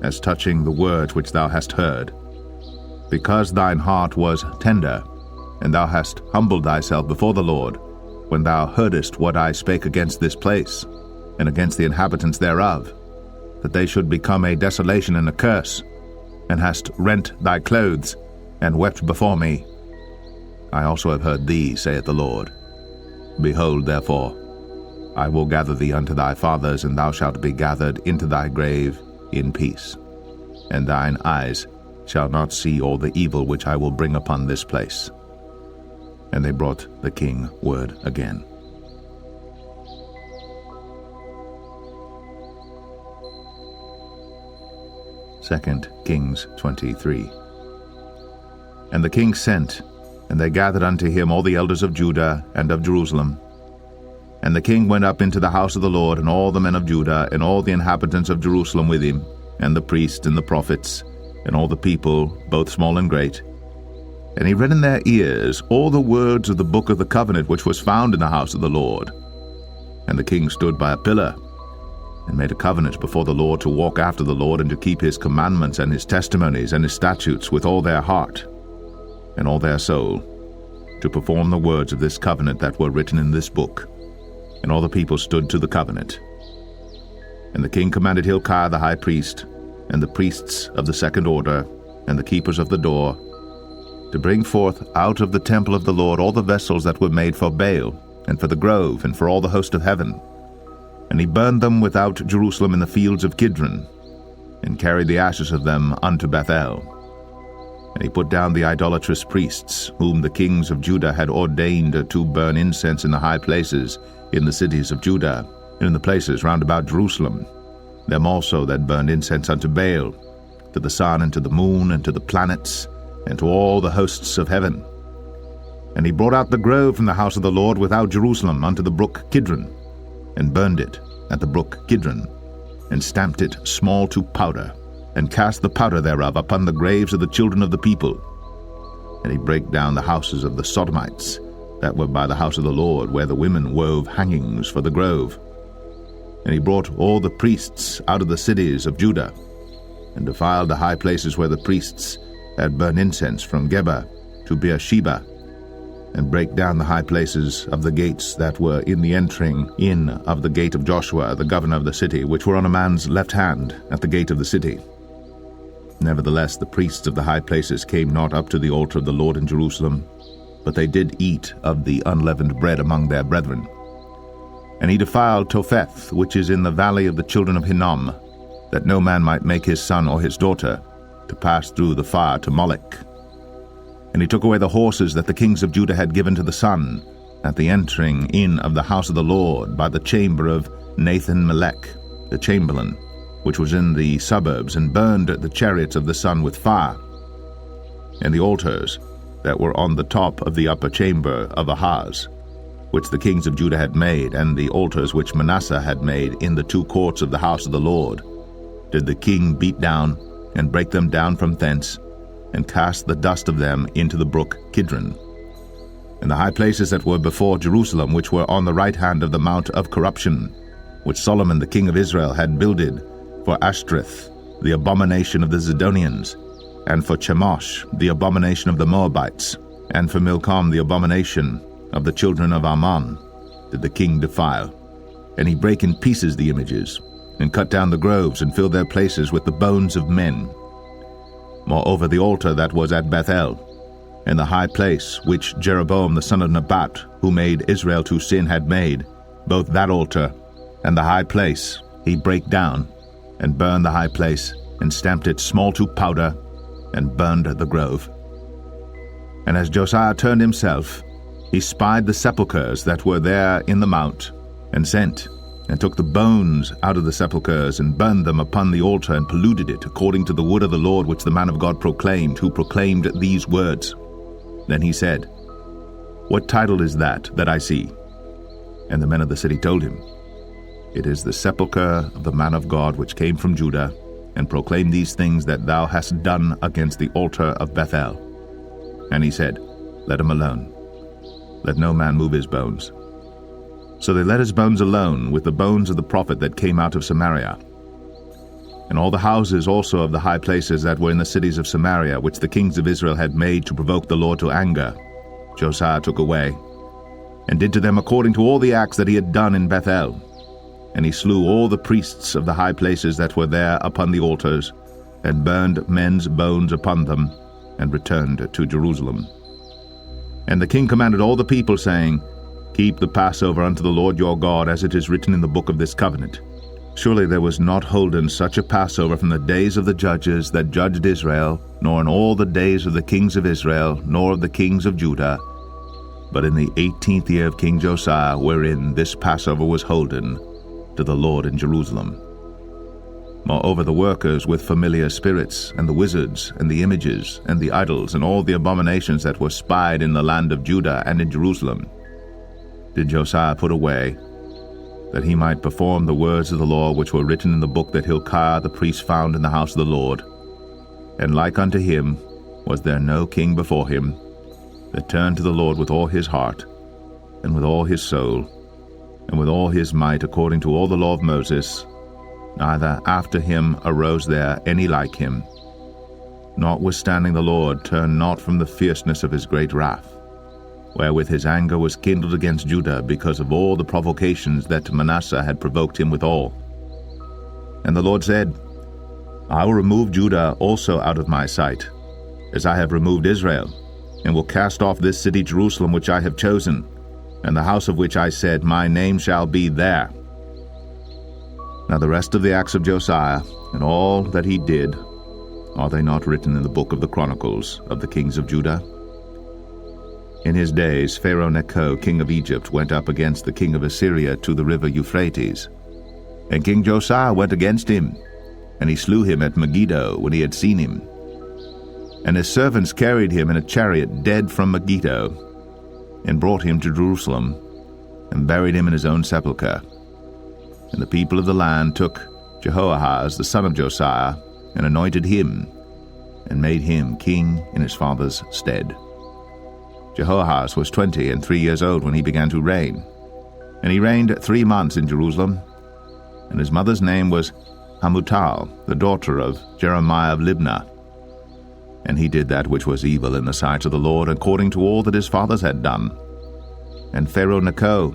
as touching the words which thou hast heard, because thine heart was tender, and thou hast humbled thyself before the Lord, when thou heardest what I spake against this place, and against the inhabitants thereof, that they should become a desolation and a curse, and hast rent thy clothes, and wept before me. I also have heard thee, saith the Lord. Behold, therefore, I will gather thee unto thy fathers, and thou shalt be gathered into thy grave in peace, and thine eyes shall not see all the evil which I will bring upon this place. And they brought the king word again. Second Kings 23. And the king sent, and they gathered unto him all the elders of Judah and of Jerusalem. And the king went up into the house of the Lord, and all the men of Judah, and all the inhabitants of Jerusalem with him, and the priests and the prophets, and all the people, both small and great. And he read in their ears all the words of the book of the covenant which was found in the house of the Lord. And the king stood by a pillar, and made a covenant before the Lord to walk after the Lord, and to keep his commandments and his testimonies and his statutes with all their heart and all their soul, to perform the words of this covenant that were written in this book. And all the people stood to the covenant. And the king commanded Hilkiah the high priest, and the priests of the second order, and the keepers of the door, to bring forth out of the temple of the Lord all the vessels that were made for Baal, and for the grove, and for all the host of heaven. And he burned them without Jerusalem in the fields of Kidron, and carried the ashes of them unto Bethel. And he put down the idolatrous priests, whom the kings of Judah had ordained to burn incense in the high places in the cities of Judah, and in the places round about Jerusalem, them also that burned incense unto Baal, to the sun, and to the moon, and to the planets, and to all the hosts of heaven. And he brought out the grove from the house of the Lord without Jerusalem unto the brook Kidron, and burned it at the brook Kidron, and stamped it small to powder, and cast the powder thereof upon the graves of the children of the people. And he brake down the houses of the Sodomites, that were by the house of the Lord, where the women wove hangings for the grove. And he brought all the priests out of the cities of Judah, and defiled the high places where the priests had burned incense, from Geba to Beersheba, and brake down the high places of the gates that were in the entering in of the gate of Joshua, the governor of the city, which were on a man's left hand at the gate of the city. Nevertheless, the priests of the high places came not up to the altar of the Lord in Jerusalem, but they did eat of the unleavened bread among their brethren. And he defiled Topheth, which is in the valley of the children of Hinnom, that no man might make his son or his daughter to pass through the fire to Molech. And he took away the horses that the kings of Judah had given to the sun, at the entering in of the house of the Lord, by the chamber of Nathan-Melech, the chamberlain, which was in the suburbs, and burned the chariots of the sun with fire. And the altars that were on the top of the upper chamber of Ahaz, which the kings of Judah had made, and the altars which Manasseh had made in the two courts of the house of the Lord, did the king beat down, and break them down from thence, and cast the dust of them into the brook Kidron. And the high places that were before Jerusalem, which were on the right hand of the mount of corruption, which Solomon the king of Israel had builded for Ashtoreth, the abomination of the Zidonians, and for Chemosh, the abomination of the Moabites, and for Milcom, the abomination of the children of Ammon, did the king defile. And he brake in pieces the images, and cut down the groves, and filled their places with the bones of men. Moreover, the altar that was at Bethel, and the high place which Jeroboam the son of Nebat, who made Israel to sin, had made, both that altar and the high place he brake down, and burned the high place, and stamped it small to powder, and burned the grove. And as Josiah turned himself, he spied the sepulchres that were there in the mount, and sent, and took the bones out of the sepulchres, and burned them upon the altar, and polluted it, according to the word of the Lord which the man of God proclaimed, who proclaimed these words. Then he said, What title is that I see? And the men of the city told him, It is the sepulchre of the man of God which came from Judah, and proclaimed these things that thou hast done against the altar of Bethel. And he said, Let him alone. Let no man move his bones. So they let his bones alone, with the bones of the prophet that came out of Samaria. And all the houses also of the high places that were in the cities of Samaria, which the kings of Israel had made to provoke the Lord to anger, Josiah took away, and did to them according to all the acts that he had done in Bethel. And he slew all the priests of the high places that were there upon the altars, and burned men's bones upon them, and returned to Jerusalem. And the king commanded all the people, saying, Keep the Passover unto the Lord your God, as it is written in the book of this covenant. Surely there was not holden such a Passover from the days of the judges that judged Israel, nor in all the days of the kings of Israel, nor of the kings of Judah, but in the 18th year of King Josiah, wherein this Passover was holden to the Lord in Jerusalem. Moreover, the workers with familiar spirits, and the wizards, and the images, and the idols, and all the abominations that were spied in the land of Judah and in Jerusalem, did Josiah put away, that he might perform the words of the law which were written in the book that Hilkiah the priest found in the house of the Lord. And like unto him was there no king before him, that turned to the Lord with all his heart, and with all his soul, and with all his might, according to all the law of Moses, neither after him arose there any like him. Notwithstanding the Lord turned not from the fierceness of his great wrath, wherewith his anger was kindled against Judah, because of all the provocations that Manasseh had provoked him withal. And the Lord said, I will remove Judah also out of my sight, as I have removed Israel, and will cast off this city Jerusalem which I have chosen, and the house of which I said, My name shall be there. Now the rest of the acts of Josiah, and all that he did, are they not written in the book of the Chronicles of the kings of Judah? In his days Pharaoh Necho, king of Egypt, went up against the king of Assyria to the river Euphrates. And King Josiah went against him, and he slew him at Megiddo when he had seen him. And his servants carried him in a chariot dead from Megiddo, and brought him to Jerusalem, and buried him in his own sepulchre. And the people of the land took Jehoahaz the son of Josiah, and anointed him, and made him king in his father's stead. Jehoahaz was 23 years old when he began to reign, and he reigned 3 months in Jerusalem. And his mother's name was Hamutal, the daughter of Jeremiah of Libnah. And he did that which was evil in the sight of the Lord, according to all that his fathers had done. And Pharaoh Necho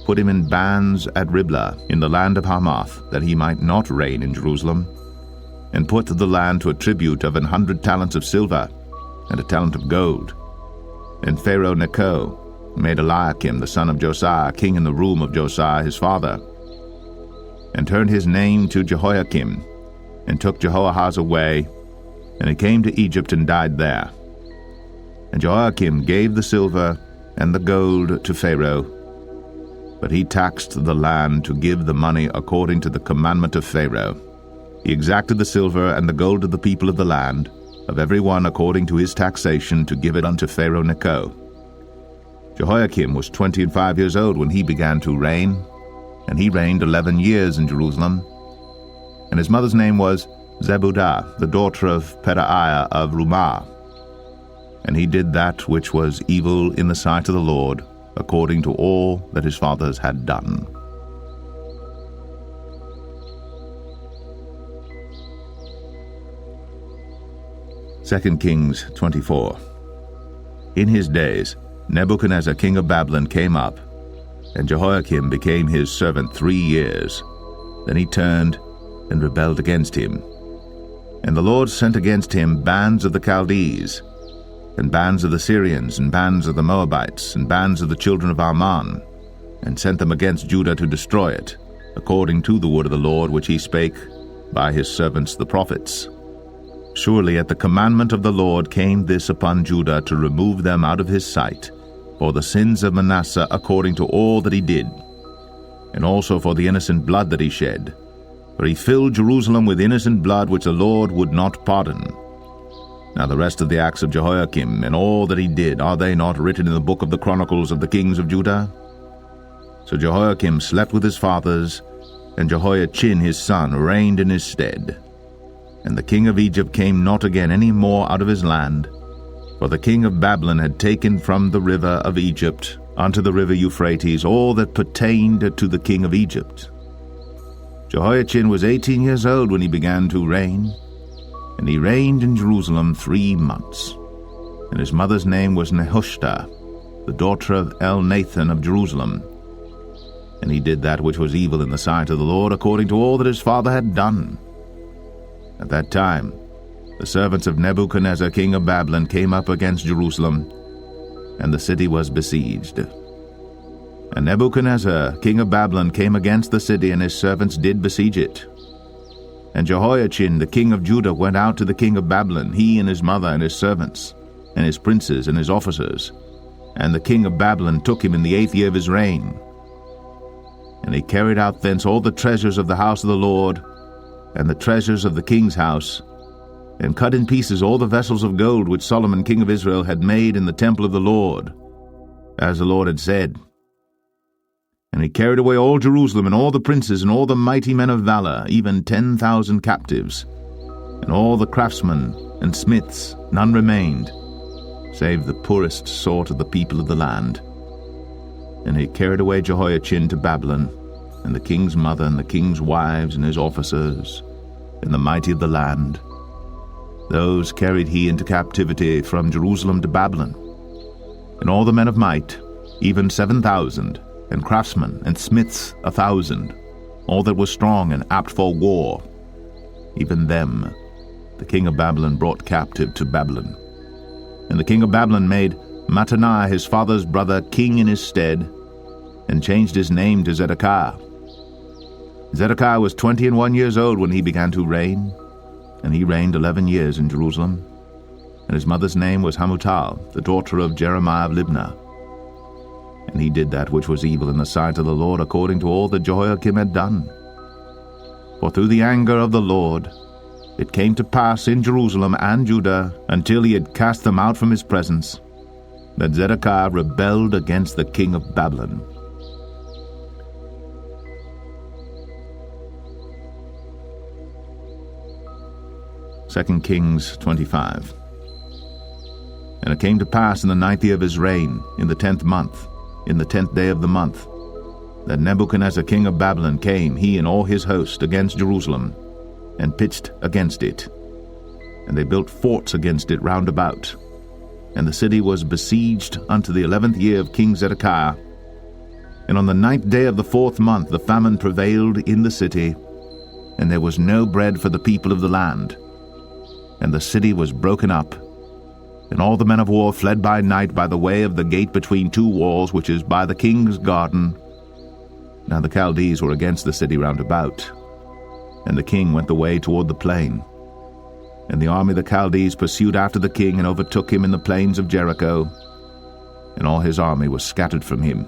put him in bands at Riblah in the land of Hamath, that he might not reign in Jerusalem, and put the land to a tribute of 100 talents of silver, and a talent of gold. And Pharaoh Necho made Eliakim the son of Josiah king in the room of Josiah his father, and turned his name to Jehoiakim, and took Jehoahaz away, and he came to Egypt and died there. And Jehoiakim gave the silver and the gold to Pharaoh, but he taxed the land to give the money according to the commandment of Pharaoh. He exacted the silver and the gold of the people of the land, of every one according to his taxation, to give it unto Pharaoh Necho. Jehoiakim was 25 years old when he began to reign, and he reigned 11 years in Jerusalem. And his mother's name was Zebudah, the daughter of Pedaiah of Rumah. And he did that which was evil in the sight of the Lord, according to all that his fathers had done. Second Kings 24. In his days Nebuchadnezzar king of Babylon came up, and Jehoiakim became his servant 3 years. Then he turned and rebelled against him. And the Lord sent against him bands of the Chaldees, and bands of the Syrians, and bands of the Moabites, and bands of the children of Ammon, and sent them against Judah to destroy it, according to the word of the Lord which he spake by his servants the prophets. Surely at the commandment of the Lord came this upon Judah, to remove them out of his sight, for the sins of Manasseh, according to all that he did, and also for the innocent blood that he shed. For he filled Jerusalem with innocent blood, which the Lord would not pardon. Now the rest of the acts of Jehoiakim, and all that he did, are they not written in the book of the Chronicles of the kings of Judah? So Jehoiakim slept with his fathers, and Jehoiachin his son reigned in his stead. And the king of Egypt came not again any more out of his land, for the king of Babylon had taken from the river of Egypt unto the river Euphrates all that pertained to the king of Egypt. Jehoiachin was 18 years old when he began to reign, and he reigned in Jerusalem 3 months. And his mother's name was Nehushta, the daughter of Elnathan of Jerusalem. And he did that which was evil in the sight of the Lord, according to all that his father had done. At that time the servants of Nebuchadnezzar king of Babylon came up against Jerusalem, and the city was besieged. And Nebuchadnezzar king of Babylon came against the city, and his servants did besiege it. And Jehoiachin the king of Judah went out to the king of Babylon, he and his mother and his servants, and his princes and his officers. And the king of Babylon took him in the 8th year of his reign. And he carried out thence all the treasures of the house of the Lord, and the treasures of the king's house, and cut in pieces all the vessels of gold which Solomon king of Israel had made in the temple of the Lord, as the Lord had said. And he carried away all Jerusalem, and all the princes, and all the mighty men of valor, even 10,000 captives, and all the craftsmen and smiths, none remained, save the poorest sort of the people of the land. And he carried away Jehoiachin to Babylon, and the king's mother, and the king's wives, and his officers, and the mighty of the land. Those carried he into captivity from Jerusalem to Babylon. And all the men of might, even 7,000, and craftsmen and smiths 1,000, all that was strong and apt for war. even them, the king of Babylon brought captive to Babylon. And the king of Babylon made Mattaniah his father's brother king in his stead, and changed his name to Zedekiah. Zedekiah was 21 years old when he began to reign, and he reigned 11 years in Jerusalem. And his mother's name was Hamutal, the daughter of Jeremiah of Libnah. And he did that which was evil in the sight of the Lord, according to all that Jehoiakim had done. For through the anger of the Lord it came to pass in Jerusalem and Judah, until he had cast them out from his presence, that Zedekiah rebelled against the king of Babylon. Second Kings 25. And it came to pass in the 9th year of his reign, in the 10th month, in the 10th day of the month, that Nebuchadnezzar king of Babylon came, he and all his host, against Jerusalem, and pitched against it. And they built forts against it round about. And the city was besieged unto the 11th year of King Zedekiah. And on the 9th day of the 4th month the famine prevailed in the city, and there was no bread for the people of the land. And the city was broken up, and all the men of war fled by night by the way of the gate between two walls, which is by the king's garden. Now the Chaldees were against the city round about, and the king went the way toward the plain. And the army of the Chaldees pursued after the king, and overtook him in the plains of Jericho, and all his army was scattered from him.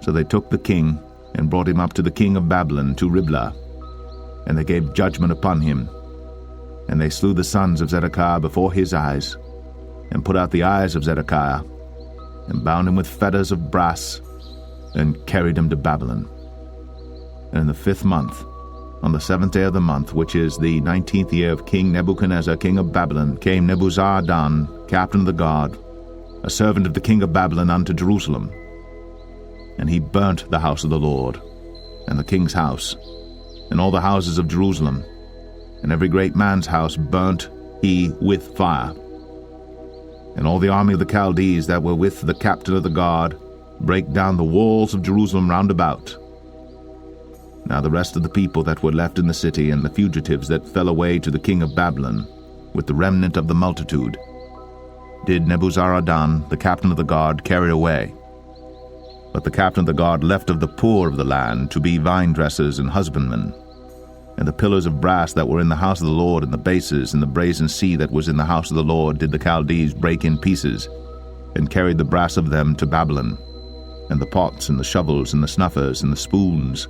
So they took the king, and brought him up to the king of Babylon, to Riblah, and they gave judgment upon him. And they slew the sons of Zedekiah before his eyes, and put out the eyes of Zedekiah, and bound him with fetters of brass, and carried him to Babylon. And in the 5th month, on the 7th day of the month, which is the 19th year of King Nebuchadnezzar king of Babylon, came Nebuzaradan, captain of the guard, a servant of the king of Babylon, unto Jerusalem. And he burnt the house of the Lord, and the king's house, and all the houses of Jerusalem, and every great man's house burnt he with fire. And all the army of the Chaldees that were with the captain of the guard brake down the walls of Jerusalem round about. Now the rest of the people that were left in the city, and the fugitives that fell away to the king of Babylon, with the remnant of the multitude, did Nebuzaradan, the captain of the guard, carry away. But the captain of the guard left of the poor of the land to be vine dressers and husbandmen. And the pillars of brass that were in the house of the Lord, and the bases, and the brazen sea that was in the house of the Lord, did the Chaldees break in pieces, and carried the brass of them to Babylon. And the pots, and the shovels, and the snuffers, and the spoons,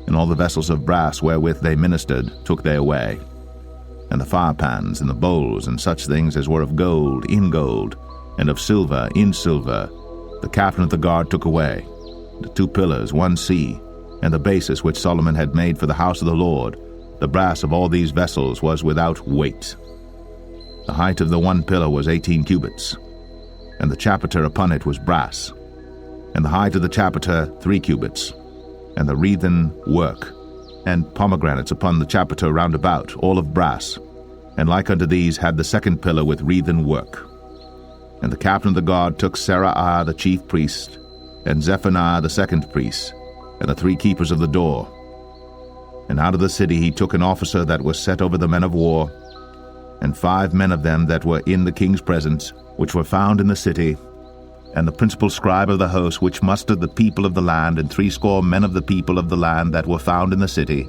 and all the vessels of brass wherewith they ministered, took they away. And the firepans, and the bowls, and such things as were of gold, in gold, and of silver, in silver, the captain of the guard took away. The 2 pillars, 1 sea, and the basis which Solomon had made for the house of the Lord, the brass of all these vessels was without weight. The height of the 1 pillar was 18 cubits, and the chapiter upon it was brass, and the height of the chapiter 3 cubits, and the wreathen work, and pomegranates upon the chapiter round about, all of brass, and like unto these had the 2nd pillar with wreathen work. And the captain of the guard took Seraiah the chief priest, and Zephaniah the 2nd priest, and the 3 keepers of the door. And out of the city he took an officer that was set over the men of war, and 5 men of them that were in the king's presence, which were found in the city, and the principal scribe of the host, which mustered the people of the land, and 60 men of the people of the land that were found in the city.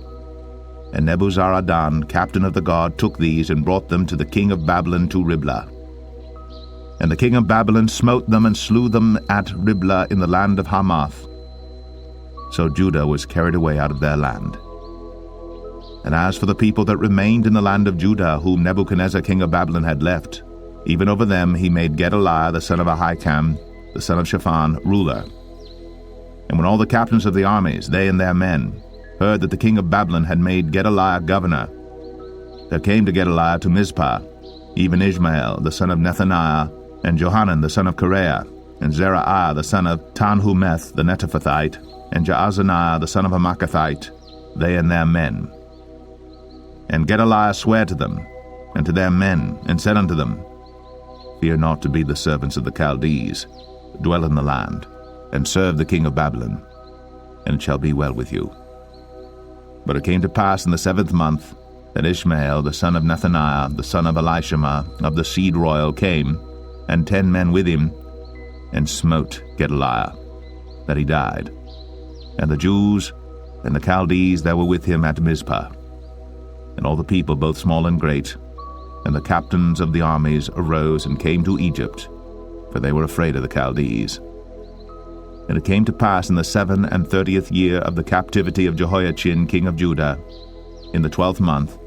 And Nebuzaradan, captain of the guard, took these, and brought them to the king of Babylon to Riblah. And the king of Babylon smote them, and slew them at Riblah in the land of Hamath. So Judah was carried away out of their land. And as for the people that remained in the land of Judah, whom Nebuchadnezzar king of Babylon had left, even over them he made Gedaliah the son of Ahikam, the son of Shaphan, ruler. And when all the captains of the armies, they and their men, heard that the king of Babylon had made Gedaliah governor, there came to Gedaliah to Mizpah, even Ishmael the son of Nethaniah, and Johanan the son of Kareah, and Zeraiah the son of Tanhumeth the Netophathite, and Jaazaniah the son of a Maacathite, they and their men. And Gedaliah sware to them, and to their men, and said unto them, Fear not to be the servants of the Chaldees, dwell in the land, and serve the king of Babylon, and it shall be well with you. But it came to pass in the 7th month, that Ishmael the son of Nethaniah, the son of Elishama, of the seed royal, came, and 10 men with him, and smote Gedaliah, that he died, and the Jews and the Chaldees that were with him at Mizpah. And all the people, both small and great, and the captains of the armies arose and came to Egypt, for they were afraid of the Chaldees. And it came to pass in the 37th year of the captivity of Jehoiachin king of Judah, in the 12th month,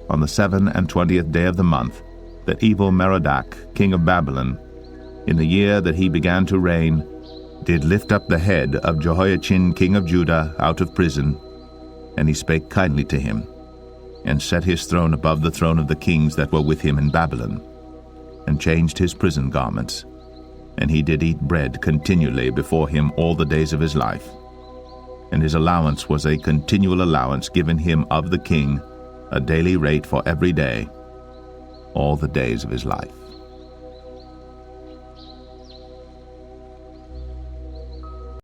on the 27th day of the month, that Evil-Merodach king of Babylon, in the year that he began to reign, did lift up the head of Jehoiachin king of Judah out of prison, and he spake kindly to him, and set his throne above the throne of the kings that were with him in Babylon, and changed his prison garments. And he did eat bread continually before him all the days of his life. And his allowance was a continual allowance given him of the king, a daily rate for every day, all the days of his life.